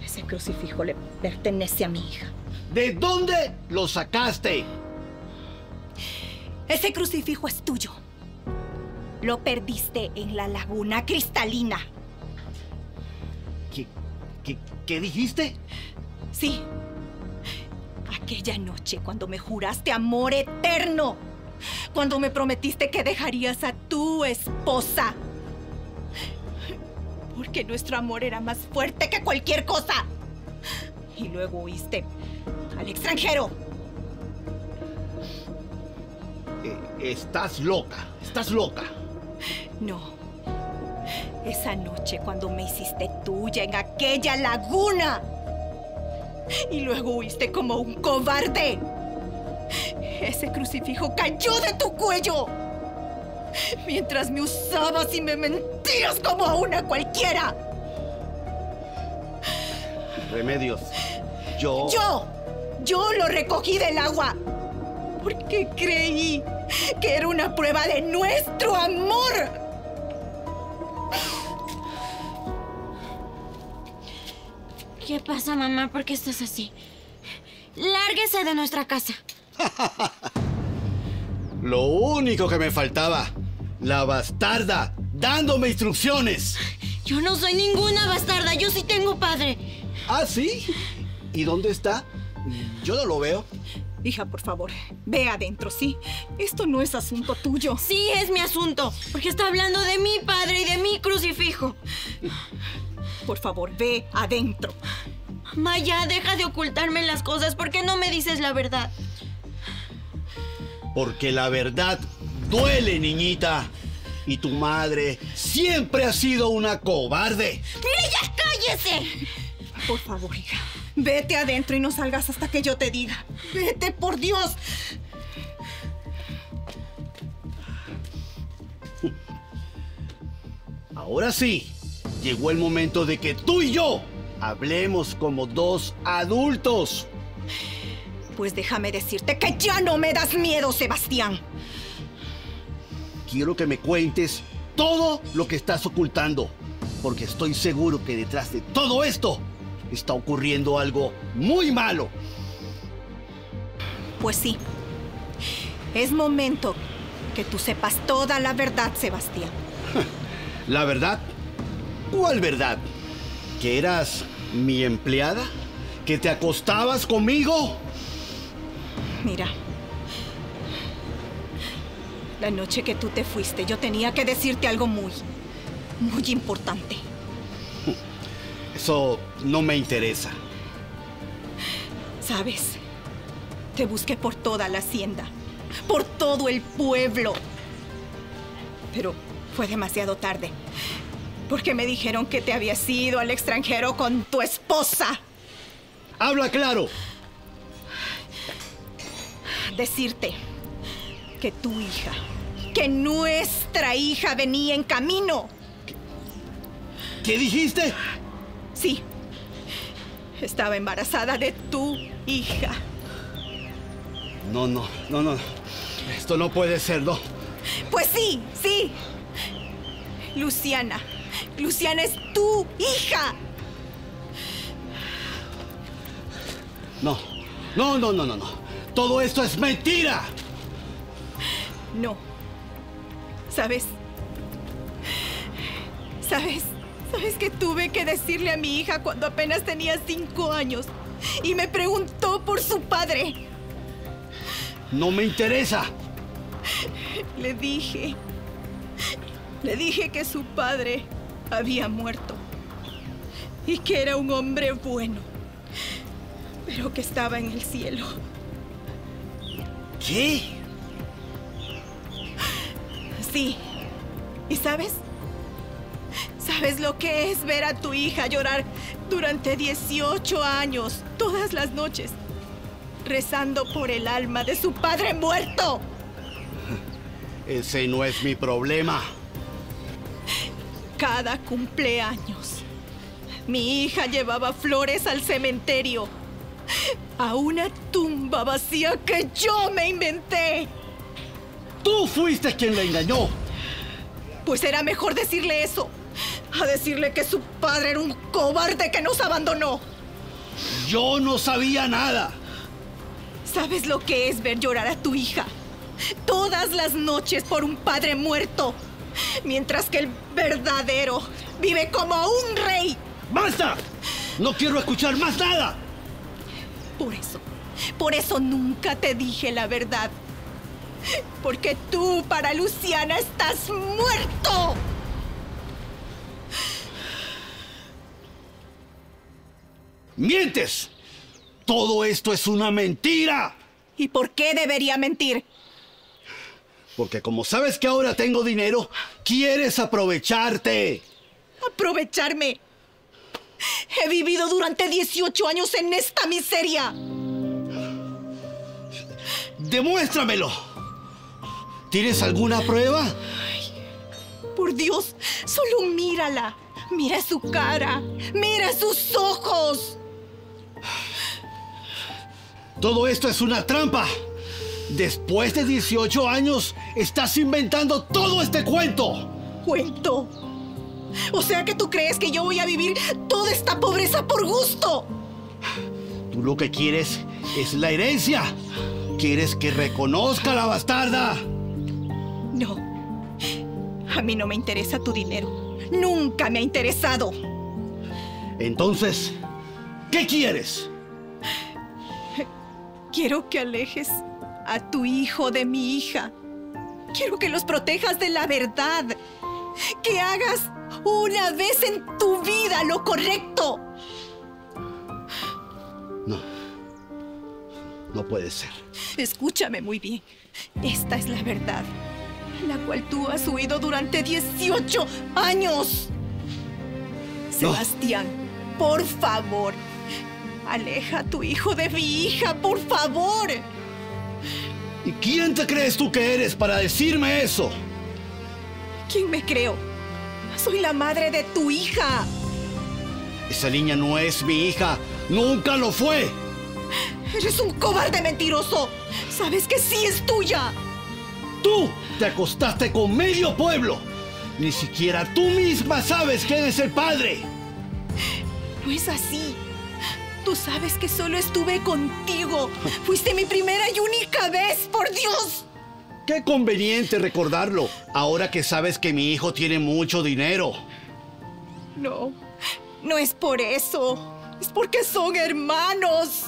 Ese crucifijo le pertenece a mi hija. ¿De dónde lo sacaste? Ese crucifijo es tuyo. Lo perdiste en la laguna cristalina. ¿Qué dijiste? Sí. Aquella noche cuando me juraste amor eterno. Cuando me prometiste que dejarías a tu esposa. Porque nuestro amor era más fuerte que cualquier cosa. Y luego huiste al extranjero. Estás loca, estás loca. No. Esa noche cuando me hiciste tuya en aquella laguna. Y luego huiste como un cobarde. Ese crucifijo cayó de tu cuello. Mientras me usabas y me mentías como a una cualquiera. Remedios, yo lo recogí del agua. Porque creí que era una prueba de nuestro amor. ¿Qué pasa, mamá? ¿Por qué estás así? Lárguese de nuestra casa. Lo único que me faltaba. La bastarda, dándome instrucciones. Yo no soy ninguna bastarda. Yo sí tengo padre. ¿Ah, sí? ¿Y dónde está? Yo no lo veo. Hija, por favor, ve adentro, ¿sí? Esto no es asunto tuyo. Sí, es mi asunto. Porque está hablando de mi padre y de mi crucifijo. Por favor, ve adentro. Mamá, ya deja de ocultarme las cosas. ¿Por qué no me dices la verdad? Porque la verdad duele, niñita. Y tu madre siempre ha sido una cobarde. ¡Mire, ya cállese! Por favor, hija, vete adentro y no salgas hasta que yo te diga. Vete, por Dios. Ahora sí, llegó el momento de que tú y yo hablemos como dos adultos. Pues déjame decirte que ya no me das miedo, Sebastián. Quiero que me cuentes todo lo que estás ocultando, porque estoy seguro que detrás de todo esto está ocurriendo algo muy malo. Pues sí. Es momento que tú sepas toda la verdad, Sebastián. ¿La verdad? ¿Cuál verdad? ¿Que eras mi empleada? ¿Que te acostabas conmigo? Mira. La noche que tú te fuiste, yo tenía que decirte algo muy importante. Eso no me interesa. ¿Sabes? Te busqué por toda la hacienda, por todo el pueblo. Pero fue demasiado tarde, porque me dijeron que te habías ido al extranjero con tu esposa. ¡Habla claro! Decirte que tu hija, que nuestra hija venía en camino. ¿Qué dijiste? Sí, estaba embarazada de tu hija. No. Esto no puede ser, ¿no? Pues sí. Luciana es tu hija. No. Todo esto es mentira. No. ¿Sabes que tuve que decirle a mi hija cuando apenas tenía 5 años? Y me preguntó por su padre. No me interesa. Le dije que su padre había muerto. Y que era un hombre bueno. Pero que estaba en el cielo. ¿Qué? Sí. ¿Y sabes? ¿Sabes lo que es ver a tu hija llorar durante 18 años, todas las noches, rezando por el alma de su padre muerto? Ese no es mi problema. Cada cumpleaños, mi hija llevaba flores al cementerio, a una tumba vacía que yo me inventé. ¡Tú fuiste quien la engañó! Pues era mejor decirle eso, a decirle que su padre era un cobarde que nos abandonó. Yo no sabía nada. ¿Sabes lo que es ver llorar a tu hija todas las noches por un padre muerto, mientras que el verdadero vive como un rey? ¡Basta! No quiero escuchar más nada. Por eso nunca te dije la verdad. Porque tú, para Luciana, estás muerto. ¡Mientes! Todo esto es una mentira. ¿Y por qué debería mentir? Porque como sabes que ahora tengo dinero, quieres aprovecharte. ¿Aprovecharme? He vivido durante 18 años en esta miseria. ¡Demuéstramelo! ¿Tienes alguna prueba? Ay, por Dios, solo mírala. Mira su cara. Mira sus ojos. Todo esto es una trampa. Después de 18 años, estás inventando todo este cuento. ¿Cuento? O sea que tú crees que yo voy a vivir toda esta pobreza por gusto. Tú lo que quieres es la herencia. ¿Quieres que reconozca a la bastarda? No. A mí no me interesa tu dinero. Nunca me ha interesado. Entonces, ¿qué quieres? Quiero que alejes a tu hijo de mi hija. Quiero que los protejas de la verdad. Que hagas una vez en tu vida lo correcto. No. No puede ser. Escúchame muy bien. Esta es la verdad, la cual tú has huido durante 18 años. No. Sebastián, por favor, aleja a tu hijo de mi hija, por favor. ¿Y quién te crees tú que eres para decirme eso? ¿Quién me creo? Soy la madre de tu hija. Esa niña no es mi hija. Nunca lo fue. Eres un cobarde mentiroso. Sabes que sí es tuya. Tú te acostaste con medio pueblo. Ni siquiera tú misma sabes quién es el padre. No es así. Tú sabes que solo estuve contigo. Fuiste mi primera y única vez, por Dios. Qué conveniente recordarlo, ahora que sabes que mi hijo tiene mucho dinero. No, no es por eso. Es porque son hermanos.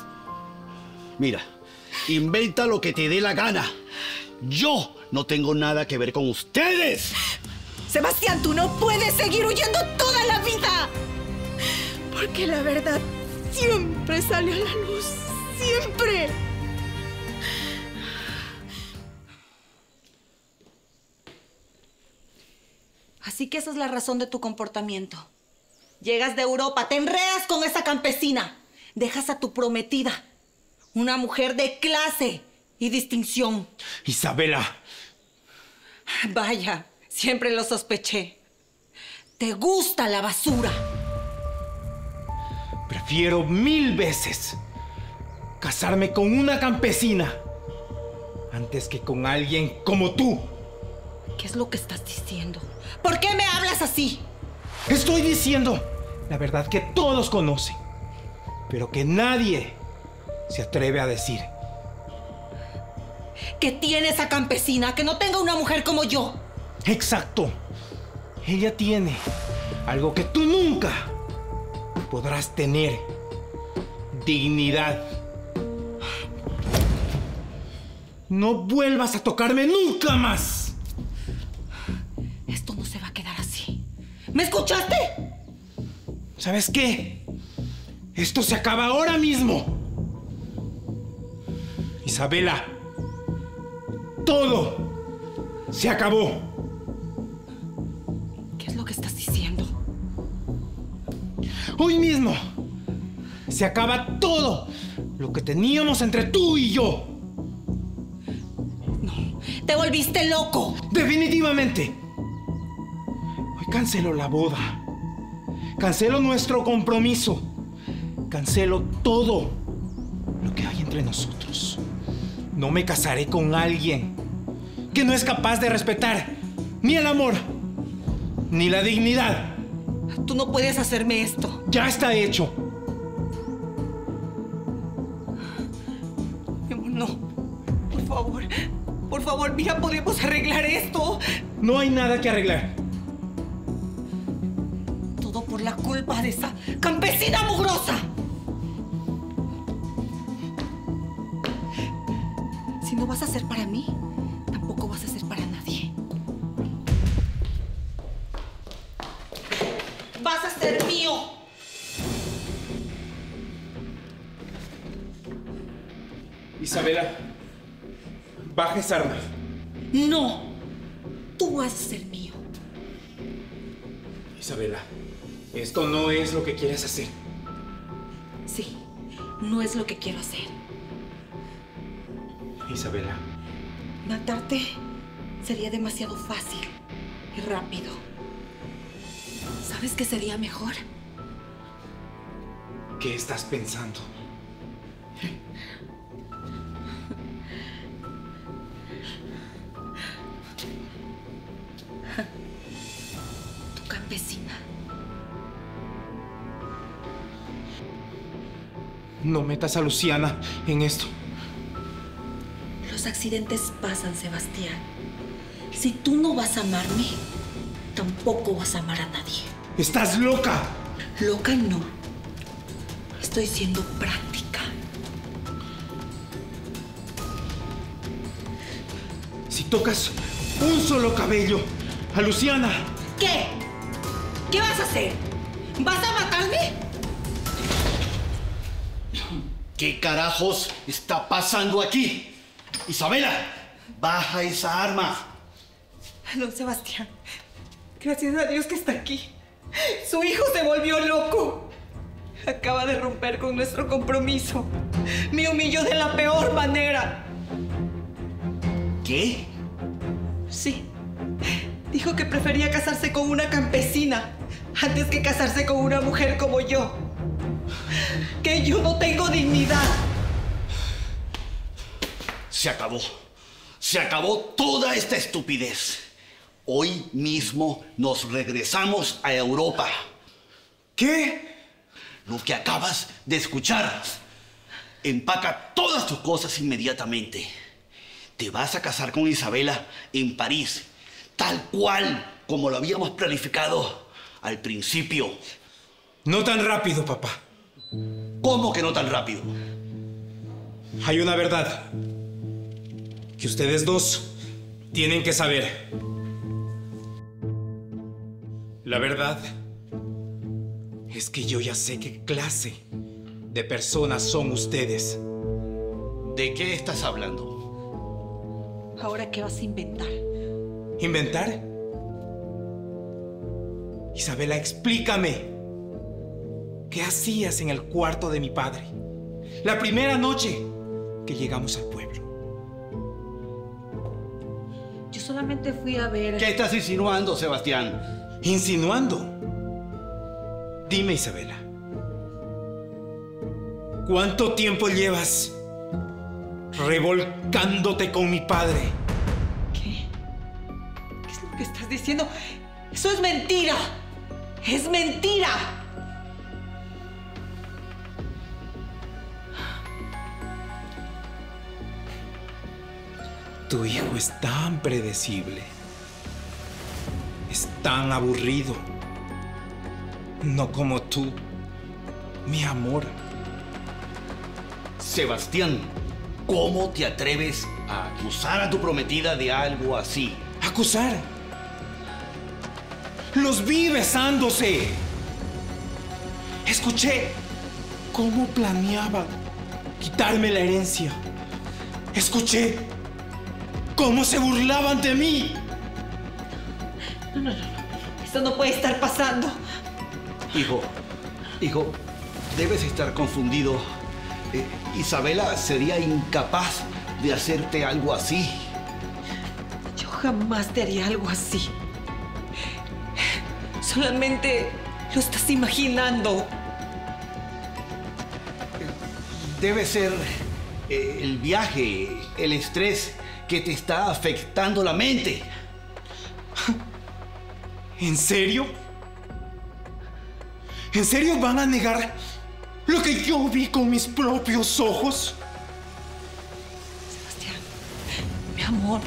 Mira, inventa lo que te dé la gana. Yo no tengo nada que ver con ustedes. Sebastián, tú no puedes seguir huyendo toda la vida. Porque la verdad siempre sale a la luz. Siempre. Así que esa es la razón de tu comportamiento. Llegas de Europa, te enredas con esa campesina. Dejas a tu prometida. Una mujer de clase y distinción. Isabela. Vaya, siempre lo sospeché. Te gusta la basura. Prefiero 1000 veces casarme con una campesina antes que con alguien como tú. ¿Qué es lo que estás diciendo? ¿Por qué me hablas así? Estoy diciendo la verdad que todos conocen, pero que nadie se atreve a decir. ¿Qué tiene esa campesina que no tenga una mujer como yo? Exacto. Ella tiene algo que tú nunca podrás tener. Dignidad. No vuelvas a tocarme nunca más. Esto no se va a quedar así. ¿Me escuchaste? ¿Sabes qué? Esto se acaba ahora mismo. Isabela, todo se acabó. ¿Qué es lo que estás diciendo? Hoy mismo se acaba todo lo que teníamos entre tú y yo. No, te volviste loco. Definitivamente. Hoy cancelo la boda. Cancelo nuestro compromiso. Cancelo todo lo que hay entre nosotros. No me casaré con alguien que no es capaz de respetar ni el amor, ni la dignidad. Tú no puedes hacerme esto. Ya está hecho. No, por favor, mira, podemos arreglar esto. No hay nada que arreglar. Todo por la culpa de esa campesina mugrosa. Si no vas a ser para mí, tampoco vas a ser para nadie. Vas a ser mío. Isabela, baja esa arma. No, tú vas a ser mío. Isabela, esto no es lo que quieres hacer. Sí, no es lo que quiero hacer. Isabela. Matarte sería demasiado fácil y rápido. ¿Sabes qué sería mejor? ¿Qué estás pensando? Tu campesina. No metas a Luciana en esto. Los accidentes pasan, Sebastián. Si tú no vas a amarme, tampoco vas a amar a nadie. ¡Estás loca! Loca no. Estoy siendo práctica. Si tocas un solo cabello a Luciana... ¿Qué? ¿Qué vas a hacer? ¿Vas a matarme? ¿Qué carajos está pasando aquí? Isabela, baja esa arma. Don Sebastián, gracias a Dios que está aquí. Su hijo se volvió loco. Acaba de romper con nuestro compromiso. Me humilló de la peor manera. ¿Qué? Sí. Dijo que prefería casarse con una campesina antes que casarse con una mujer como yo. Que yo no tengo dignidad. Se acabó. Se acabó toda esta estupidez. Hoy mismo nos regresamos a Europa. ¿Qué? Lo que acabas de escuchar. Empaca todas tus cosas inmediatamente. Te vas a casar con Isabela en París, tal cual como lo habíamos planificado al principio. No tan rápido, papá. ¿Cómo que no tan rápido? Hay una verdad que ustedes dos tienen que saber. La verdad es que yo ya sé qué clase de personas son ustedes. ¿De qué estás hablando? ¿Ahora qué vas a inventar? ¿Inventar? Isabela, explícame. ¿Qué hacías en el cuarto de mi padre la primera noche que llegamos al pueblo? Yo solamente fui a ver... ¿Qué estás insinuando, Sebastián? ¿Insinuando? Dime, Isabela. ¿Cuánto tiempo llevas revolcándote con mi padre? ¿Qué? ¿Qué es lo que estás diciendo? ¡Eso es mentira! ¡Es mentira! Tu hijo es tan predecible. Es tan aburrido. No como tú, mi amor. Sebastián, ¿cómo te atreves a acusar a tu prometida de algo así? ¿Acusar? Los vi besándose. Escuché cómo planeaban quitarme la herencia. Escuché cómo se burlaban de mí. No. Esto no puede estar pasando. Hijo, debes estar confundido. Isabela sería incapaz de hacerte algo así. Yo jamás te haría algo así. Solamente lo estás imaginando. Debe ser el viaje, el estrés que te está afectando la mente. ¿En serio? ¿En serio van a negar lo que yo vi con mis propios ojos? Sebastián, mi amor,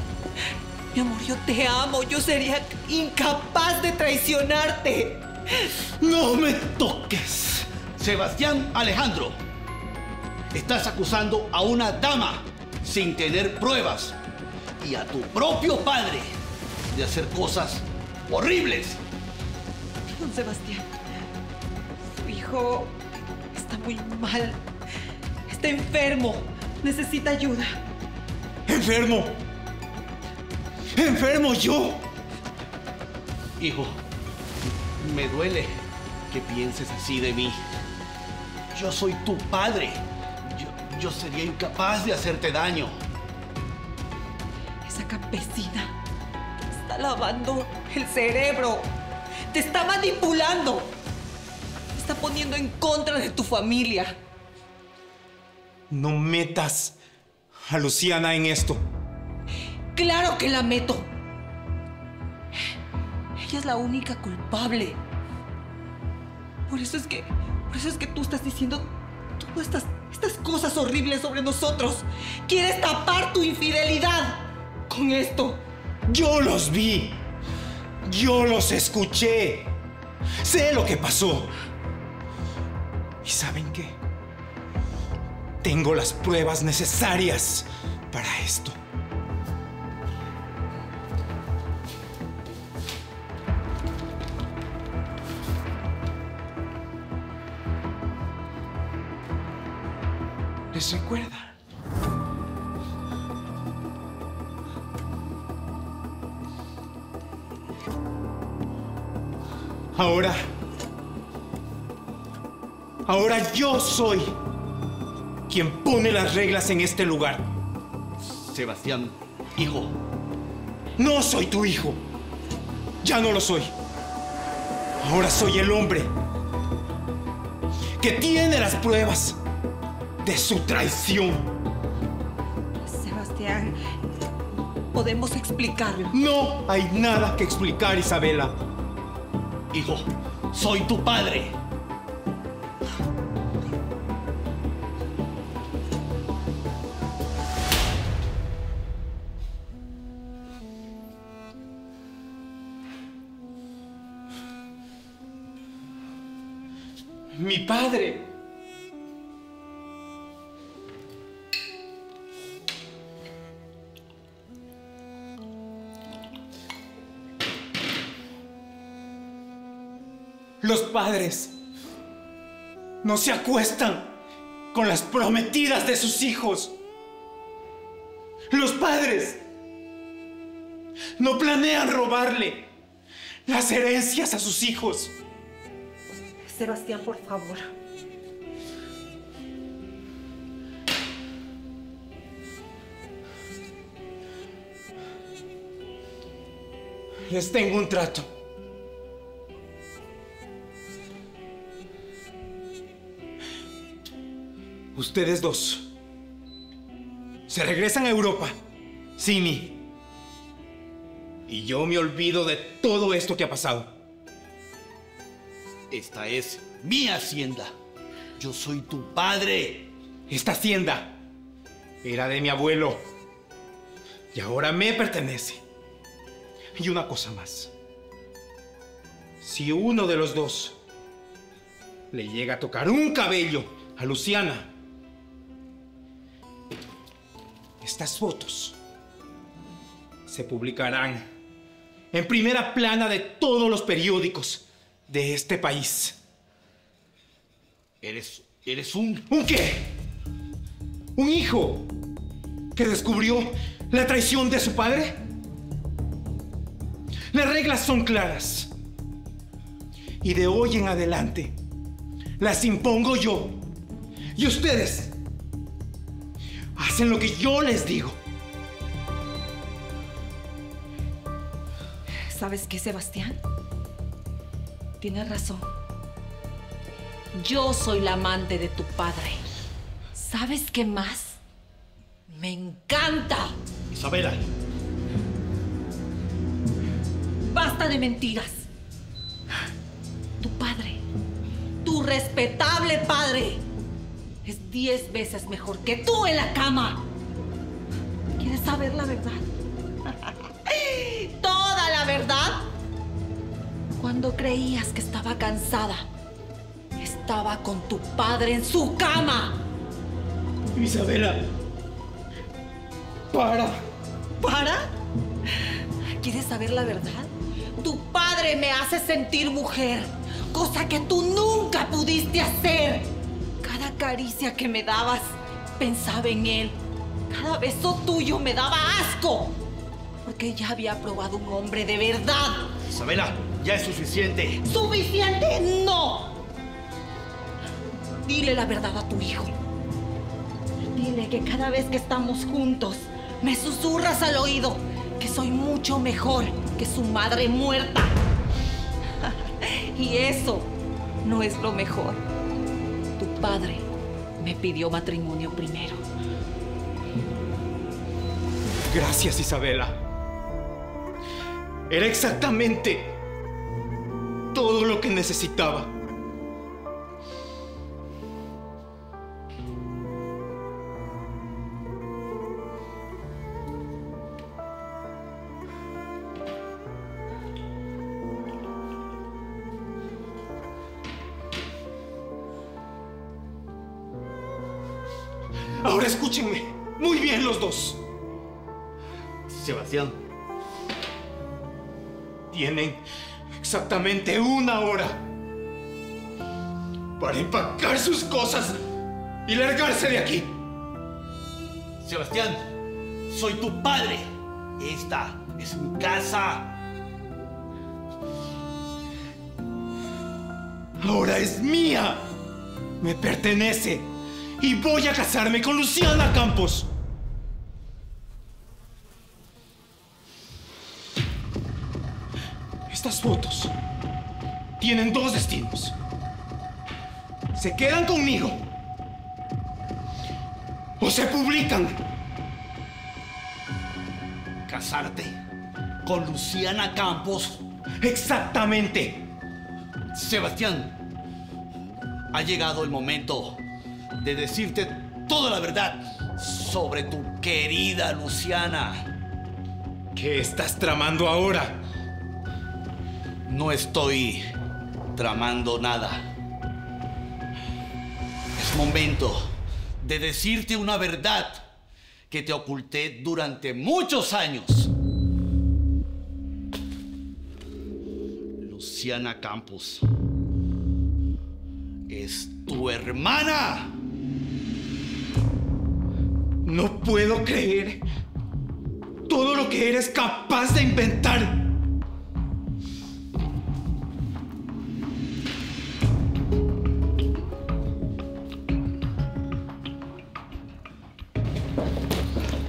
yo te amo. Yo sería incapaz de traicionarte. ¡No me toques! Sebastián Alejandro, estás acusando a una dama sin tener pruebas y a tu propio padre de hacer cosas horribles. Don Sebastián, su hijo está muy mal. Está enfermo. Necesita ayuda. ¿Enfermo? ¿Enfermo yo? Hijo, me duele que pienses así de mí. Yo soy tu padre. Yo sería incapaz de hacerte daño. Esa campesina te está lavando el cerebro. Te está manipulando. Te está poniendo en contra de tu familia. No metas a Luciana en esto. ¡Claro que la meto! Ella es la única culpable. Por eso es que tú estás diciendo todas estas estas cosas horribles sobre nosotros. Quieres tapar tu infidelidad con esto. Yo los vi. Yo los escuché. Sé lo que pasó. ¿Y saben qué? Tengo las pruebas necesarias para esto. ¿Les recuerda? Ahora yo soy quien pone las reglas en este lugar. Sebastián, hijo. No soy tu hijo. Ya no lo soy. Ahora soy el hombre que tiene las pruebas de su traición. Sebastián, podemos explicarlo. No hay nada que explicar, Isabela. Hijo, soy tu padre. Mi padre. Los padres no se acuestan con las prometidas de sus hijos. Los padres no planean robarle las herencias a sus hijos. Sebastián, por favor. Les tengo un trato. Ustedes dos se regresan a Europa sin mí. Y yo me olvido de todo esto que ha pasado. Esta es mi hacienda. Yo soy tu padre. Esta hacienda era de mi abuelo y ahora me pertenece. Y una cosa más. Si uno de los dos le llega a tocar un cabello a Luciana, estas fotos se publicarán en primera plana de todos los periódicos de este país. Eres un... ¿Un qué? ¿Un hijo que descubrió la traición de su padre? Las reglas son claras. Y de hoy en adelante las impongo yo. Y ustedes hacen lo que yo les digo. ¿Sabes qué, Sebastián? Tienes razón. Yo soy la amante de tu padre. ¿Sabes qué más? ¡Me encanta! Isabela. ¡Basta de mentiras! Tu padre, tu respetable padre, es 10 veces mejor que tú en la cama. ¿Quieres saber la verdad? ¿Toda la verdad? Cuando creías que estaba cansada, estaba con tu padre en su cama. Isabela, para. ¿Para? ¿Quieres saber la verdad? Tu padre me hace sentir mujer, cosa que tú nunca pudiste hacer. Cada caricia que me dabas, pensaba en él. Cada beso tuyo me daba asco, porque ya había probado un hombre de verdad. Isabela, ya es suficiente. ¡Suficiente no! Dile la verdad a tu hijo. Dile que cada vez que estamos juntos, me susurras al oído que soy mucho mejor que su madre muerta. Y eso no es lo mejor. Tu padre me pidió matrimonio primero. Gracias, Isabela. Era exactamente todo lo que necesitaba. escúchenme muy bien los dos. Sebastián. Tienen exactamente 1 hora para empacar sus cosas y largarse de aquí. Sebastián, soy tu padre. Esta es mi casa. Ahora es mía. Me pertenece. Y voy a casarme con Luciana Campos. Estas fotos tienen 2 destinos. Se quedan conmigo o se publican. ¿Casarte con Luciana Campos? Exactamente. Sebastián, ha llegado el momento de decirte toda la verdad sobre tu querida Luciana. ¿Qué estás tramando ahora? No estoy tramando nada. Es momento de decirte una verdad que te oculté durante muchos años. Luciana Campos es tu hermana. No puedo creer todo lo que eres capaz de inventar.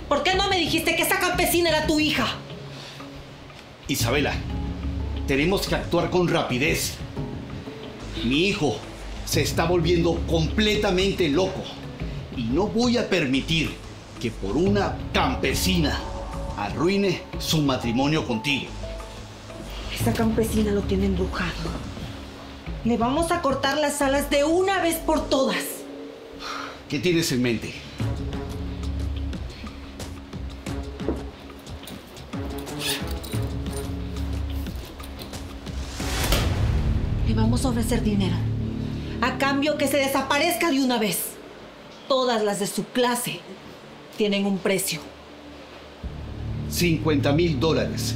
¿Por qué no me dijiste que esa campesina era tu hija? Isabela, tenemos que actuar con rapidez. Mi hijo se está volviendo completamente loco y no voy a permitir que por una campesina arruine su matrimonio contigo. Esa campesina lo tiene embrujado. Le vamos a cortar las alas de una vez por todas. ¿Qué tienes en mente? Le vamos a ofrecer dinero a cambio que se desaparezca de una vez. Todas las de su clase tienen un precio. $50,000.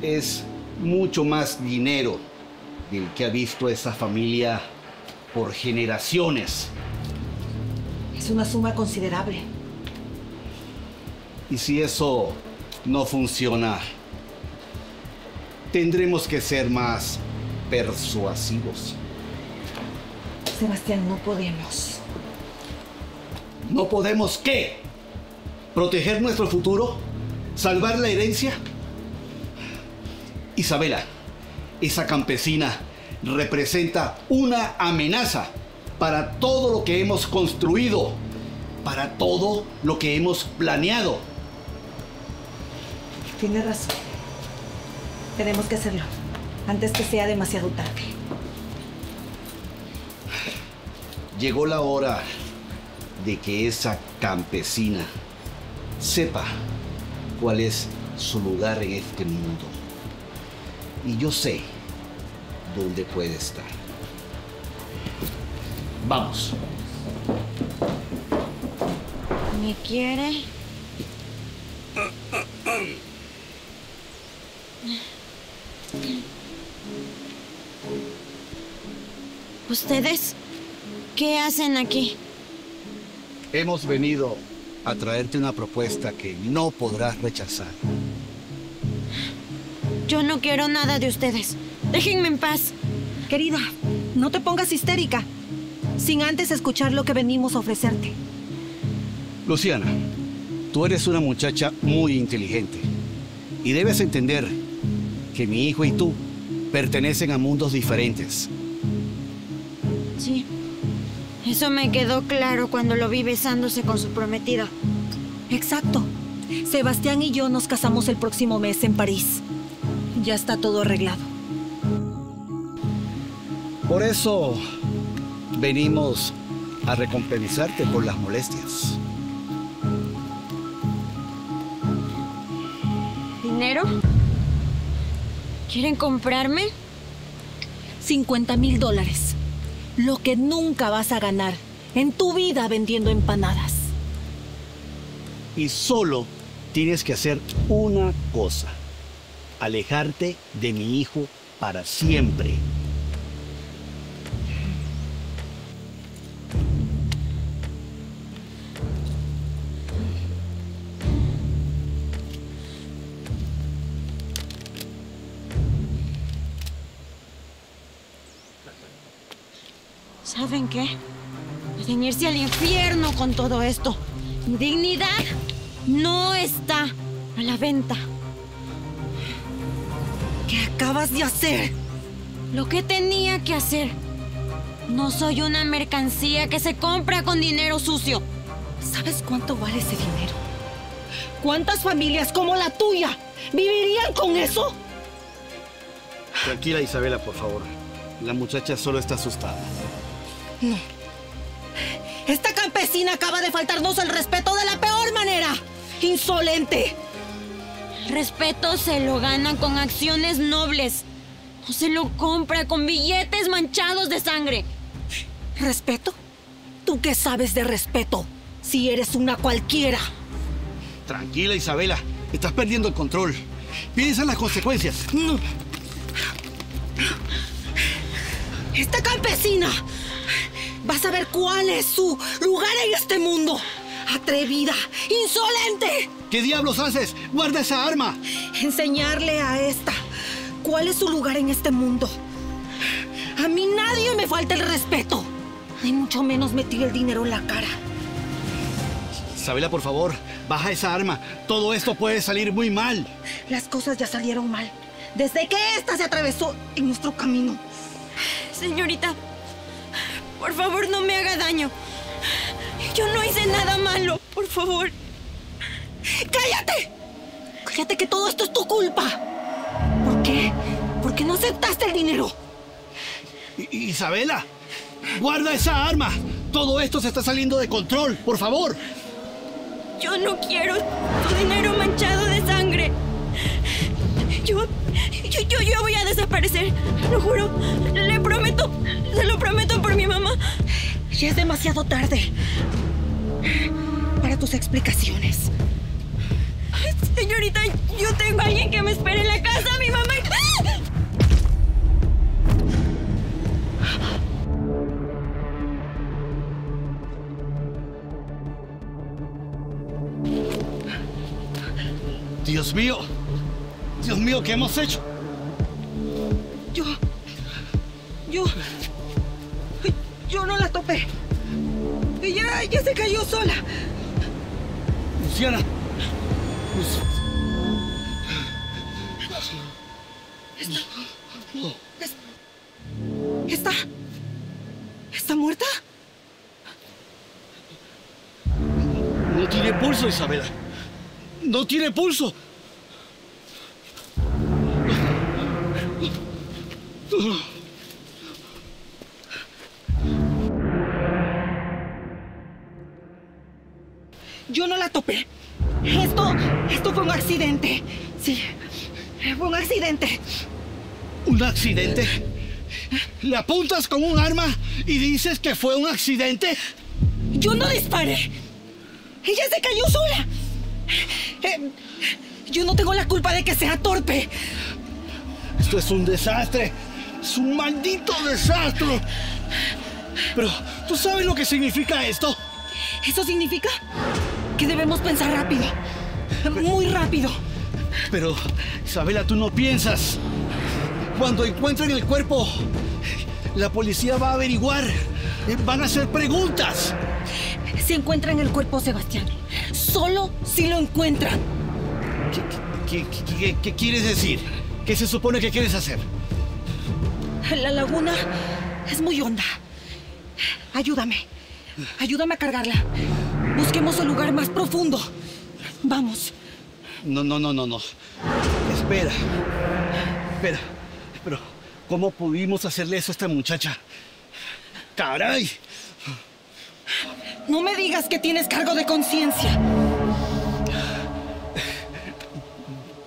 Es mucho más dinero del que ha visto esa familia por generaciones. Es una suma considerable. Y si eso no funciona, tendremos que ser más persuasivos. Sebastián, no podemos. ¿No podemos qué? ¿Proteger nuestro futuro? ¿Salvar la herencia? Isabela, esa campesina representa una amenaza para todo lo que hemos construido, para todo lo que hemos planeado. Tiene razón. Tenemos que hacerlo antes que sea demasiado tarde. Llegó la hora de que esa campesina sepa cuál es su lugar en este mundo. Y yo sé dónde puede estar. Vamos. ¿Me quiere? ¿Ustedes qué hacen aquí? Hemos venido a traerte una propuesta que no podrás rechazar. Yo no quiero nada de ustedes. Déjenme en paz. Querida, no te pongas histérica, sin antes escuchar lo que venimos a ofrecerte. Luciana, tú eres una muchacha muy inteligente y debes entender que mi hijo y tú pertenecen a mundos diferentes. Sí, eso me quedó claro cuando lo vi besándose con su prometida. Exacto. Sebastián y yo nos casamos el próximo mes en París. Ya está todo arreglado. Por eso venimos a recompensarte por las molestias. ¿Dinero? ¿Quieren comprarme? $50,000. Lo que nunca vas a ganar en tu vida vendiendo empanadas. Y solo tienes que hacer una cosa. Alejarte de mi hijo para siempre. ¿Saben qué? Pueden irse al infierno con todo esto. Mi dignidad no está a la venta. ¿Qué acabas de hacer? Lo que tenía que hacer. No soy una mercancía que se compra con dinero sucio. ¿Sabes cuánto vale ese dinero? ¿Cuántas familias como la tuya vivirían con eso? Tranquila, Isabela, por favor. La muchacha solo está asustada. No. Esta campesina acaba de faltarnos el respeto de la peor manera. ¡Insolente! El respeto se lo ganan con acciones nobles. No se lo compra con billetes manchados de sangre. ¿Respeto? ¿Tú qué sabes de respeto? Si eres una cualquiera. Tranquila, Isabela. Estás perdiendo el control. Piensa en las consecuencias. No. Esta campesina va a saber cuál es su lugar en este mundo. Atrevida, insolente. ¿Qué diablos haces? ¡Guarda esa arma! Enseñarle a esta cuál es su lugar en este mundo. A mí nadie me falta el respeto. Ni mucho menos me tire el dinero en la cara. Isabela, por favor, baja esa arma. Todo esto puede salir muy mal. Las cosas ya salieron mal desde que esta se atravesó en nuestro camino. Señorita, por favor, no me haga daño. Yo no hice nada malo, por favor. ¡Cállate! Cállate, que todo esto es tu culpa. ¿Por qué? ¿Por qué no aceptaste el dinero? Isabela, guarda esa arma. Todo esto se está saliendo de control, por favor. Yo no quiero tu dinero manchado de sangre. Yo voy a desaparecer, lo juro. Le prometo, se lo prometo por mi mamá. Ya es demasiado tarde para tus explicaciones. Señorita, yo tengo a alguien que me espere en la casa, mi mamá. ¡Ah! Dios mío. Dios mío, ¿qué hemos hecho? Yo no la topé. Ella se cayó sola. Luciana. ¿Está muerta? No tiene pulso, Isabela. No tiene pulso. Yo no la topé. Esto fue un accidente. Sí, fue un accidente. ¿Un accidente? ¿Le apuntas con un arma y dices que fue un accidente? Yo no disparé. Ella se cayó sola. Yo no tengo la culpa de que sea torpe. Esto es un desastre. Es un maldito desastre. Pero, ¿tú sabes lo que significa esto? Eso significa que debemos pensar rápido. Muy rápido. Pero, Isabela, tú no piensas. Cuando encuentren el cuerpo, la policía va a averiguar. Van a hacer preguntas. Si encuentran el cuerpo, Sebastián. Solo si lo encuentran. ¿Qué quieres decir? ¿Qué se supone que quieres hacer? La laguna es muy honda. Ayúdame. Ayúdame a cargarla. Busquemos el lugar más profundo. Vamos. No. Espera. Pero, ¿cómo pudimos hacerle eso a esta muchacha? ¡Caray! No me digas que tienes cargo de conciencia.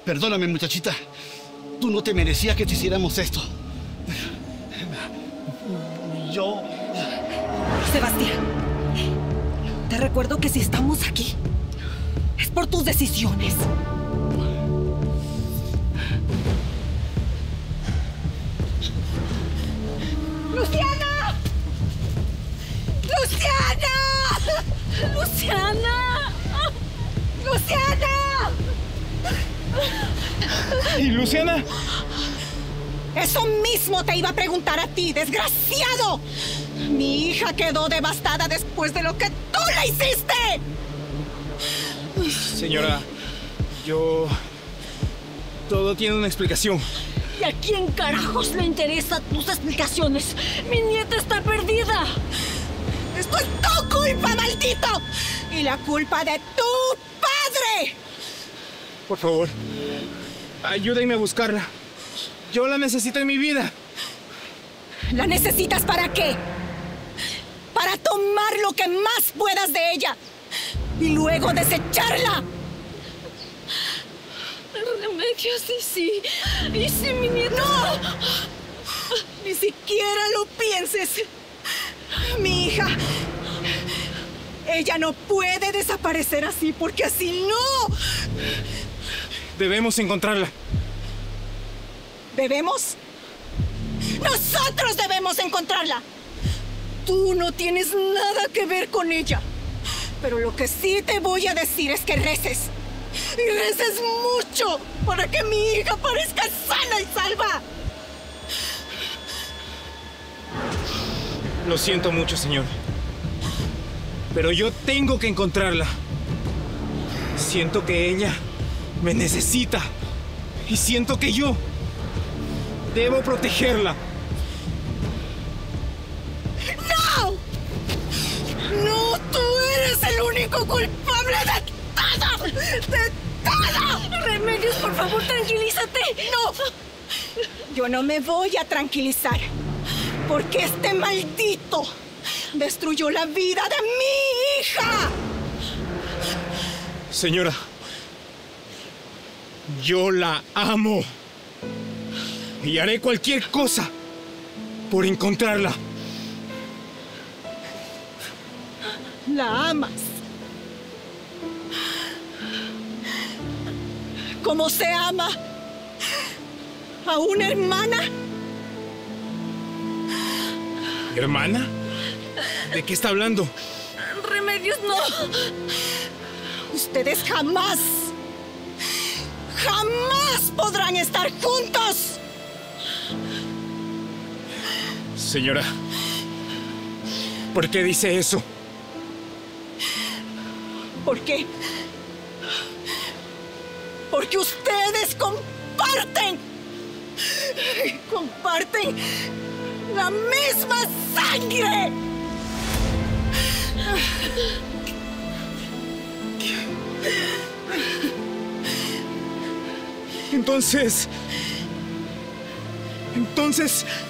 Perdóname, muchachita. Tú no te merecías que te hiciéramos esto. Yo... Sebastián, te recuerdo que si estamos aquí, es por tus decisiones. ¡Luciana! ¡Luciana! ¡Luciana! ¡Luciana! ¿Y Luciana? Eso mismo te iba a preguntar a ti, desgraciado. Mi hija quedó devastada después de lo que tú le hiciste. Señora, todo tiene una explicación. ¿Y a quién carajos le interesan tus explicaciones? ¡Mi nieta está perdida! ¡Esto es tu culpa, maldito! ¡Y la culpa de tu padre! Por favor, ayúdenme a buscarla. Yo la necesito en mi vida. ¿La necesitas para qué? Para tomar lo que más puedas de ella y luego desecharla. Remedios, ¿y si mi nieta? ¡No! Ni siquiera lo pienses. Mi hija, ella no puede desaparecer así, porque así no. Debemos encontrarla. ¿Debemos? ¡Nosotros debemos encontrarla! Tú no tienes nada que ver con ella. Pero lo que sí te voy a decir es que reces. Y reces mucho para que mi hija parezca sana y salva. Lo siento mucho, señor. Pero yo tengo que encontrarla. Siento que ella me necesita. Y siento que yo debo protegerla. ¡No! ¡No! ¡Tú eres el único culpable de todo! ¡De todo! Remedios, por favor, tranquilízate. ¡No! Yo no me voy a tranquilizar. Porque este maldito destruyó la vida de mi hija. Señora, yo la amo. Y haré cualquier cosa por encontrarla. La amas. ¿Cómo se ama a una hermana? ¿Hermana? ¿De qué está hablando? Remedios, no. Ustedes jamás podrán estar juntos. Señora, ¿por qué dice eso? ¿Por qué? Porque ustedes comparten la misma sangre. Entonces,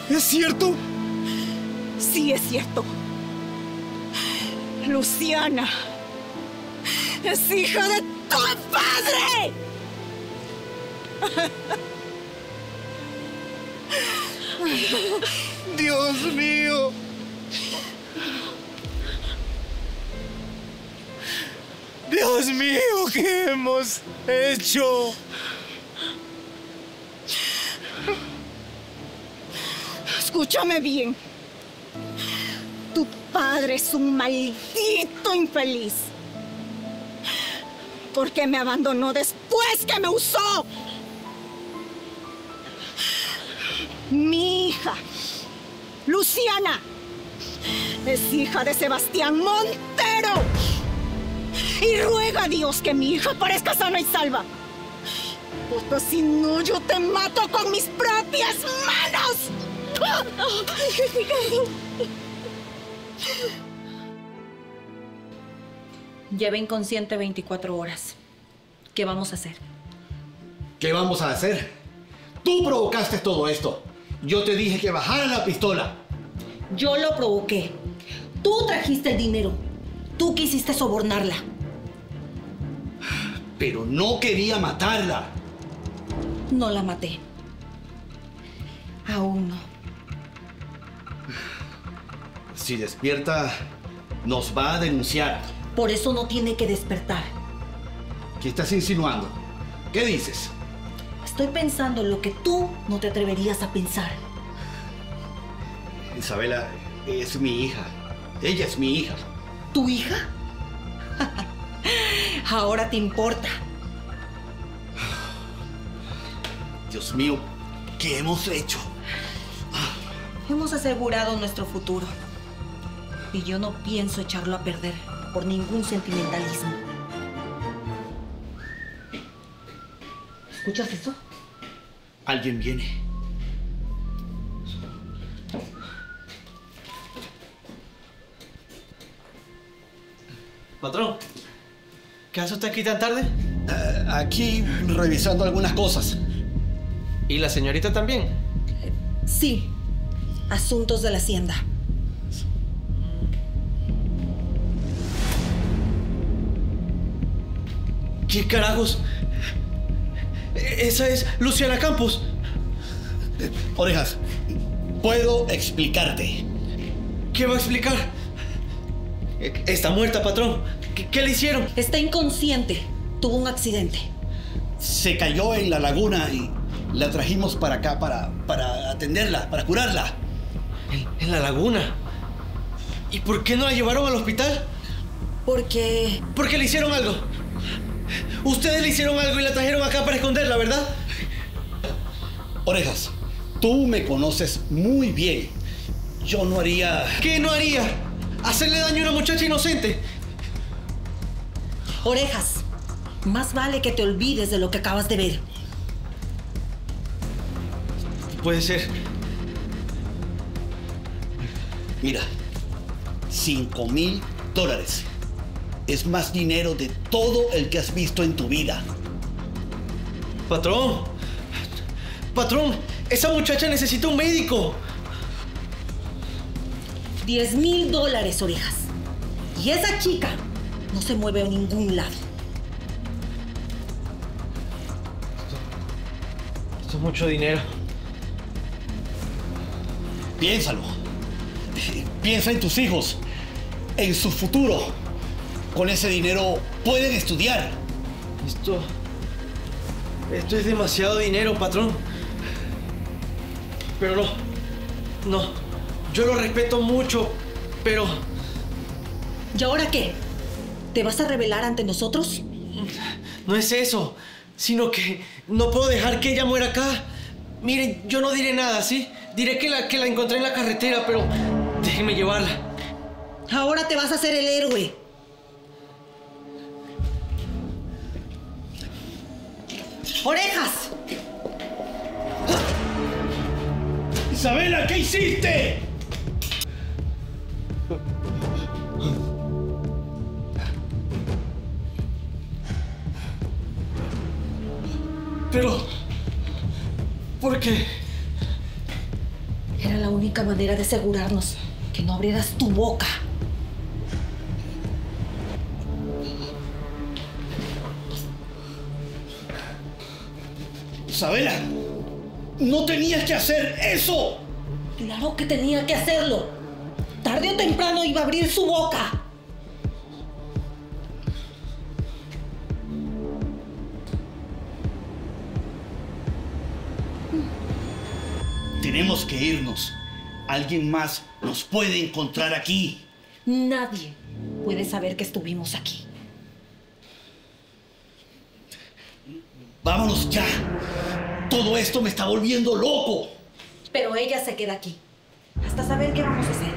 ¿es cierto? Sí, es cierto. Luciana es hija de tu padre. Dios mío. Dios mío, ¿qué hemos hecho? Escúchame bien. Tu padre es un maldito infeliz. Porque me abandonó después que me usó. Mi hija, Luciana, es hija de Sebastián Montero. Y ruega a Dios que mi hija parezca sana y salva. Porque si no, yo te mato con mis propias manos. Lleva inconsciente 24 horas. ¿Qué vamos a hacer? ¿Qué vamos a hacer? Tú provocaste todo esto. Yo te dije que bajara la pistola. Yo lo provoqué. Tú trajiste el dinero. Tú quisiste sobornarla. Pero no quería matarla. No la maté. Aún no. Si despierta, nos va a denunciar. Por eso no tiene que despertar. ¿Qué estás insinuando? ¿Qué dices? Estoy pensando en lo que tú no te atreverías a pensar. Isabela es mi hija. Ella es mi hija. ¿Tu hija? Ahora te importa. Dios mío, ¿qué hemos hecho? Hemos asegurado nuestro futuro. Y yo no pienso echarlo a perder por ningún sentimentalismo. ¿Escuchas eso? Alguien viene. Patrón, ¿qué hace usted aquí tan tarde? Aquí revisando algunas cosas. ¿Y la señorita también? Sí. Asuntos de la hacienda. ¿Qué carajos? Esa es Luciana Campos. Orejas, puedo explicarte. ¿Qué va a explicar? Está muerta, patrón. ¿Qué le hicieron? Está inconsciente. Tuvo un accidente. Se cayó en la laguna y la trajimos para acá para atenderla, para curarla. ¿En la laguna? ¿Y por qué no la llevaron al hospital? Porque le hicieron algo. Ustedes le hicieron algo y la trajeron acá para esconderla, ¿verdad? Orejas, tú me conoces muy bien. Yo no haría... ¿Qué no haría? ¿Hacerle daño a una muchacha inocente? Orejas, más vale que te olvides de lo que acabas de ver. Puede ser. Mira, $5,000. Es más dinero de todo el que has visto en tu vida. Patrón. Patrón, esa muchacha necesita un médico. $10,000, Orejas. Y esa chica no se mueve a ningún lado. Esto es mucho dinero. Piénsalo. Piensa en tus hijos, en su futuro. Con ese dinero pueden estudiar. Esto es demasiado dinero, patrón. Pero no. Yo lo respeto mucho, pero... ¿Y ahora qué? ¿Te vas a rebelar ante nosotros? No es eso, sino que no puedo dejar que ella muera acá. Miren, yo no diré nada, ¿sí? Diré que la encontré en la carretera, pero déjenme llevarla. Ahora te vas a hacer el héroe. ¡Orejas! ¡Isabela, qué hiciste! Pero... ¿por qué? Era la única manera de asegurarnos que no abrieras tu boca. Isabela, no tenías que hacer eso. Claro que tenía que hacerlo. Tarde o temprano iba a abrir su boca. Tenemos que irnos. Alguien más nos puede encontrar aquí. Nadie puede saber que estuvimos aquí. Vámonos ya. Todo esto me está volviendo loco. Pero ella se queda aquí. Hasta saber qué vamos a hacer.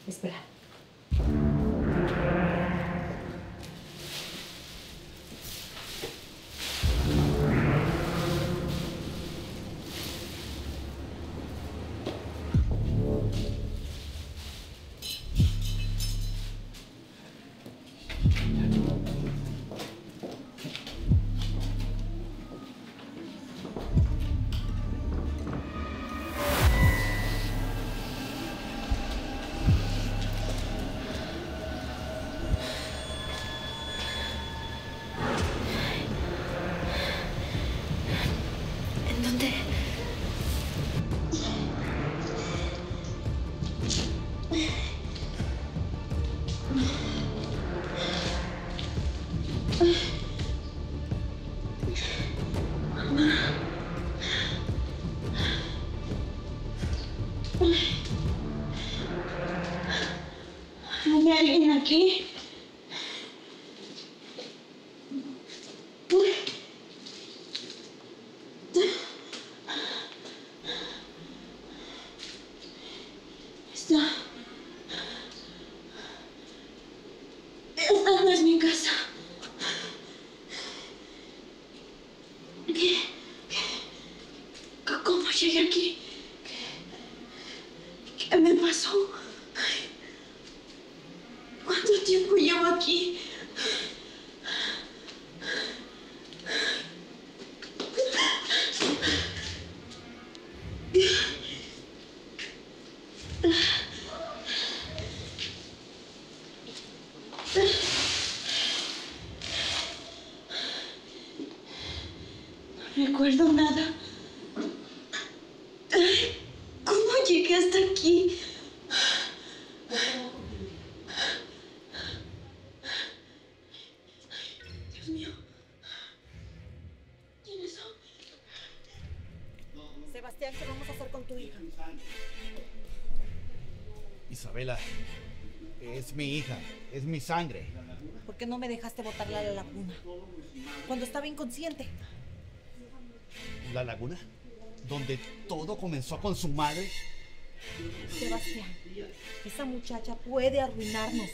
Espera. ¿Hay alguien aquí? Esta no es mi casa. ¿Cómo llegué aquí? ¿Qué me pasó? ¿Cuánto tiempo llevo aquí? No recuerdo nada. ¿Cómo llegué hasta aquí? Dios mío. ¿Quiénes son? Sebastián, ¿qué vamos a hacer con tu hija? Isabela, es mi hija, es mi sangre. ¿Por qué no me dejaste botarla a la laguna? Cuando estaba inconsciente. ¿La laguna? ¿Donde todo comenzó con su madre? Sebastián, esa muchacha puede arruinarnos.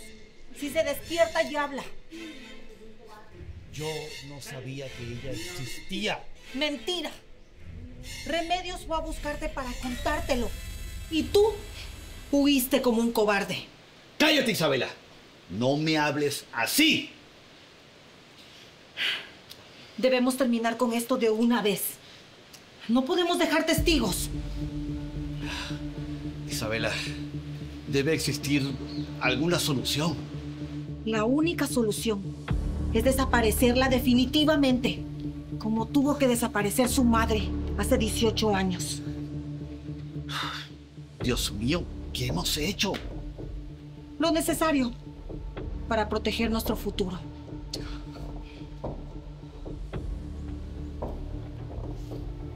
Si se despierta y habla. Yo no sabía que ella existía. ¡Mentira! Remedios fue a buscarte para contártelo. Y tú huiste como un cobarde. ¡Cállate, Isabela! No me hables así. Debemos terminar con esto de una vez. No podemos dejar testigos. Isabela, debe existir alguna solución. La única solución es desaparecerla definitivamente, como tuvo que desaparecer su madre hace 18 años. Dios mío, ¿qué hemos hecho? Lo necesario para proteger nuestro futuro.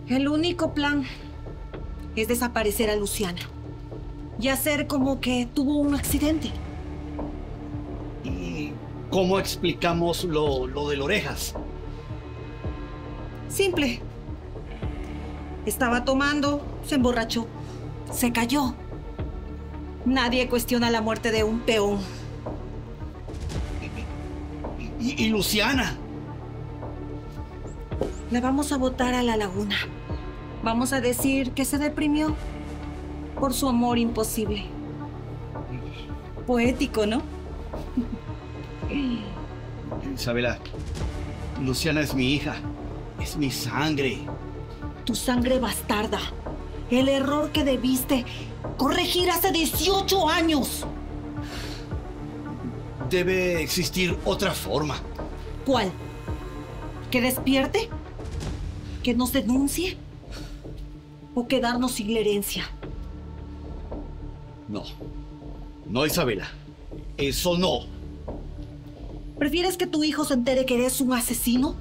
El único plan es desaparecer a Luciana y hacer como que tuvo un accidente. ¿Y cómo explicamos lo de Orejas? Simple. Estaba tomando, se emborrachó, se cayó. Nadie cuestiona la muerte de un peón. ¿Y Luciana? La vamos a botar a la laguna. Vamos a decir que se deprimió por su amor imposible. Poético, ¿no? Isabela, Luciana es mi hija. Es mi sangre. Tu sangre bastarda. El error que debiste corregir hace 18 años. Debe existir otra forma. ¿Cuál? ¿Que despierte? ¿Que nos denuncie? ¿O quedarnos sin la herencia? No. No, Isabela. Eso no. ¿Prefieres que tu hijo se entere que eres un asesino?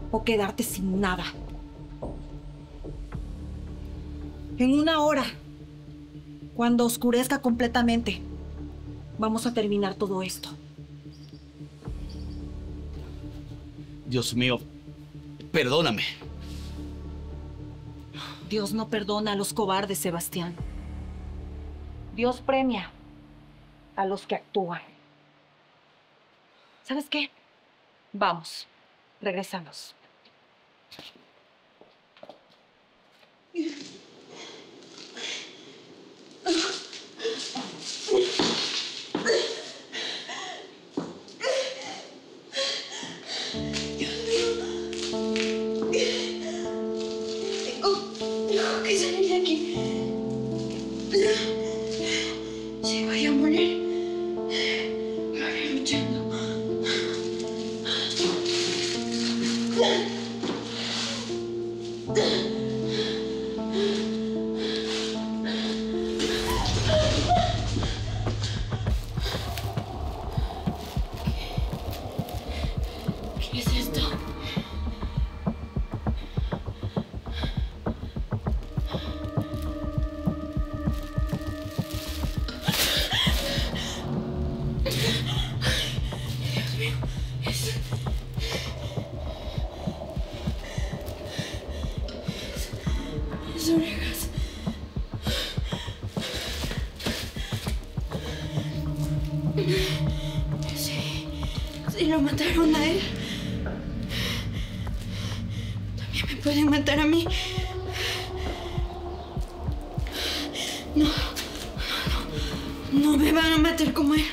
¿O quedarte sin nada? En una hora, cuando oscurezca completamente, vamos a terminar todo esto. Dios mío, perdóname. Dios no perdona a los cobardes, Sebastián. Dios premia a los que actúan. ¿Sabes qué? Vamos, regresamos. Tengo que salir de aquí. Si voy a morir, moriré luchando. Mis orejas. Sí, lo mataron a él. También me pueden matar a mí. No me van a matar como él.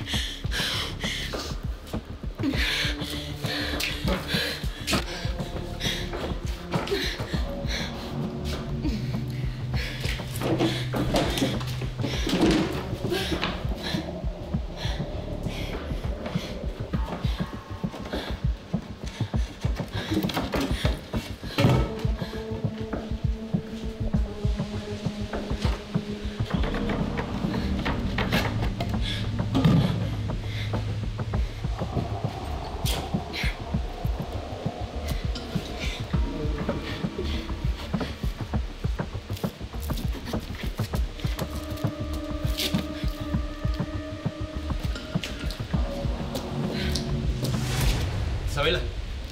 Isabela,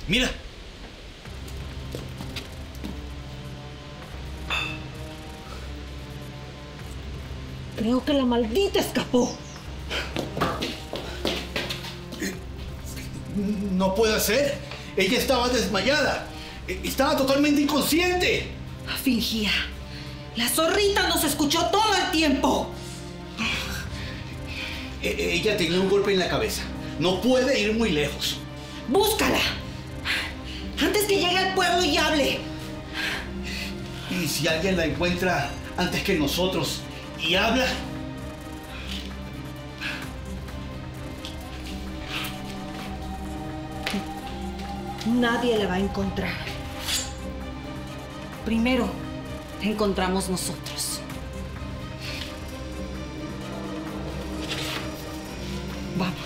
mira. Creo que la maldita escapó. No puede ser. Ella estaba desmayada. Estaba totalmente inconsciente. Fingía. La zorrita nos escuchó todo el tiempo. Ella tenía un golpe en la cabeza. No puede ir muy lejos. ¡Búscala! Antes que llegue al pueblo y hable. ¿Y si alguien la encuentra antes que nosotros y habla? Nadie la va a encontrar. Primero, la encontramos nosotros. Vamos.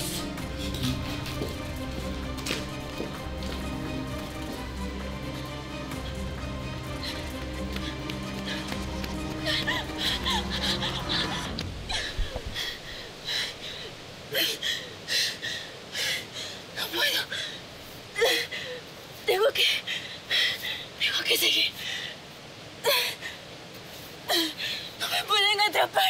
No puedo. Tengo que seguir. No me pueden atrapar.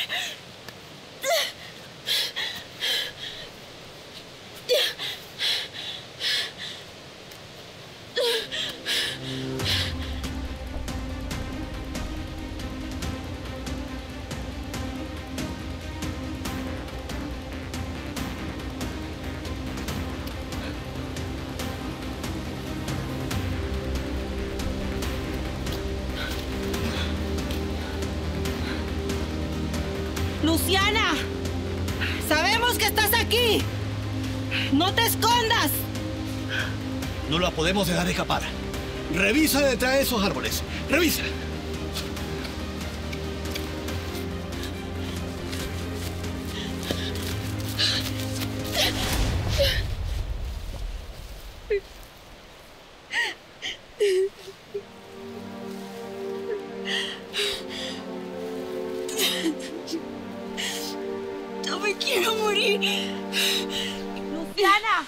Luciana, sabemos que estás aquí. No te escondas. No la podemos dejar escapar. Revisa detrás de esos árboles. Revisa. No me quiero morir. Luciana.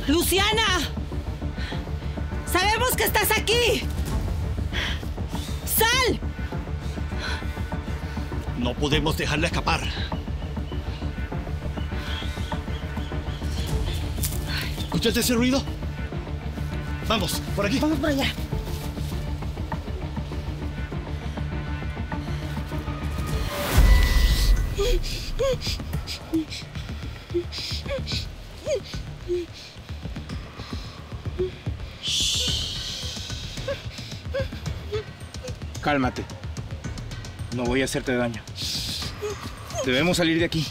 Luciana, sabemos que estás aquí. ¡Sal! No podemos dejarla escapar. ¿Escuchaste ese ruido? Vamos, por aquí. Vamos por allá. Cálmate. No voy a hacerte daño. Debemos salir de aquí.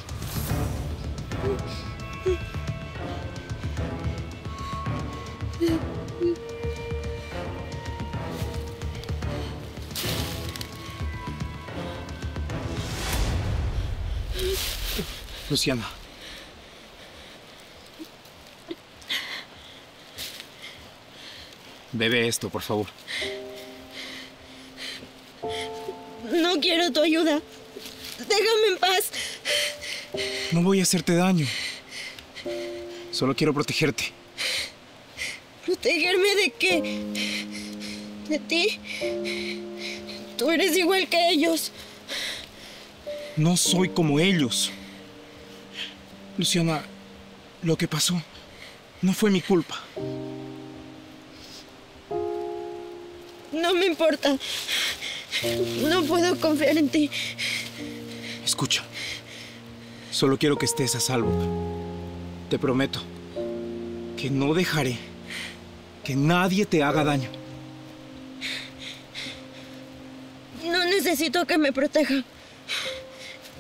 Luciana. Bebe esto, por favor. No quiero tu ayuda. Déjame en paz. No voy a hacerte daño. Solo quiero protegerte. ¿Protegerme de qué? ¿De ti? Tú eres igual que ellos. No soy como ellos. Luciana, lo que pasó no fue mi culpa. No me importa. No puedo confiar en ti. Escucha. Solo quiero que estés a salvo. Te prometo que no dejaré que nadie te haga daño. No necesito que me proteja.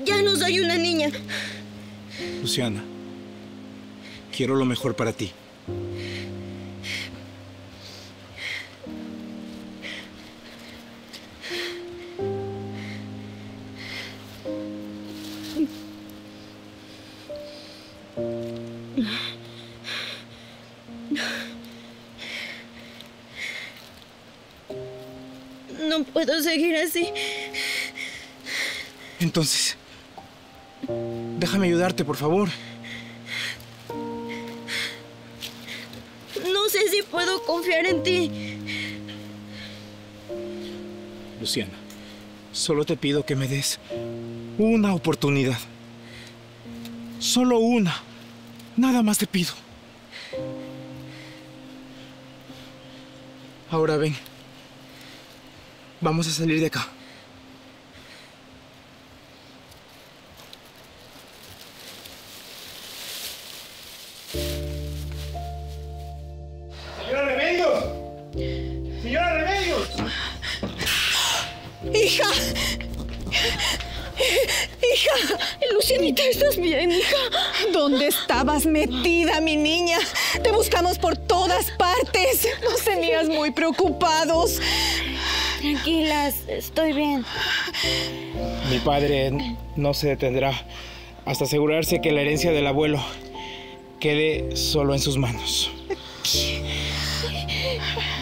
Ya no soy una niña. Luciana, quiero lo mejor para ti. No puedo seguir así. Entonces, déjame ayudarte, por favor. No sé si puedo confiar en ti. Luciana, solo te pido que me des una oportunidad. Solo una. Nada más te pido. Ahora ven. Vamos a salir de acá. ¡Señora Remedios! ¡Señora Remedios! ¡Hija! ¡Hija! Lucianita, ¿estás bien, hija? ¿Dónde estabas metida, mi niña? Te buscamos por todas partes. Nos tenías muy preocupados. Tranquilas, estoy bien. Mi padre no se detendrá hasta asegurarse que la herencia del abuelo quede solo en sus manos.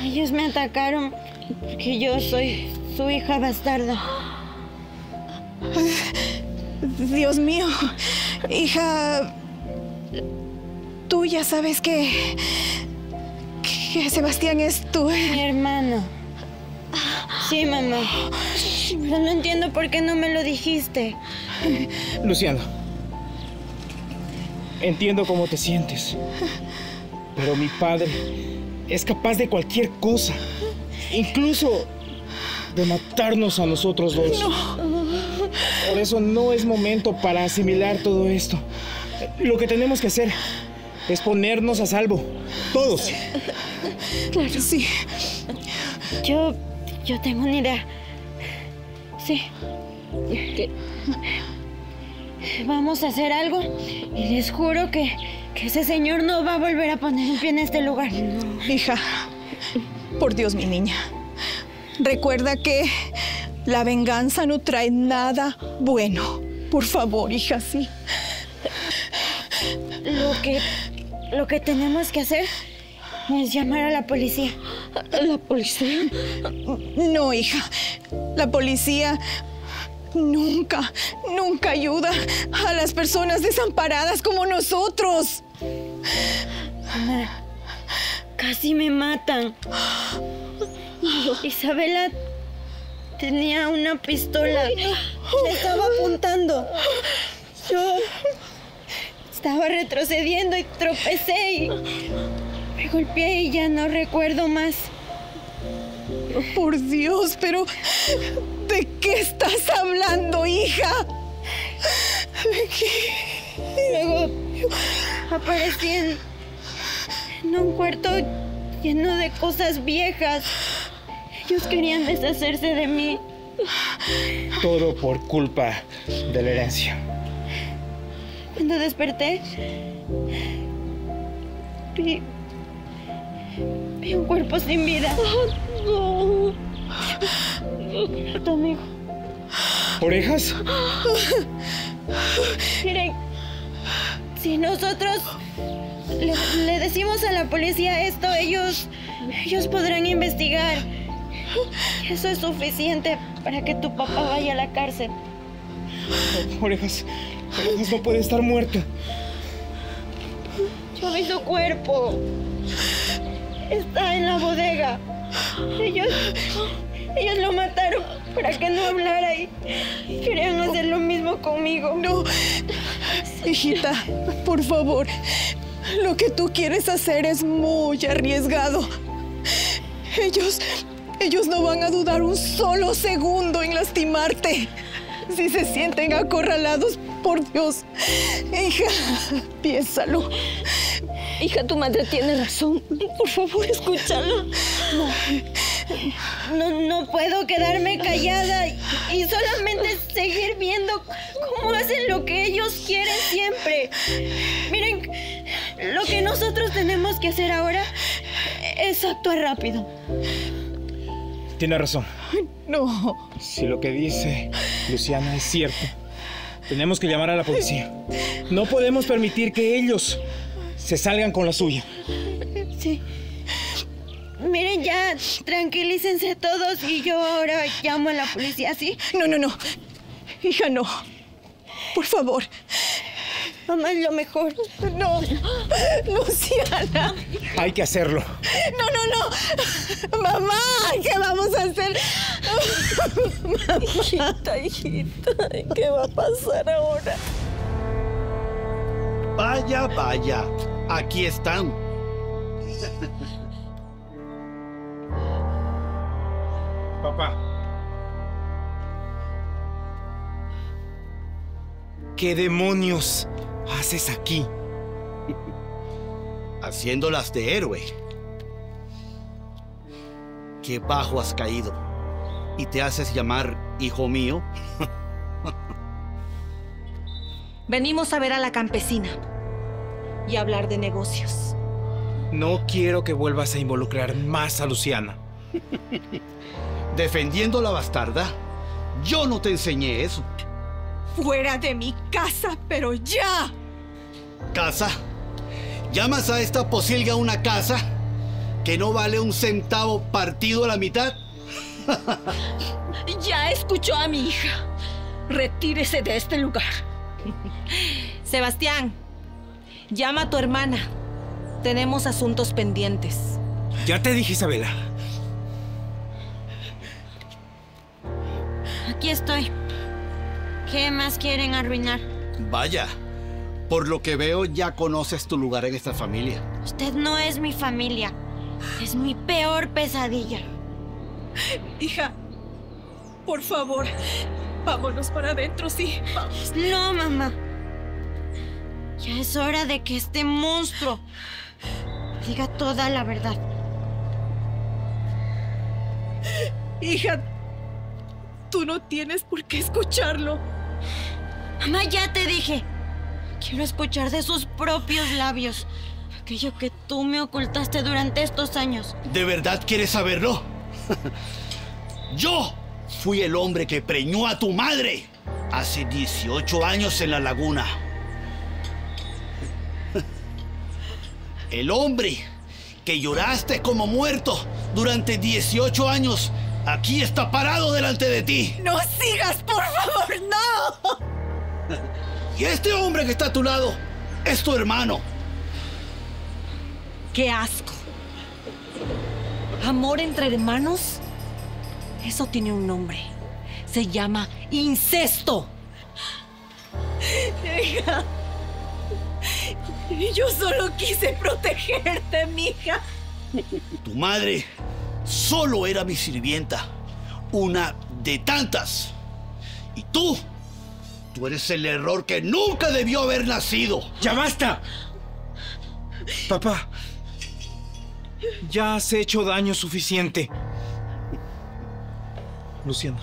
Ellos me atacaron porque yo soy su hija bastarda. Dios mío, hija, tú ya sabes que Sebastián es mi hermano. Sí, mamá. Pero no entiendo por qué no me lo dijiste. Luciana, entiendo cómo te sientes, pero mi padre es capaz de cualquier cosa, incluso de matarnos a nosotros dos. No. Por eso no es momento para asimilar todo esto. Lo que tenemos que hacer es ponernos a salvo, todos. Claro, sí. Yo tengo una idea. Sí. Vamos a hacer algo y les juro que ese señor no va a volver a poner un pie en este lugar. Hija, por Dios, mi niña. Recuerda que la venganza no trae nada bueno. Por favor, hija, sí. Lo que tenemos que hacer es llamar a la policía. ¿La policía? No, hija. La policía nunca ayuda a las personas desamparadas como nosotros. Mamá, casi me matan. Isabela tenía una pistola. Le estaba apuntando. Yo estaba retrocediendo y tropecé y me golpeé y ya no recuerdo más. Por Dios, pero ¿de qué estás hablando, hija? ¿De qué? Luego aparecí en un cuarto lleno de cosas viejas. Ellos querían deshacerse de mí. Todo por culpa de la herencia. Cuando desperté, vi un cuerpo sin vida. No. Tu amigo. ¿Orejas? Miren, Si nosotros le decimos a la policía esto, ellos podrán investigar. Eso es suficiente para que tu papá vaya a la cárcel. Orejas no puede estar muerto. Yo vi su cuerpo. Está en la bodega. Ellos lo mataron para que no hablara y querían hacer lo mismo conmigo. No, hijita, por favor. Lo que tú quieres hacer es muy arriesgado. Ellos no van a dudar un solo segundo en lastimarte. Si se sienten acorralados, por Dios. Hija, piénsalo. Hija, tu madre tiene razón. Por favor, escúchalo. No puedo quedarme callada y solamente seguir viendo cómo hacen lo que ellos quieren siempre. Miren, lo que nosotros tenemos que hacer ahora es actuar rápido. Tiene razón. No. Si lo que dice Luciana es cierto, tenemos que llamar a la policía. No podemos permitir que ellos se salgan con la suya. Sí. Miren, ya, tranquilícense todos y yo ahora llamo a la policía, ¿sí? No. Hija, no. Por favor. Mamá, es lo mejor. No. Luciana. Hay que hacerlo. No. Mamá, ¿qué vamos a hacer? Hijita, ¿qué va a pasar ahora? Vaya. Aquí están. Papá. ¿Qué demonios haces aquí? Haciéndolas de héroe. Qué bajo has caído. ¿Y te haces llamar hijo mío? Venimos a ver a la campesina y a hablar de negocios. No quiero que vuelvas a involucrar más a Luciana. Defendiendo a la bastarda. Yo no te enseñé eso. Fuera de mi casa, pero ya. ¿Casa? ¿Llamas a esta posilga una casa que no vale un centavo partido a la mitad? Ya escuchó a mi hija. Retírese de este lugar. Sebastián, llama a tu hermana. Tenemos asuntos pendientes. Ya te dije, Isabela. Aquí estoy. ¿Qué más quieren arruinar? Vaya, por lo que veo ya conoces tu lugar en esta familia. Usted no es mi familia. Es mi peor pesadilla. Hija, por favor, vámonos para adentro, sí. Vamos. No, mamá. Ya es hora de que este monstruo diga toda la verdad. Hija, tú no tienes por qué escucharlo. Mamá, ya te dije. Quiero escuchar de sus propios labios aquello que tú me ocultaste durante estos años. ¿De verdad quieres saberlo? Yo fui el hombre que preñó a tu madre hace 18 años en la laguna. El hombre que lloraste como muerto durante 18 años, aquí está parado delante de ti. ¡No sigas, por favor, no! Y este hombre que está a tu lado es tu hermano. ¡Qué asco! ¿Amor entre hermanos? Eso tiene un nombre. Se llama incesto. Hija, yo solo quise protegerte, mija. Tu madre solo era mi sirvienta, una de tantas. Y tú eres el error que nunca debió haber nacido. ¡Ya basta! Papá, ya has hecho daño suficiente. Luciana,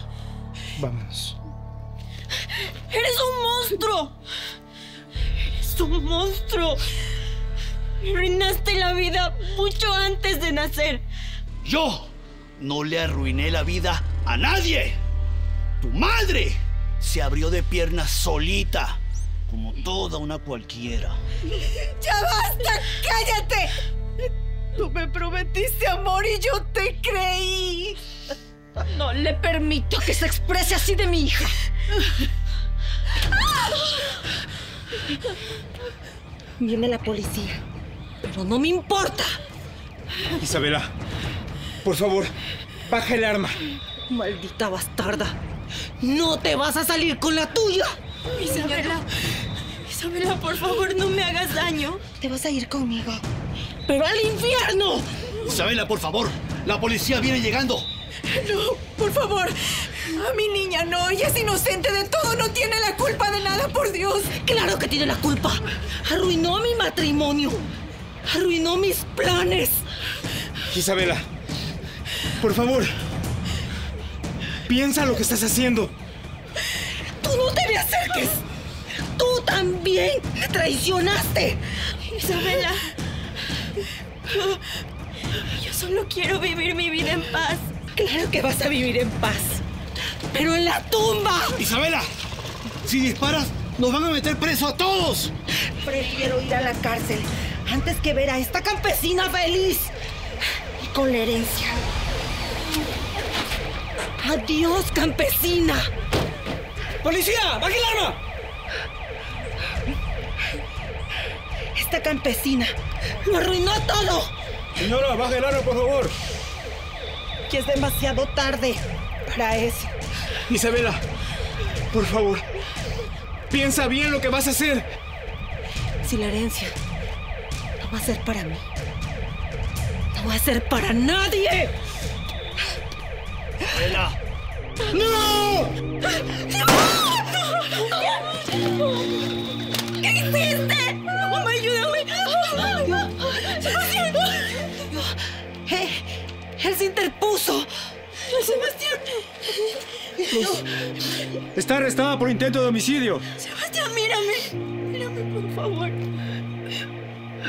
vámonos. ¡Eres un monstruo! ¡Eres un monstruo! Me arruinaste la vida mucho antes de nacer. Yo no le arruiné la vida a nadie. Tu madre se abrió de piernas solita como toda una cualquiera. ¡Ya basta! ¡Cállate! Tú me prometiste amor y yo te creí. No le permito que se exprese así de mi hija. Viene la policía, pero no me importa. Isabela, por favor, baja el arma. Maldita bastarda. No te vas a salir con la tuya. Isabela, Isabela, por favor, no me hagas daño. Te vas a ir conmigo. ¡Pero al infierno! Isabela, por favor, la policía viene llegando. No, por favor. A mi niña no, ella es inocente de todo, no tiene la culpa de nada, por Dios. ¡Claro que tiene la culpa! Arruinó mi matrimonio. Arruinó mis planes. Isabela, por favor, piensa lo que estás haciendo. ¡Tú no te me acerques! ¡Tú también me traicionaste! Isabela, yo solo quiero vivir mi vida en paz. Claro que vas a vivir en paz, pero en la tumba. Isabela, si disparas, nos van a meter preso a todos. Prefiero ir a la cárcel antes que ver a esta campesina feliz y con la herencia. Adiós, campesina. ¡Policía! ¡Baje el arma! Esta campesina lo arruinó todo. Señora, baje el arma, por favor. Que es demasiado tarde para eso. Isabela, por favor, piensa bien lo que vas a hacer. Si la herencia no va a ser para mí, no va a ser para nadie. Isabela. ¡No! ¿Qué hiciste? ¡Mamá, ayúdame! ¡Sebastián! ¡Él se interpuso! ¡Sebastián! Está arrestada por intento de homicidio. Sebastián, mírame. Mírame, por favor.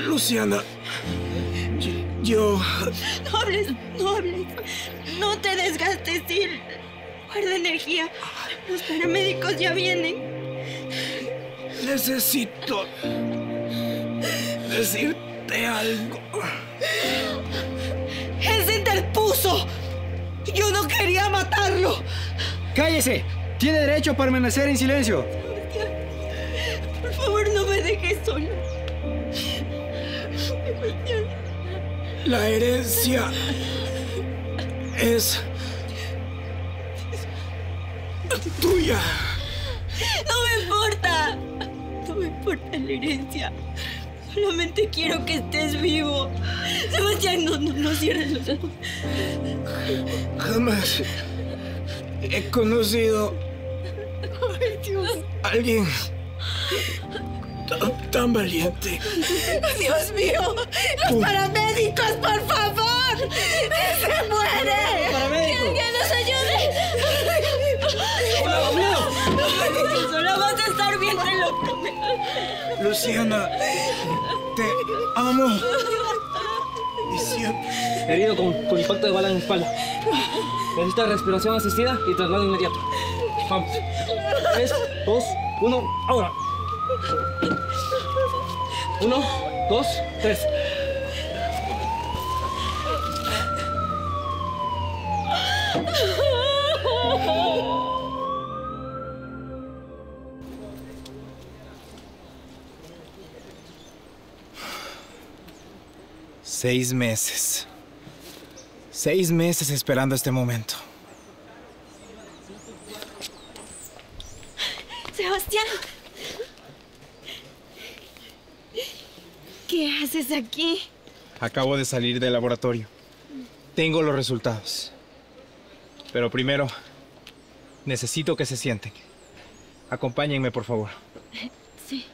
Luciana, yo... No hables, no hables. No te desgastes, Sil. Guarda energía. Los paramédicos ya vienen. Necesito decirte algo. ¡Él se interpuso! ¡Yo no quería matarlo! ¡Cállese! Tiene derecho a permanecer en silencio. Por favor, no me dejes sola. La herencia es tuya. No me importa. No me importa la herencia. Solamente quiero que estés vivo. Sebastián, no cierres los ojos. Jamás he conocido a alguien tan valiente. Dios mío, los paramédicos, por favor. ¡Se muere! ¡Que alguien nos ayude! Solo vas a estar bien, te lo prometo. Luciana, te amo. Y siempre. Herido con impacto de bala en la espalda. Necesita respiración asistida y traslado inmediato. Vamos. 3, 2, 1, ahora. 1, 2, 3. Seis meses. 6 meses esperando este momento. Sebastián. ¿Qué haces aquí? Acabo de salir del laboratorio. Tengo los resultados. Pero primero, necesito que se sienten. Acompáñenme, por favor. Sí.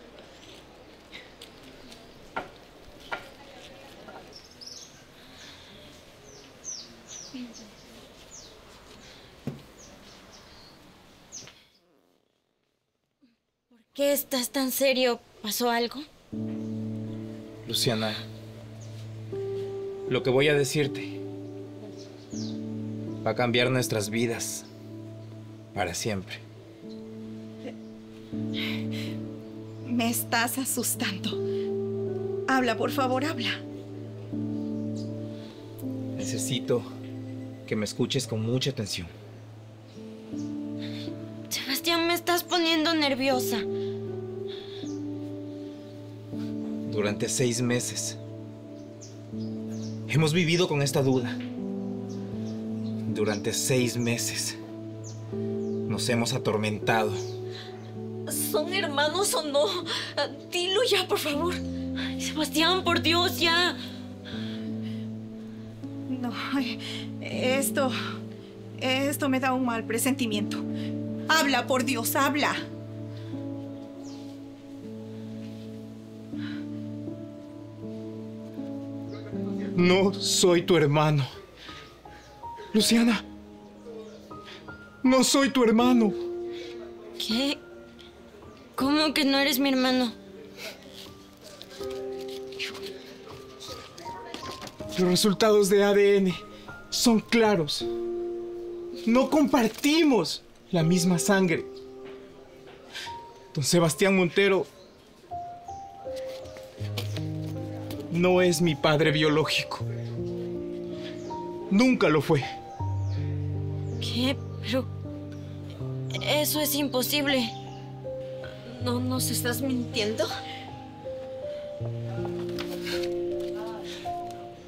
¿Por qué estás tan serio? ¿Pasó algo? Luciana, lo que voy a decirte va a cambiar nuestras vidas para siempre. Me estás asustando. Habla, por favor, habla. Necesito que me escuches con mucha atención. Sebastián, me estás poniendo nerviosa. Durante 6 meses hemos vivido con esta duda. Durante 6 meses nos hemos atormentado. ¿Son hermanos o no? Dilo ya, por favor. Ay, Sebastián, por Dios, ya. No, esto me da un mal presentimiento. Habla, por Dios, habla. No soy tu hermano. Luciana. No soy tu hermano. ¿Qué? ¿Cómo que no eres mi hermano? Los resultados de ADN son claros. No compartimos la misma sangre. Don Sebastián Montero no es mi padre biológico. Nunca lo fue. ¿Qué? Pero... eso es imposible. ¿No nos estás mintiendo?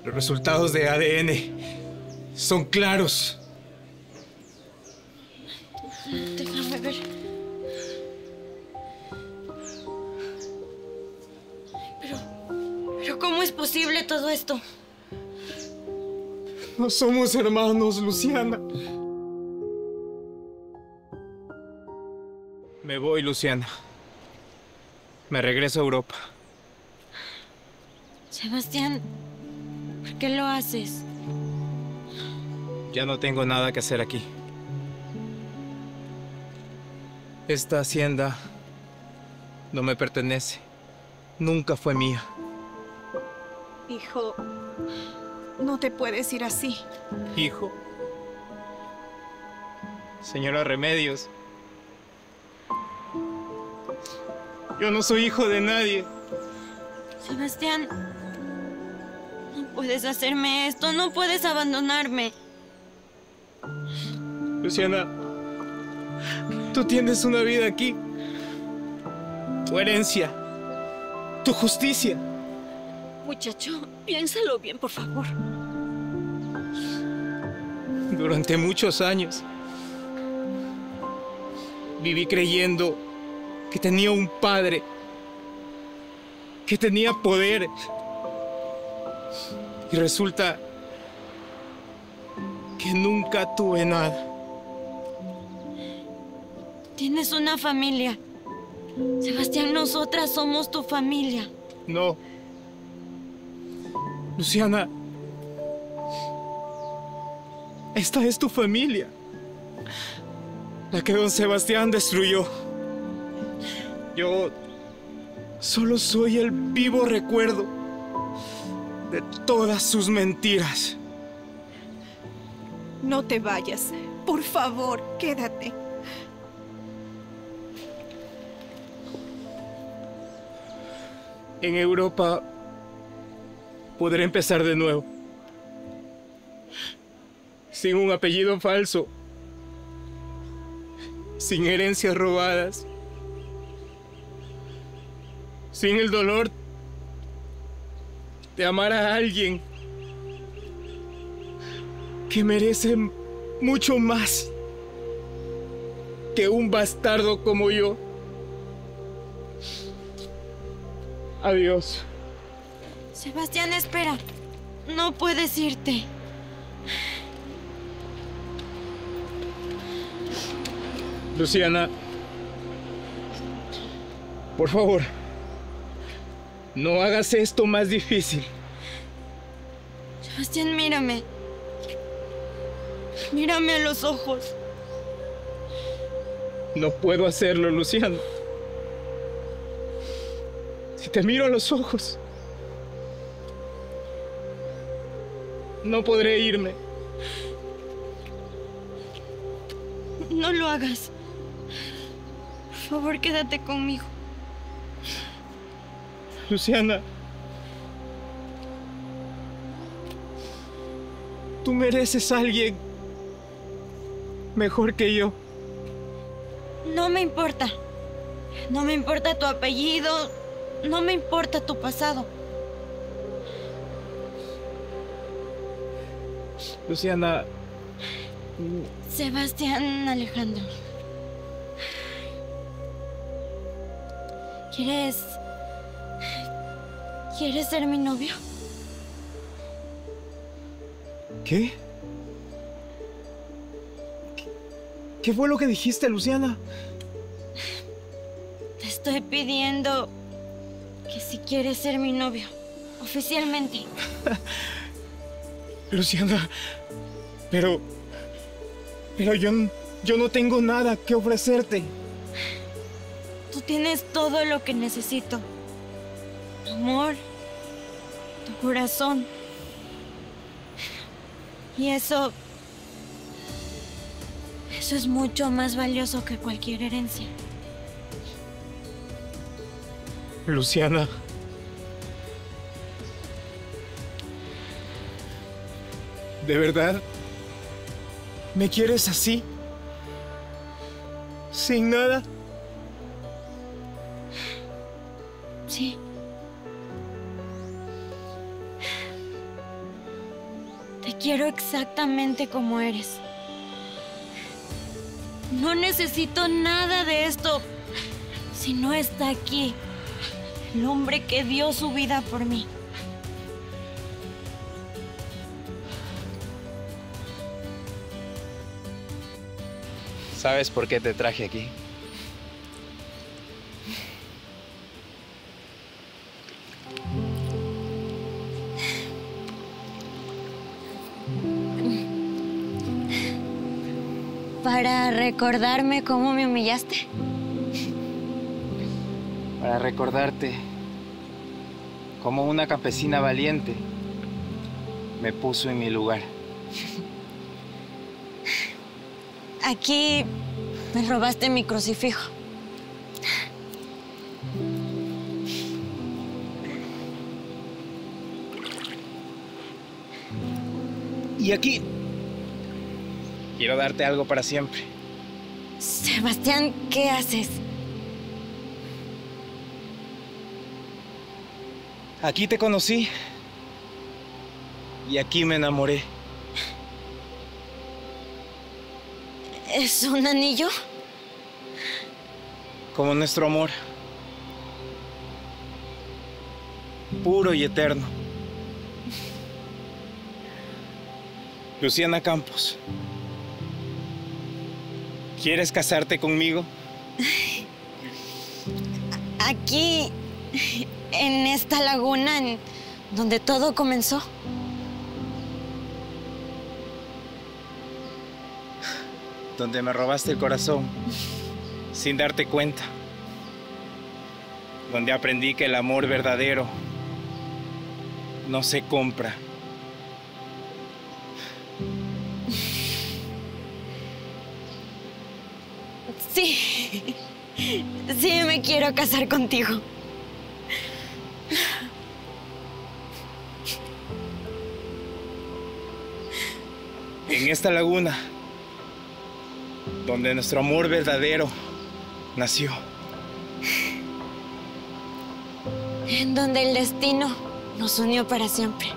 Los resultados de ADN son claros. Déjame ver. Pero ¿cómo es posible todo esto? No somos hermanos, Luciana. Me voy, Luciana. Me regreso a Europa. Sebastián, ¿por qué lo haces? Ya no tengo nada que hacer aquí. Esta hacienda no me pertenece. Nunca fue mía. Hijo, no te puedes ir así. Hijo. Señora Remedios. Yo no soy hijo de nadie. Sebastián, no puedes hacerme esto, no puedes abandonarme. Luciana, tú tienes una vida aquí. Tu herencia, tu justicia. Muchacho, piénsalo bien, por favor. Durante muchos años viví creyendo que tenía un padre, que tenía poder. Y resulta que nunca tuve nada. Tienes una familia. Sebastián, nosotras somos tu familia. No. Luciana, esta es tu familia. La que don Sebastián destruyó. Yo solo soy el vivo recuerdo de todas sus mentiras. No te vayas. Por favor, quédate. En Europa podré empezar de nuevo. Sin un apellido falso. Sin herencias robadas. Sin el dolor de amar a alguien que merece mucho más que un bastardo como yo. Adiós. Sebastián, espera. No puedes irte. Luciana, por favor, no hagas esto más difícil. Sebastián, mírame. Mírame a los ojos. No puedo hacerlo, Luciana. Si te miro a los ojos, no podré irme. No lo hagas. Por favor, quédate conmigo. Luciana. Tú mereces a alguien mejor que yo. No me importa. No me importa tu apellido. No me importa tu pasado. Luciana. Sebastián Alejandro. ¿Quieres ser mi novio? ¿Qué? ¿Qué fue lo que dijiste, Luciana? Te estoy pidiendo que si quieres ser mi novio, oficialmente. Luciana, pero yo no tengo nada que ofrecerte. Tú tienes todo lo que necesito. Tu amor, tu corazón. Y eso es mucho más valioso que cualquier herencia. Luciana. ¿De verdad? ¿Me quieres así? ¿Sin nada? Sí. Te quiero exactamente como eres. No necesito nada de esto si no está aquí el hombre que dio su vida por mí. ¿Sabes por qué te traje aquí? ¿Para recordarme cómo me humillaste? Para recordarte cómo una campesina valiente me puso en mi lugar. Aquí me robaste mi crucifijo. Y aquí quiero darte algo para siempre. Sebastián, ¿qué haces? Aquí te conocí y aquí me enamoré. ¿Es un anillo? Como nuestro amor. Puro y eterno. Luciana Campos. ¿Quieres casarte conmigo? Aquí, en esta laguna, en donde todo comenzó. Donde me robaste el corazón sin darte cuenta. Donde aprendí que el amor verdadero no se compra. Sí, sí me quiero casar contigo. En esta laguna, donde nuestro amor verdadero nació. En donde el destino nos unió para siempre.